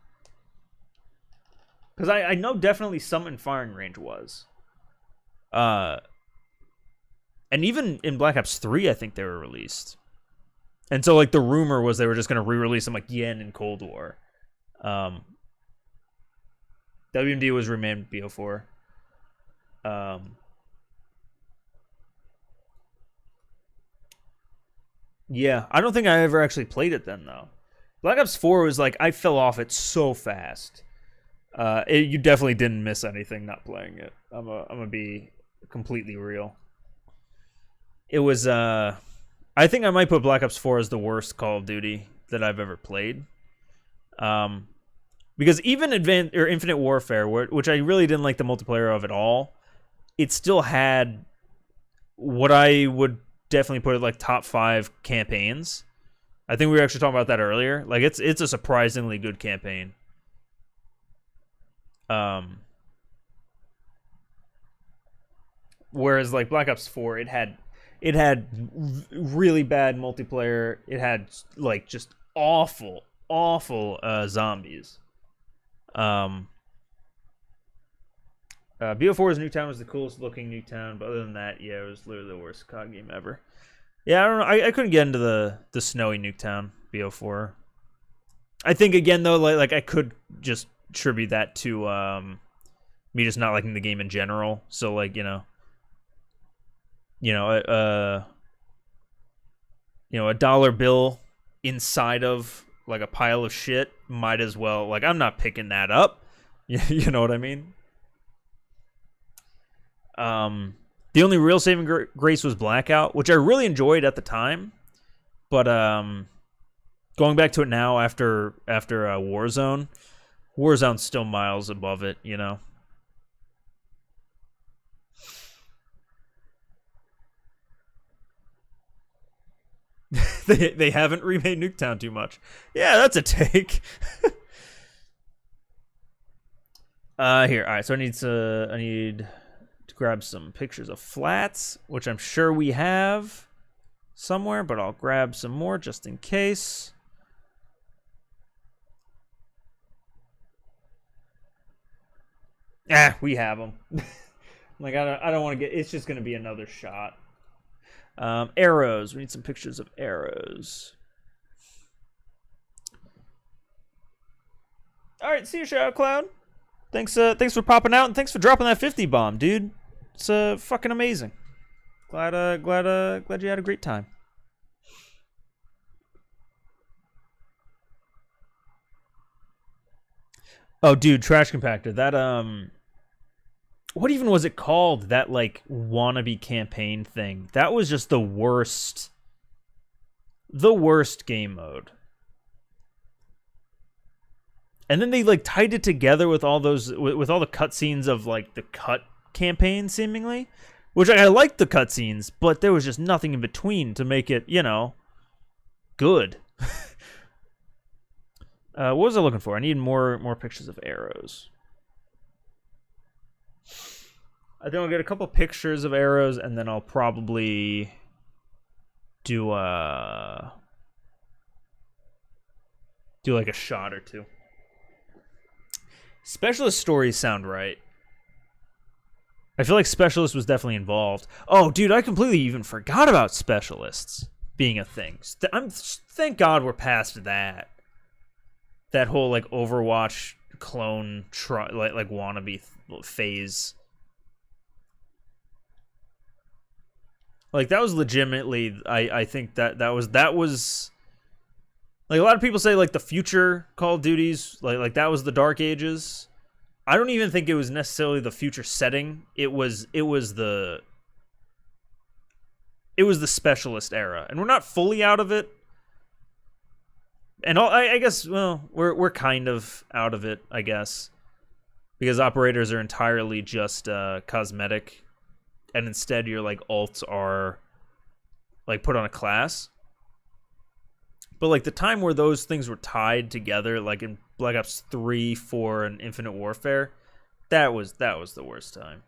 Because I know definitely Summit and Firing Range was. And even in Black Ops 3, I think they were released. And so, like, the rumor was they were just going to re-release them like Yen in Cold War. WMD was renamed BO4. Yeah, I don't think I ever actually played it then, though. Black Ops 4 was like, I fell off it so fast. You definitely didn't miss anything not playing it. I'm gonna be completely real. It was, I think I might put Black Ops 4 as the worst Call of Duty that I've ever played. Because even Infinite Warfare, which I really didn't like the multiplayer of at all, it still had what I would definitely put at like top 5 campaigns. I think we were actually talking about that earlier. Like it's a surprisingly good campaign. Whereas like Black Ops 4, it had really bad multiplayer. It had like just awful zombies. BO4's Nuketown was the coolest looking Nuketown, but other than that, yeah, it was literally the worst COD game ever. Yeah, I don't know. I couldn't get into the snowy Nuketown BO4. I think again though, like I could just attribute that to me just not liking the game in general. So like, you know, you know, a dollar bill inside of like a pile of shit, might as well, like, I'm not picking that up. You know what I mean? The only real saving grace was Blackout, which I really enjoyed at the time, but going back to it now after Warzone's still miles above it, you know. They haven't remade Nuketown too much. Yeah, that's a take. Here, all right. So I need to grab some pictures of flats, which I'm sure we have somewhere, but I'll grab some more just in case. We have them. Like, I don't want to get. It's just gonna be another shot. Arrows. We need some pictures of arrows. All right, see you, Shadow Cloud. Thanks for popping out, and thanks for dropping that 50 bomb, dude. It's fucking amazing. Glad you had a great time. Oh, dude, Trash Compactor. That what even was it called? That like wannabe campaign thing. That was just the worst game mode. And then they like tied it together with all those with all the cutscenes of like the cut campaign, seemingly, which I liked the cutscenes, but there was just nothing in between to make it, you know, good. What was I looking for? I need more pictures of arrows. I think I'll get a couple pictures of arrows, and then I'll probably do like a shot or two. Specialist stories sound right. I feel like Specialist was definitely involved. Oh, dude, I completely even forgot about Specialists being a thing. Thank God we're past that. That whole like Overwatch clone like wannabe phase. Like that was legitimately, I think that was like a lot of people say like the future Call of Duties, like that was the Dark Ages. I don't even think it was necessarily the future setting. It was the Specialist era, and we're not fully out of it. And I guess, well, we're kind of out of it, I guess, because operators are entirely just cosmetic, and instead your like alts are like put on a class. But like the time where those things were tied together, like in Black Ops 3, 4, and Infinite Warfare, that was the worst time.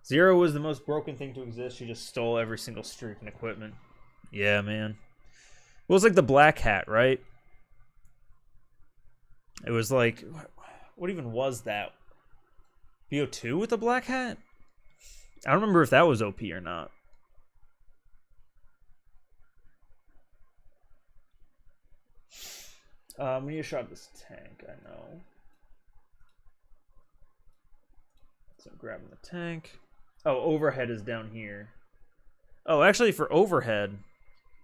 Zero was the most broken thing to exist. She just stole every single streak and equipment. Yeah, man. It was like the Black Hat, right? It was like, what even was that? BO2 with the Black Hat? I don't remember if that was OP or not. We need to shot this tank, I know. So I'm grabbing the tank. Oh, overhead is down here. Oh, actually, for overhead,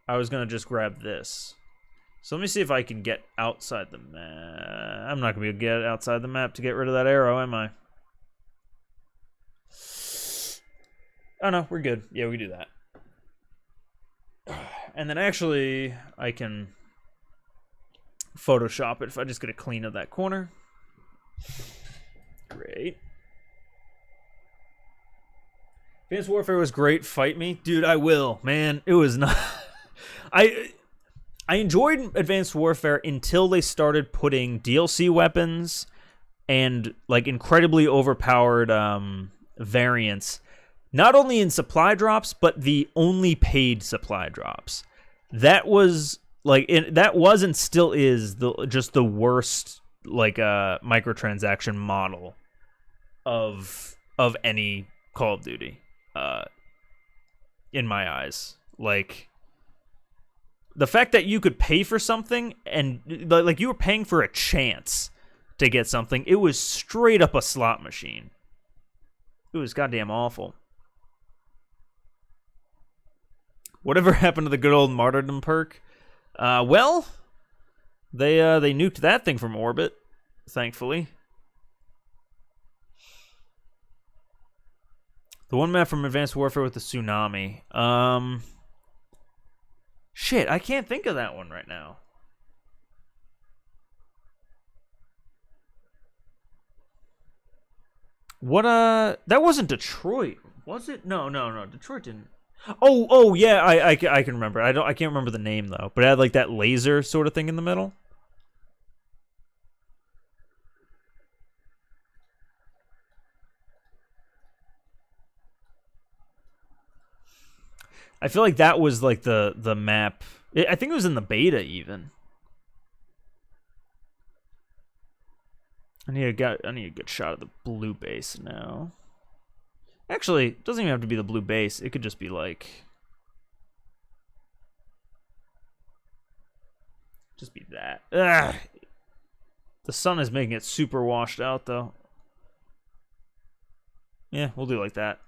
I was going to just grab this. So let me see if I can get outside the map. I'm not going to be able to get outside the map to get rid of that arrow, am I? Oh, no, we're good. Yeah, we can do that. And then actually, I can Photoshop it if I just get a clean of that corner. Great. Advanced Warfare was great. Fight me. Dude, I will. Man, it was not... I enjoyed Advanced Warfare until they started putting DLC weapons and like incredibly overpowered variants, not only in supply drops, but the only paid supply drops. That was like that was and still is just the worst like microtransaction model of any Call of Duty in my eyes. Like the fact that you could pay for something and like you were paying for a chance to get something, it was straight up a slot machine. It was goddamn awful. Whatever happened to the good old martyrdom perk? Well, they nuked that thing from orbit, thankfully. The one map from Advanced Warfare with the tsunami. Shit, I can't think of that one right now. What, that wasn't Detroit, was it? No, Detroit didn't. Oh, yeah, I can remember. I can't remember the name, though. But it had, like, that laser sort of thing in the middle. I feel like that was like the map. I think it was in the beta even. I need a good shot of the blue base now. Actually, it doesn't even have to be the blue base. It could just be like, just be that. Ugh. The sun is making it super washed out though. Yeah, we'll do it like that.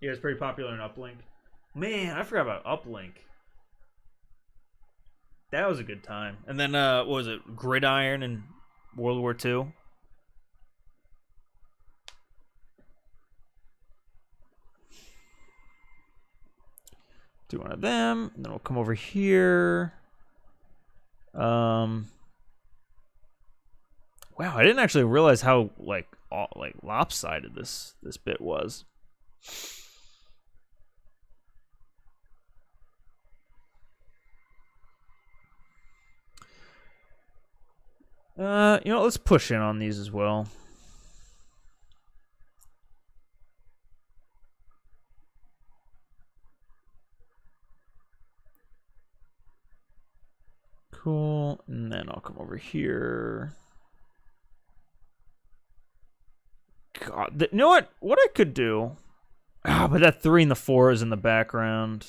Yeah, it's pretty popular in Uplink. Man, I forgot about Uplink. That was a good time. And then, what was it? Gridiron in World War II. Do one of them. And then we'll come over here. Wow, I didn't actually realize how, like lopsided this bit was. You know, let's push in on these as well. Cool, and then I'll come over here. God, you know what? What I could do? Ah, but that 3 and the 4 is in the background.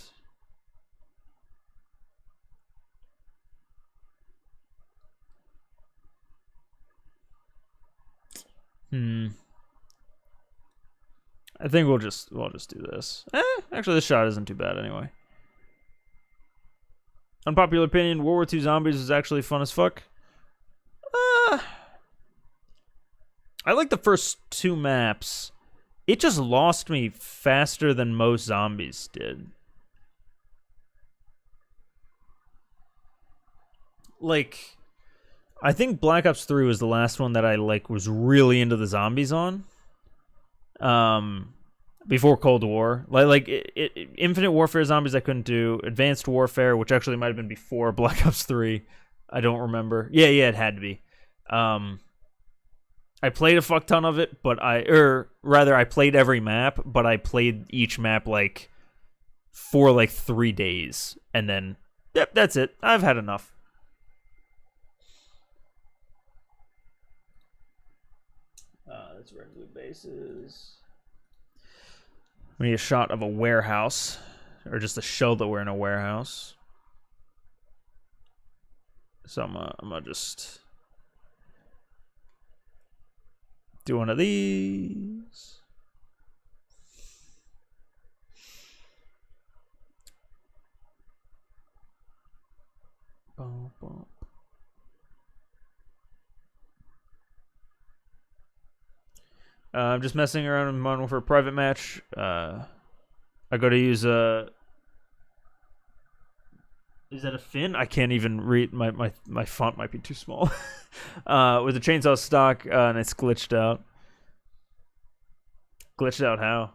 I think we'll just do this. Actually, this shot isn't too bad anyway. Unpopular opinion: World War II Zombies is actually fun as fuck. I like the first 2 maps. It just lost me faster than most zombies did. Like, I think Black Ops 3 was the last one that I was really into the zombies on. Before Cold War, Infinite Warfare zombies I couldn't do. Advanced Warfare, which actually might have been before Black Ops 3, I don't remember. Yeah, it had to be. I played a fuck ton of it, but I played every map, but I played each map for 3 days, and then yep, that's it. I've had enough. That's red blue bases. We need a shot of a warehouse, or just a shell that we're in a warehouse. So I'm gonna just do one of these. Bum, bum. I'm just messing around with Modern Warfare private match. I go to use a. Is that a fin? I can't even read. My font might be too small. With a chainsaw stock, and it's glitched out. Glitched out how?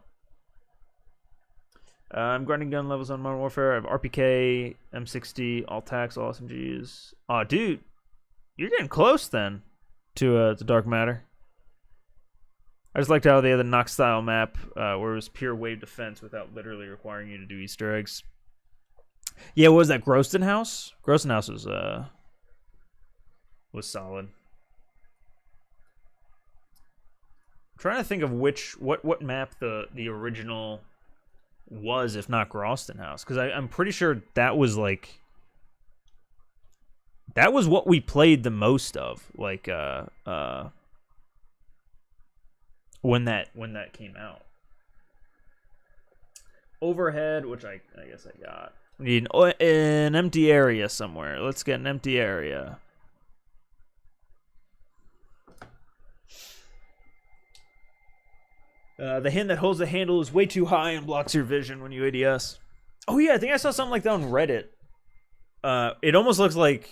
I'm grinding gun levels on Modern Warfare. I have RPK, M60, all tax, all SMGs. Aw, dude, you're getting close then to Dark Matter. I just liked how they had the Nox style map where it was pure wave defense without literally requiring you to do Easter eggs. Yeah, what was that? Groston House? Groston House was solid. I'm trying to think of what map the original was, if not Groston House, because I'm pretty sure that was that was what we played the most of, when that came out. Overhead, which I guess I got. We need an empty area somewhere. Let's get an empty area. The hand that holds the handle is way too high and blocks your vision when you ADS. Oh yeah, I think I saw something like that on Reddit. It almost looks like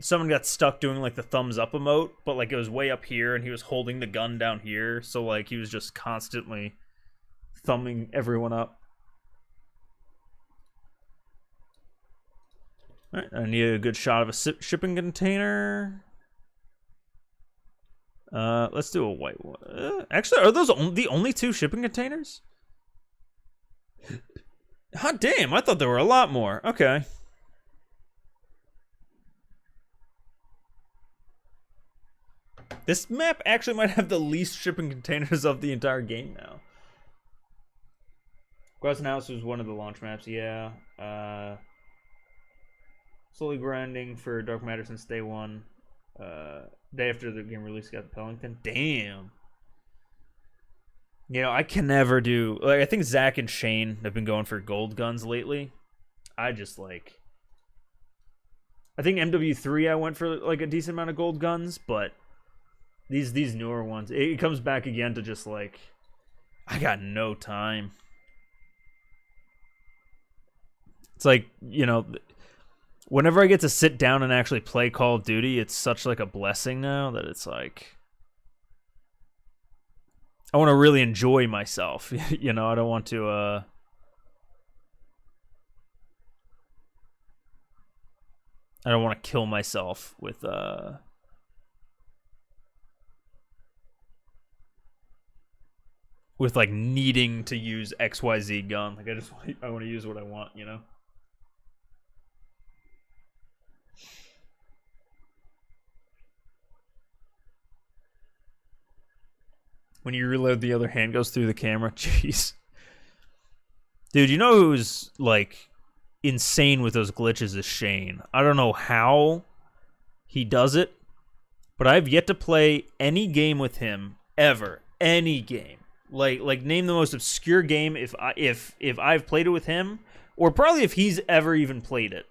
someone got stuck doing like the thumbs up emote, but like it was way up here and he was holding the gun down here, so like he was just constantly thumbing everyone up. All right, I need a good shot of a shipping container. Let's do a white one. Actually, are those the only 2 shipping containers? Hot damn, I thought there were a lot more. Okay. This map actually might have the least shipping containers of the entire game now. Grass House was one of the launch maps, yeah. Slowly grinding for Dark Matter since day 1. Day after the game release, got the Pellington. Damn. You know, I can never do... Like, I think Zach and Shane have been going for gold guns lately. I just, like... I think MW3 I went for, like, a decent amount of gold guns, but... These newer ones, it comes back again to just, like... I got no time. It's like, you know... Whenever I get to sit down and actually play Call of Duty, it's such like a blessing now that it's like I want to really enjoy myself. You know, I don't want to I don't want to kill myself with like needing to use XYZ gun. Like I want to use what I want, you know. When you reload, the other hand goes through the camera. Jeez. Dude, you know who's, like, insane with those glitches is Shane. I don't know how he does it, but I've yet to play any game with him, ever. Any game. Like name the most obscure game if I've played it with him, or probably if he's ever even played it.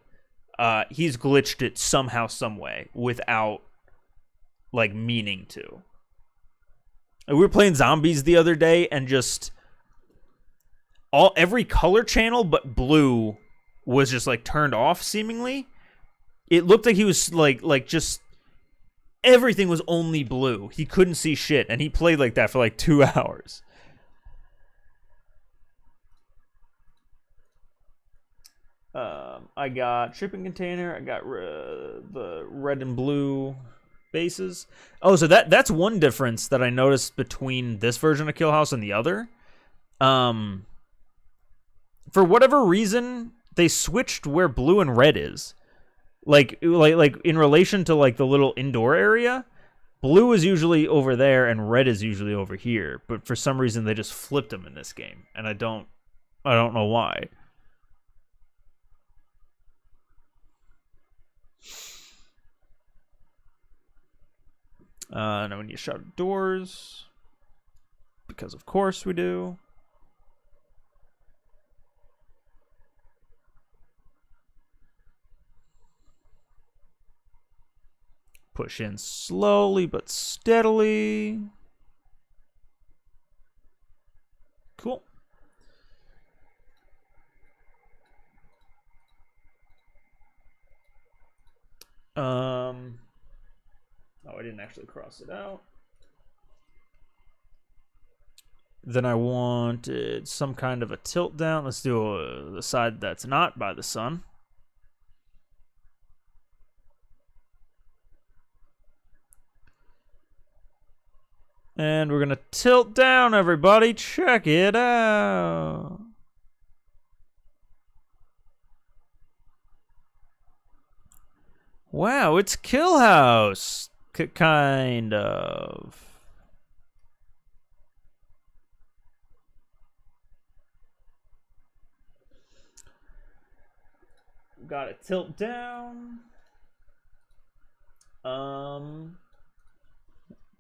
He's glitched it somehow, some way, without, like, meaning to. We were playing zombies the other day, and just every color channel but blue was just like turned off. Seemingly, it looked like he was like just everything was only blue. He couldn't see shit, and he played like that for like 2 hours. I got shipping container. I got the red and blue bases. Oh, so that's one difference that I noticed between this version of Killhouse and the other. For whatever reason, they switched where blue and red is. Like in relation to like the little indoor area, blue is usually over there and red is usually over here. But for some reason, they just flipped them in this game, and I don't know why. Now we need to shut doors. Because of course we do. Push in slowly but steadily. Cool. Oh, I didn't actually cross it out. Then I wanted some kind of a tilt down. Let's do the side that's not by the sun. And we're going to tilt down, everybody. Check it out. Wow, it's Killhouse. Kind of. Got to tilt down.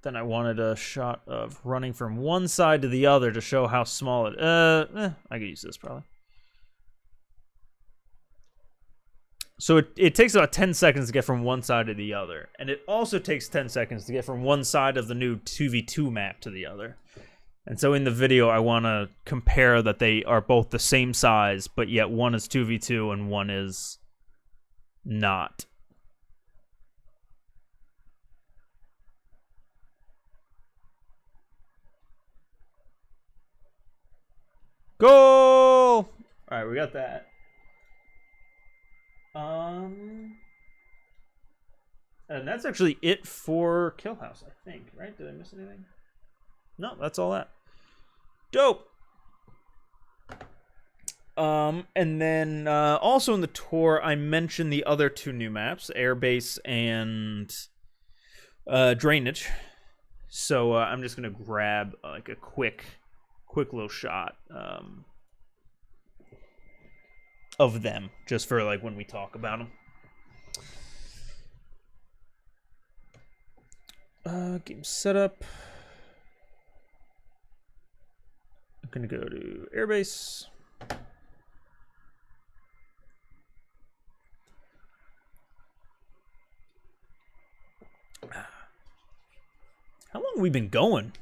then I wanted a shot of running from one side to the other to show how small it. I could use this probably. So it takes about 10 seconds to get from one side to the other. And it also takes 10 seconds to get from one side of the new 2v2 map to the other. And so in the video, I want to compare that they are both the same size, but yet one is 2v2 and one is not. Goal! All right, we got that. And that's actually it for Killhouse, I think, right? Did I miss anything? No, that's all that. Dope! And then also in the tour, I mentioned the other two new maps, Airbase and Drainage. So I'm just gonna grab like a quick little shot of them, just for like when we talk about them. Game setup. I'm gonna go to Airbase. How long have we been going?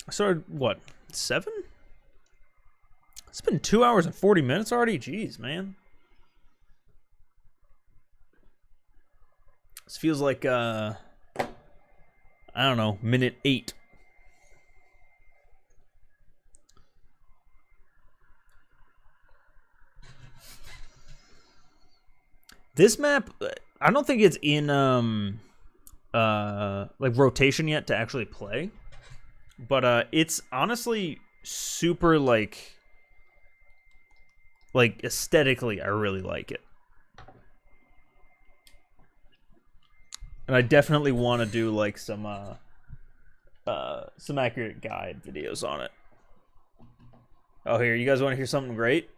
I started, what, 7? It's been 2 hours and 40 minutes already? Jeez, man. This feels like, I don't know, minute 8. This map, I don't think it's in, like rotation yet to actually play, but it's honestly super like aesthetically I really like it, and I definitely want to do like some accurate guide videos on it. Oh, here, you guys want to hear something great?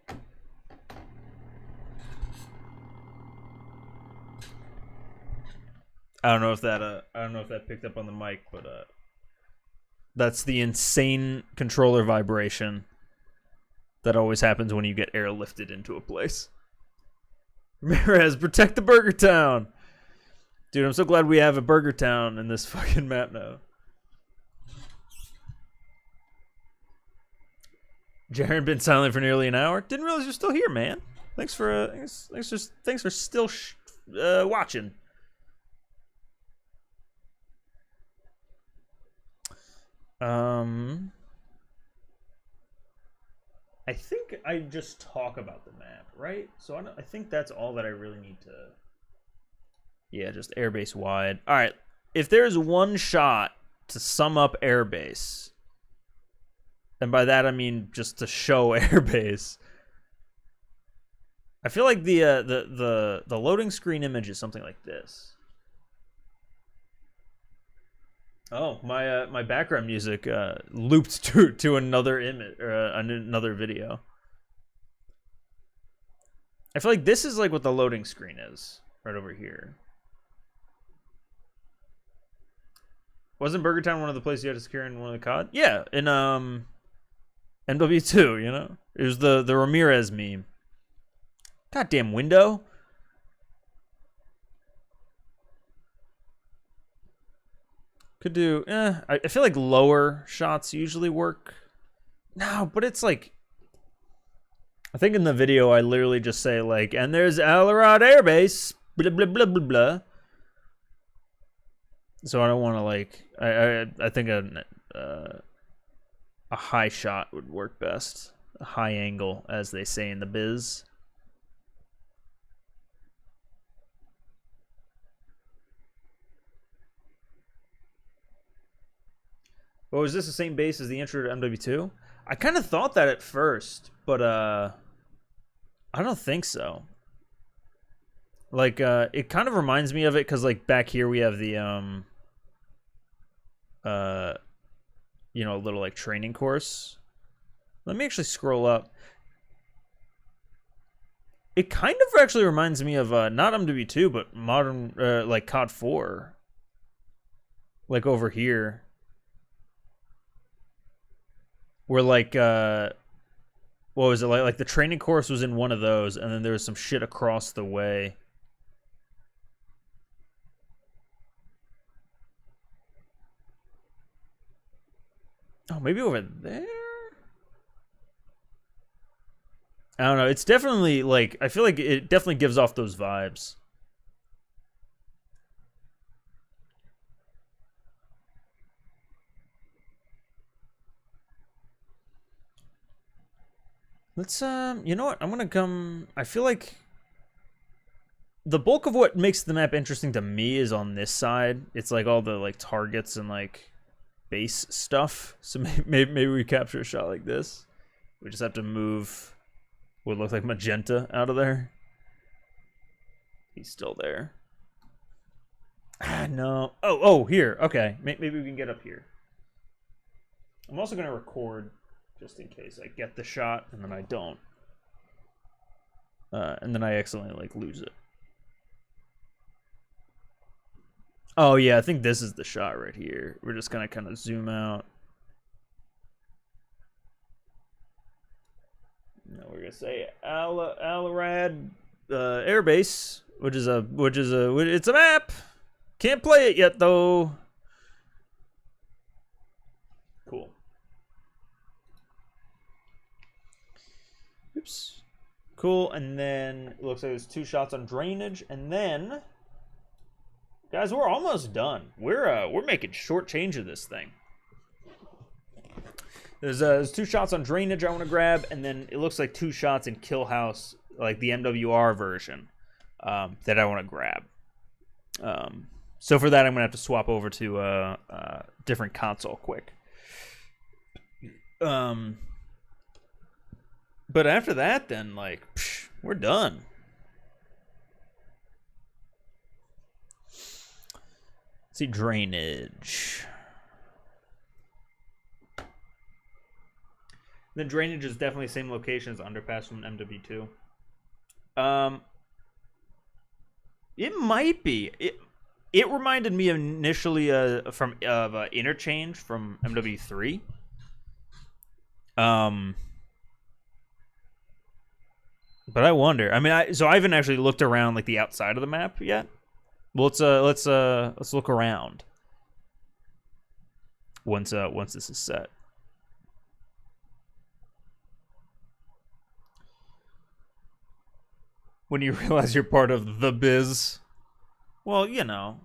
I don't know if that picked up on the mic, but that's the insane controller vibration that always happens when you get airlifted into a place. Ramirez, protect the Burger Town! Dude, I'm so glad we have a Burger Town in this fucking map now. Jaren been silent for nearly an hour. Didn't realize you're still here, man. Thanks for still watching. I think I just talk about the map, right? So I think that's all that I really need to. Yeah, just Airbase wide. All right, if there's one shot to sum up Airbase, and by that I mean just to show Airbase, I feel like the loading screen image is something like this. Oh, my background music looped to another image or another video. I feel like this is like what the loading screen is right over here. Wasn't Burger Town one of the places you had to secure in one of the COD? Yeah, in MW2, you know? It was the Ramirez meme. Goddamn window. Could do, I feel like lower shots usually work. No, but it's like, I think in the video I literally just say like, and there's Alarad Air Base, blah, blah, blah, blah, blah. So I don't want to like, I think a high shot would work best. A high angle, as they say in the biz. Oh, is this the same base as the intro to MW2? I kind of thought that at first, but I don't think so. Like, it kind of reminds me of it because, like, back here we have the, you know, a little, like, training course. Let me actually scroll up. It kind of actually reminds me of, not MW2, but modern, like, COD 4. Like, over here. where like what was it like? Like the training course was in one of those, and then there was some shit across the way. Oh, maybe over there? I don't know. It's definitely like, I feel like it definitely gives off those vibes. Let's you know what? I'm gonna come. I feel like the bulk of what makes the map interesting to me is on this side. It's like all the like targets and like base stuff. So maybe we capture a shot like this. We just have to move what looks like magenta out of there. He's still there. Ah, no. Oh, here. Okay, maybe we can get up here. I'm also gonna record just in case I get the shot and then I don't. And then I accidentally like lose it. Oh yeah, I think this is the shot right here. We're just gonna kind of zoom out. No, we're gonna say Alarad Air Base, it's a map. Can't play it yet though. Cool. Oops. Cool, and then it looks like there's 2 shots on drainage, and then guys, we're almost done. We're making short change of this thing. There's 2 shots on drainage I want to grab, and then it looks like 2 shots in Killhouse, like the MWR version, that I want to grab. So for that, I'm gonna have to swap over to a different console quick. But after that, then like we're done. Let's see drainage. The drainage is definitely the same location as underpass from MW2. It might be. It reminded me initially of interchange from MW3. But I wonder. I mean, I haven't actually looked around like the outside of the map yet. Well, let's look around once this is set. When you realize you're part of the biz, well, you know.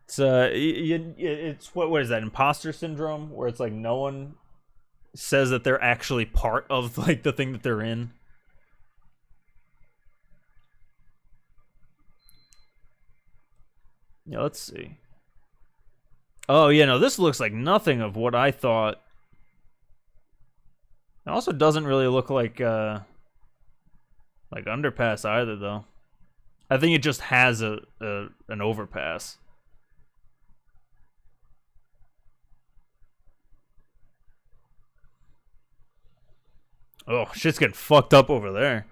It's what is that, imposter syndrome, where it's like no one says that they're actually part of like the thing that they're in. Yeah, let's see. Oh yeah, no, this looks like nothing of what I thought. It also doesn't really look like underpass either, though. I think it just has an overpass. Oh, shit's getting fucked up over there.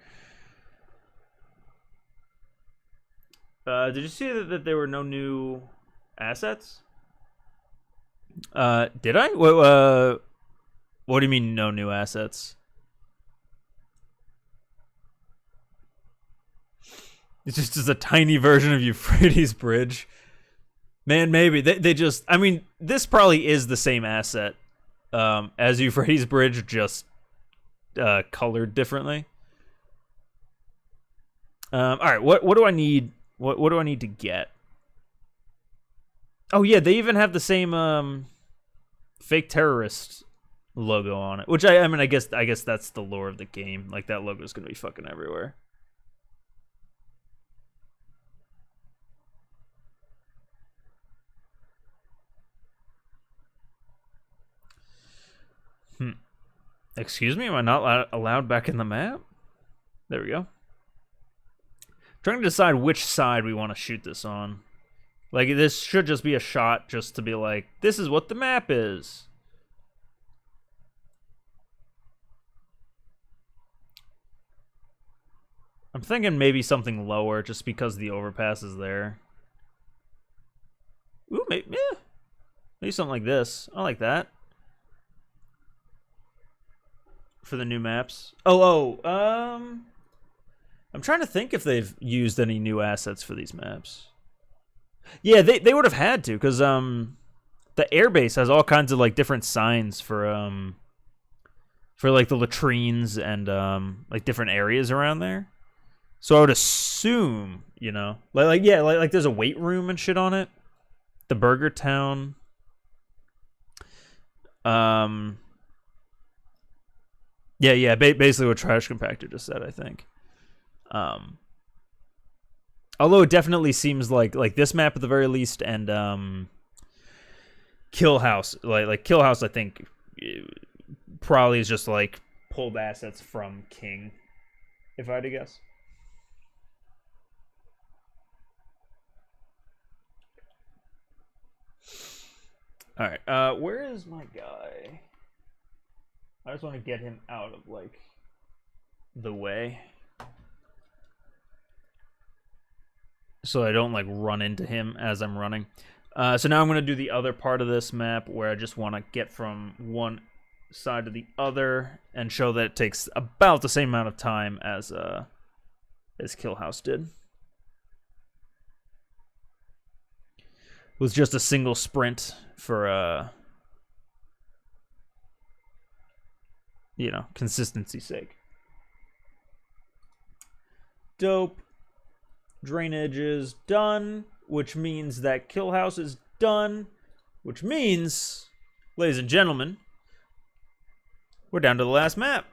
Did you see that there were no new assets? Did I? What do you mean no new assets? It's just a tiny version of Euphrates Bridge. Man, maybe. They just... I mean, this probably is the same asset as Euphrates Bridge, just colored differently. Alright, what do I need? What do I need to get? Oh, yeah, they even have the same fake terrorist logo on it. Which, I mean, I guess that's the lore of the game. Like, that logo is going to be fucking everywhere. Excuse me? Am I not allowed back in the map? There we go. Trying to decide which side we want to shoot this on. Like, this should just be a shot just to be like, this is what the map is. I'm thinking maybe something lower just because the overpass is there. Ooh, maybe, yeah, Maybe something like this. I like that. For the new maps. I'm trying to think if they've used any new assets for these maps. Yeah, they would have had to, because the airbase has all kinds of like different signs for like the latrines and like different areas around there. So I would assume, you know, like there's a weight room and shit on it. The Burger Town. Yeah, basically what Trash Compactor just said, I think. Although it definitely seems like this map at the very least, and Killhouse, like Killhouse, I think probably is just like pulled assets from King, if I had to guess. All right, where is my guy? I just want to get him out of like the way, so I don't like run into him as I'm running. So now I'm going to do the other part of this map where I just want to get from one side to the other and show that it takes about the same amount of time as Killhouse did. With just a single sprint for you know, consistency's sake. Dope. Drainage is done, which means that Killhouse is done, which means, ladies and gentlemen, we're down to the last map,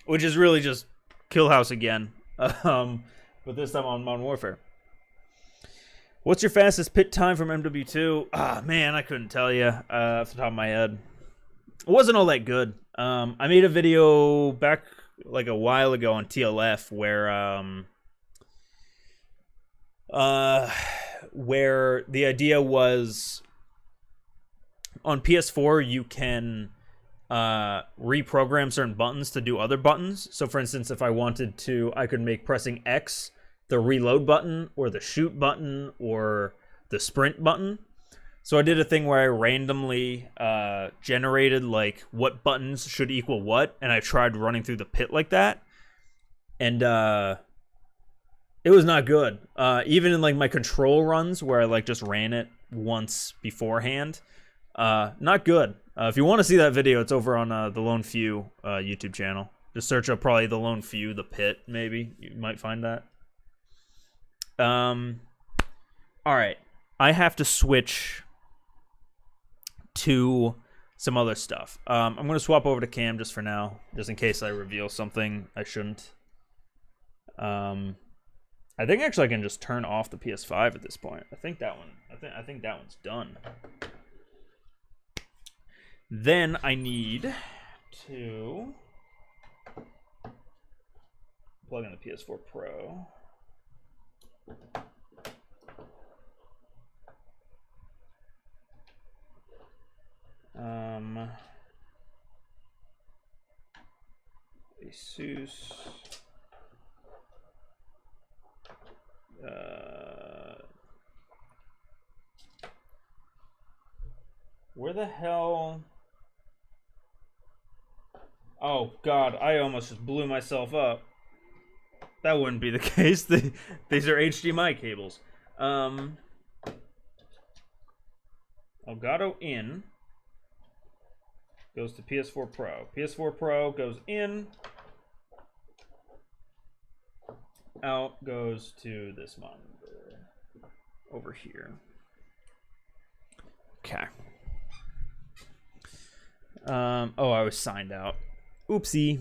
which is really just Killhouse again, but this time on Modern Warfare. What's your fastest pit time from MW2? Ah, man, I couldn't tell you off the top of my head. It wasn't all that good. I made a video back like a while ago on TLF where the idea was on PS4 you can reprogram certain buttons to do other buttons. So for instance, if I wanted to, I could make pressing X the reload button or the shoot button or the sprint button. So I did a thing where I randomly generated like what buttons should equal what, and I tried running through the pit like that, and it was not good. Even in like my control runs where I like just ran it once beforehand, not good. If you want to see that video, it's over on the Lone Few YouTube channel. Just search up probably the Lone Few, the pit, maybe you might find that. All right, I have to switch to some other stuff. I'm going to swap over to Cam just for now, just in case I reveal something I shouldn't. I think actually I can just turn off the PS5 at this point. I think that one. I think that one's done. Then I need to plug in the PS4 Pro. Asus. Where the hell? Oh God, I almost just blew myself up. That wouldn't be the case. These are HDMI cables. Elgato in goes to PS4 Pro. PS4 Pro goes in. Out goes to this monitor over here. Okay. Oh, I was signed out. Oopsie.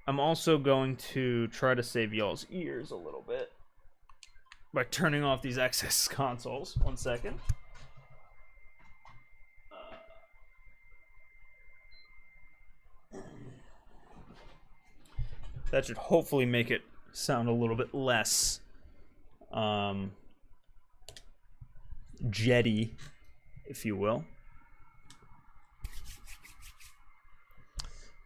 I'm also going to try to save y'all's ears a little bit by turning off these access consoles. 1 second. That should hopefully make it sound a little bit less jetty, if you will.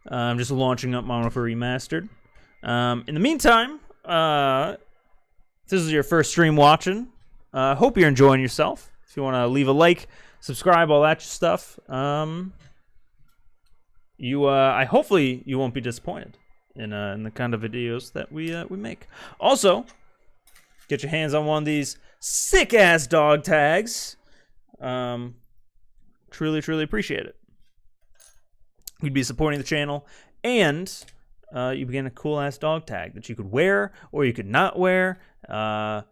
I'm just launching up Modern Warfare Remastered. In the meantime, if this is your first stream watching, hope you're enjoying yourself. If you want to leave a like, subscribe, all that stuff, hopefully you won't be disappointed in the kind of videos that we make. Also, get your hands on one of these sick ass dog tags. Truly appreciate it. You'd be supporting the channel, and you begin a cool ass dog tag that you could wear or you could not wear, and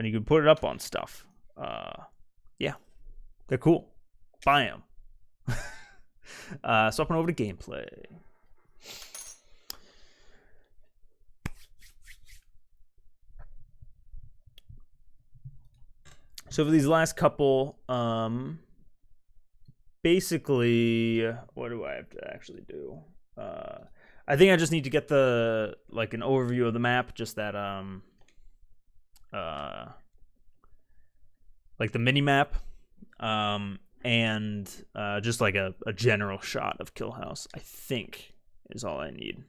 you could put it up on stuff. Yeah, they're cool. Buy them. Swapping over to gameplay. So for these last couple, basically, what do I have to actually do? I think I just need to get an overview of the map, just that like the mini map, and just like a general shot of Killhouse, I think is all I need.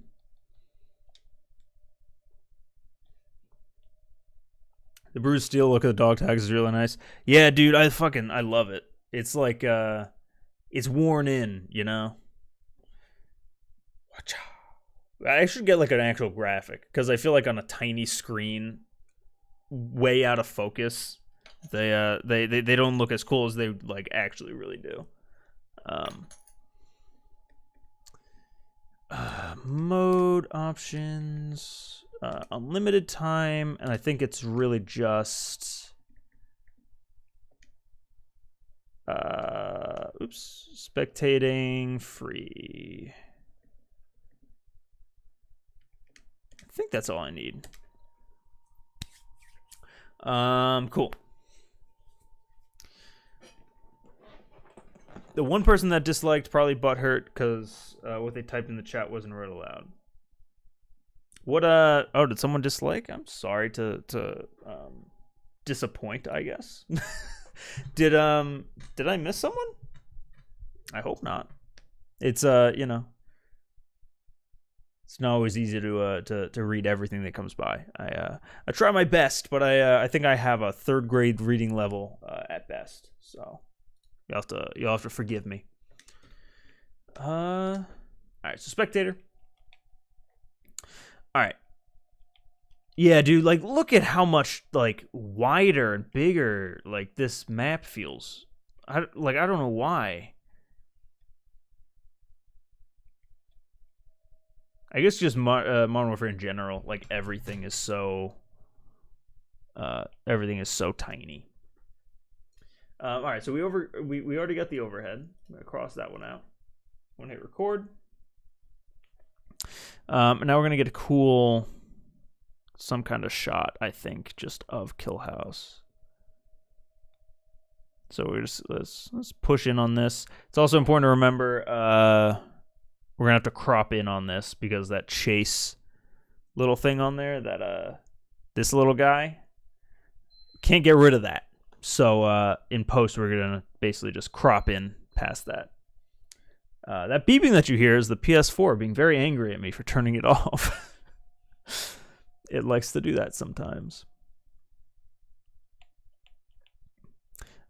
The bruised steel look of the dog tags is really nice. Yeah, dude, I love it. It's like it's worn in, you know. I should get like an actual graphic, because I feel like on a tiny screen, way out of focus, they don't look as cool as they like actually really do. Mode options. Unlimited time, and I think it's really just spectating free. I think that's all I need. Cool. The one person that disliked probably butthurt because what they typed in the chat wasn't read aloud. What oh, did someone dislike? I'm sorry to disappoint, I guess. Did I miss someone? I hope not. It's you know, it's not always easy to read everything that comes by. I try my best, but I think I have a 3rd grade reading level at best. So you'll have to forgive me. All right, so spectator. All right. Yeah, dude, like look at how much like wider and bigger like this map feels. I don't know why. I guess just Modern Warfare in general, like everything is so tiny. All right, so we already got the overhead. I'm gonna cross that one out. I'm gonna hit record. And now we're gonna get a cool, some kind of shot, I think, just of Killhouse. So let's push in on this. It's also important to remember we're gonna have to crop in on this, because that chase little thing on there, that this little guy, can't get rid of that. So in post we're gonna basically just crop in past that. That beeping that you hear is the PS4 being very angry at me for turning it off. It likes to do that sometimes.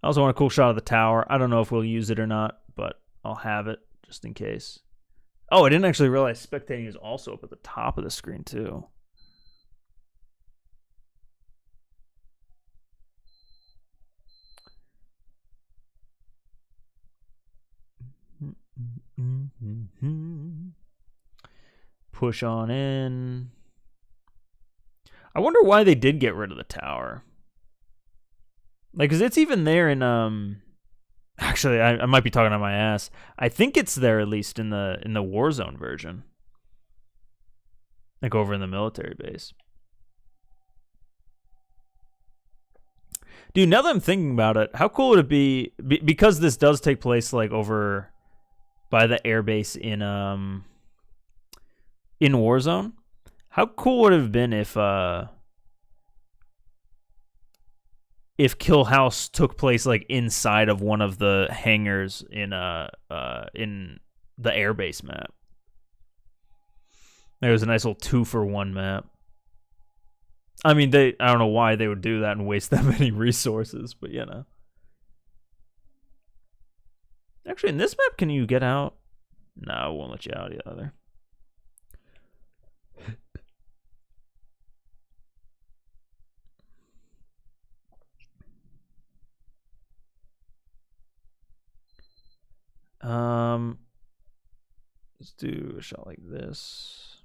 I also want a cool shot of the tower. I don't know if we'll use it or not, but I'll have it just in case. Oh, I didn't actually realize spectating is also up at the top of the screen too. Push on in. I wonder why they did get rid of the tower. Like, cause it's even there in actually I might be talking on my ass. I think it's there at least in the Warzone version. Like over in the military base. Dude, now that I'm thinking about it, how cool would it be, because this does take place like over by the airbase in Warzone? How cool would it have been if Killhouse took place like inside of one of the hangars in the airbase map. There was a nice little 2-for-1 map. I mean, I don't know why they would do that and waste that many resources, but you know. Actually, in this map, can you get out? No, it won't let you out either. Let's do a shot like this.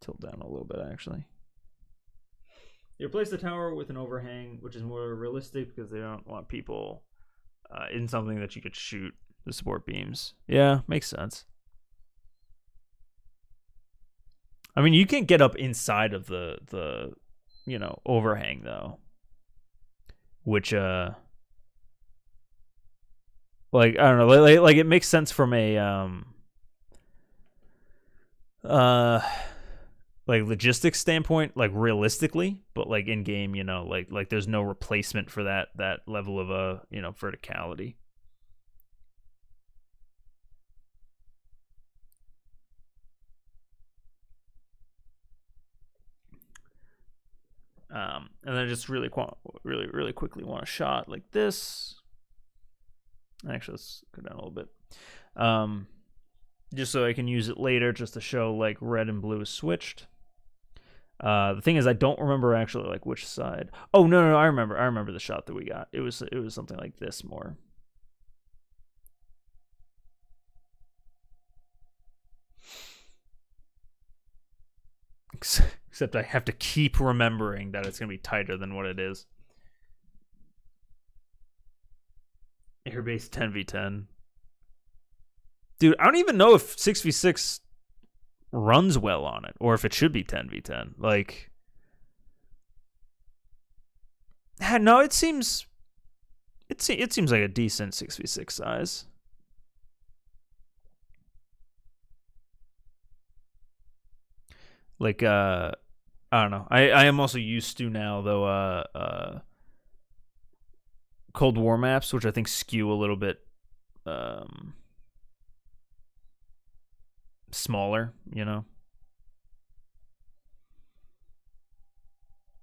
Tilt down a little bit, actually. You replace the tower with an overhang, which is more realistic because they don't want people in something that you could shoot the support beams. Yeah, makes sense. I mean, you can get up inside of the you know, overhang though, which like, I don't know, like it makes sense from a like logistics standpoint, like realistically, but like in game, you know, like there's no replacement for that level of you know, verticality. And then I just really quickly want a shot like this. Actually, let's go down a little bit. Just so I can use it later, just to show like red and blue is switched. The thing is, I don't remember actually like which side. Oh no, I remember the shot that we got. It was something like this more. Except I have to keep remembering that it's gonna be tighter than what it is. Airbase 10v10. Dude, I don't even know if 6v6 runs well on it, or if it should be 10v10. Like, no, it seems like a decent 6v6 size. Like, I don't know. I am also used to now though Cold War maps, which I think skew a little bit smaller, you know.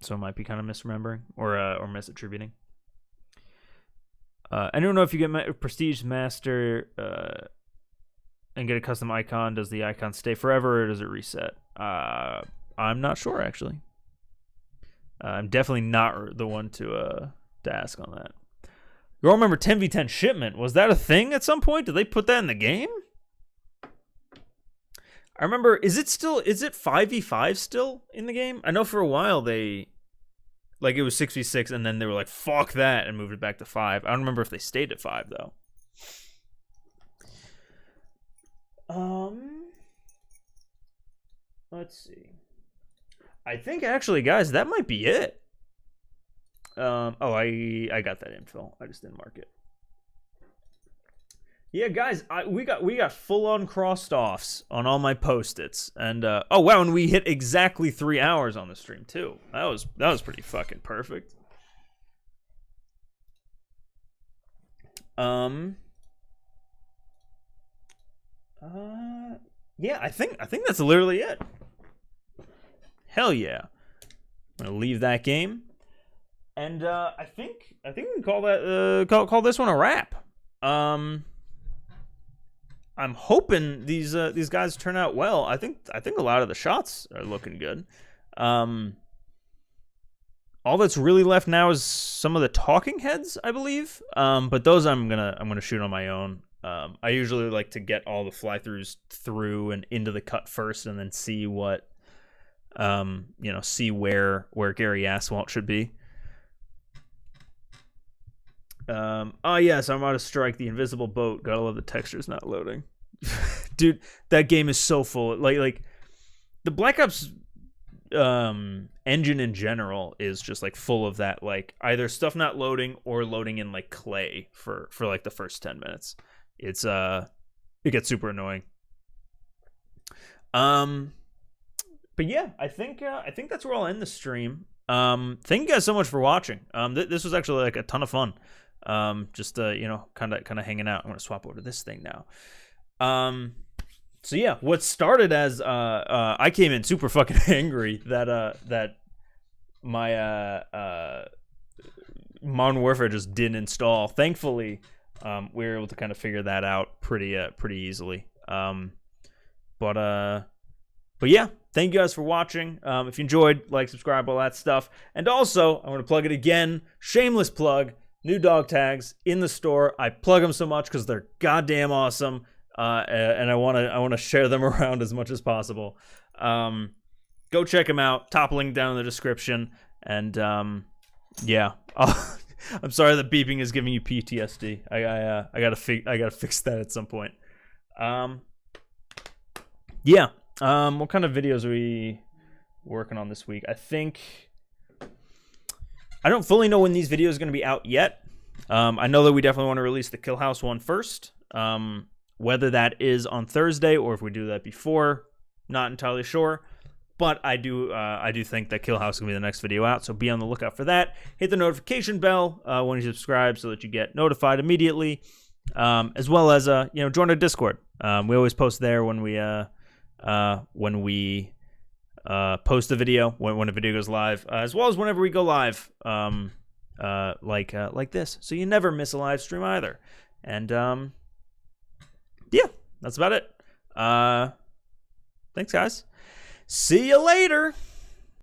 So I might be kind of misremembering or misattributing. I don't know if you get Prestige Master and get a custom icon. Does the icon stay forever or does it reset? I'm not sure actually. I'm definitely not the one to ask on that. You all remember 10v10 shipment? Was that a thing at some point? Did they put that in the game? I remember, is it 5v5 still in the game? I know for a while they, like, it was 6v6 and then they were like, fuck that, and moved it back to 5. I don't remember if they stayed at 5 though. Let's see. I think actually, guys, that might be it. I got that info. I just didn't mark it. Yeah, guys, we got full-on crossed offs on all my post-its, and oh wow, and we hit exactly 3 hours on the stream too. That was pretty fucking perfect. Yeah, I think that's literally it. Hell yeah. I'm gonna leave that game. And I think we can call that call this one a wrap. I'm hoping these guys turn out well. I think a lot of the shots are looking good. All that's really left now is some of the talking heads, I believe. But those I'm gonna shoot on my own. I usually like to get all the fly-throughs through and into the cut first, and then see what see where Gary Aswalt should be. Oh yes, I'm out of Strike. The invisible boat. Gotta love the textures not loading. Dude, that game is so full. Like the Black Ops engine in general is just like full of that, like either stuff not loading or loading in like clay for like the first 10 minutes. It's it gets super annoying. But yeah, I think that's where I'll end the stream. Thank you guys so much for watching. This was actually like a ton of fun. Just you know, kind of hanging out. I'm gonna swap over to this thing now. So yeah, what started as I came in super fucking angry that my Modern Warfare just didn't install. Thankfully, we were able to kind of figure that out pretty easily. But yeah, thank you guys for watching. If you enjoyed, like, subscribe, all that stuff. And also, I'm gonna plug it again. Shameless plug. New dog tags in the store. I plug them so much because they're goddamn awesome. And I want to share them around as much as possible. Go check them out. Top link down in the description. And yeah, I'm sorry that beeping is giving you PTSD. I gotta fix that at some point. Yeah. What kind of videos are we working on this week? I don't fully know when these videos are going to be out yet. I know that we definitely want to release the Killhouse one first. Whether that is on Thursday or if we do that before, not entirely sure. But I do think that Killhouse is going to be the next video out, so be on the lookout for that. Hit the notification bell when you subscribe so that you get notified immediately, as well as you know, join our Discord. We always post there when we post a video, when a video goes live, as well as whenever we go live, like this, so you never miss a live stream either. And yeah, that's about it. Thanks, guys. See you later.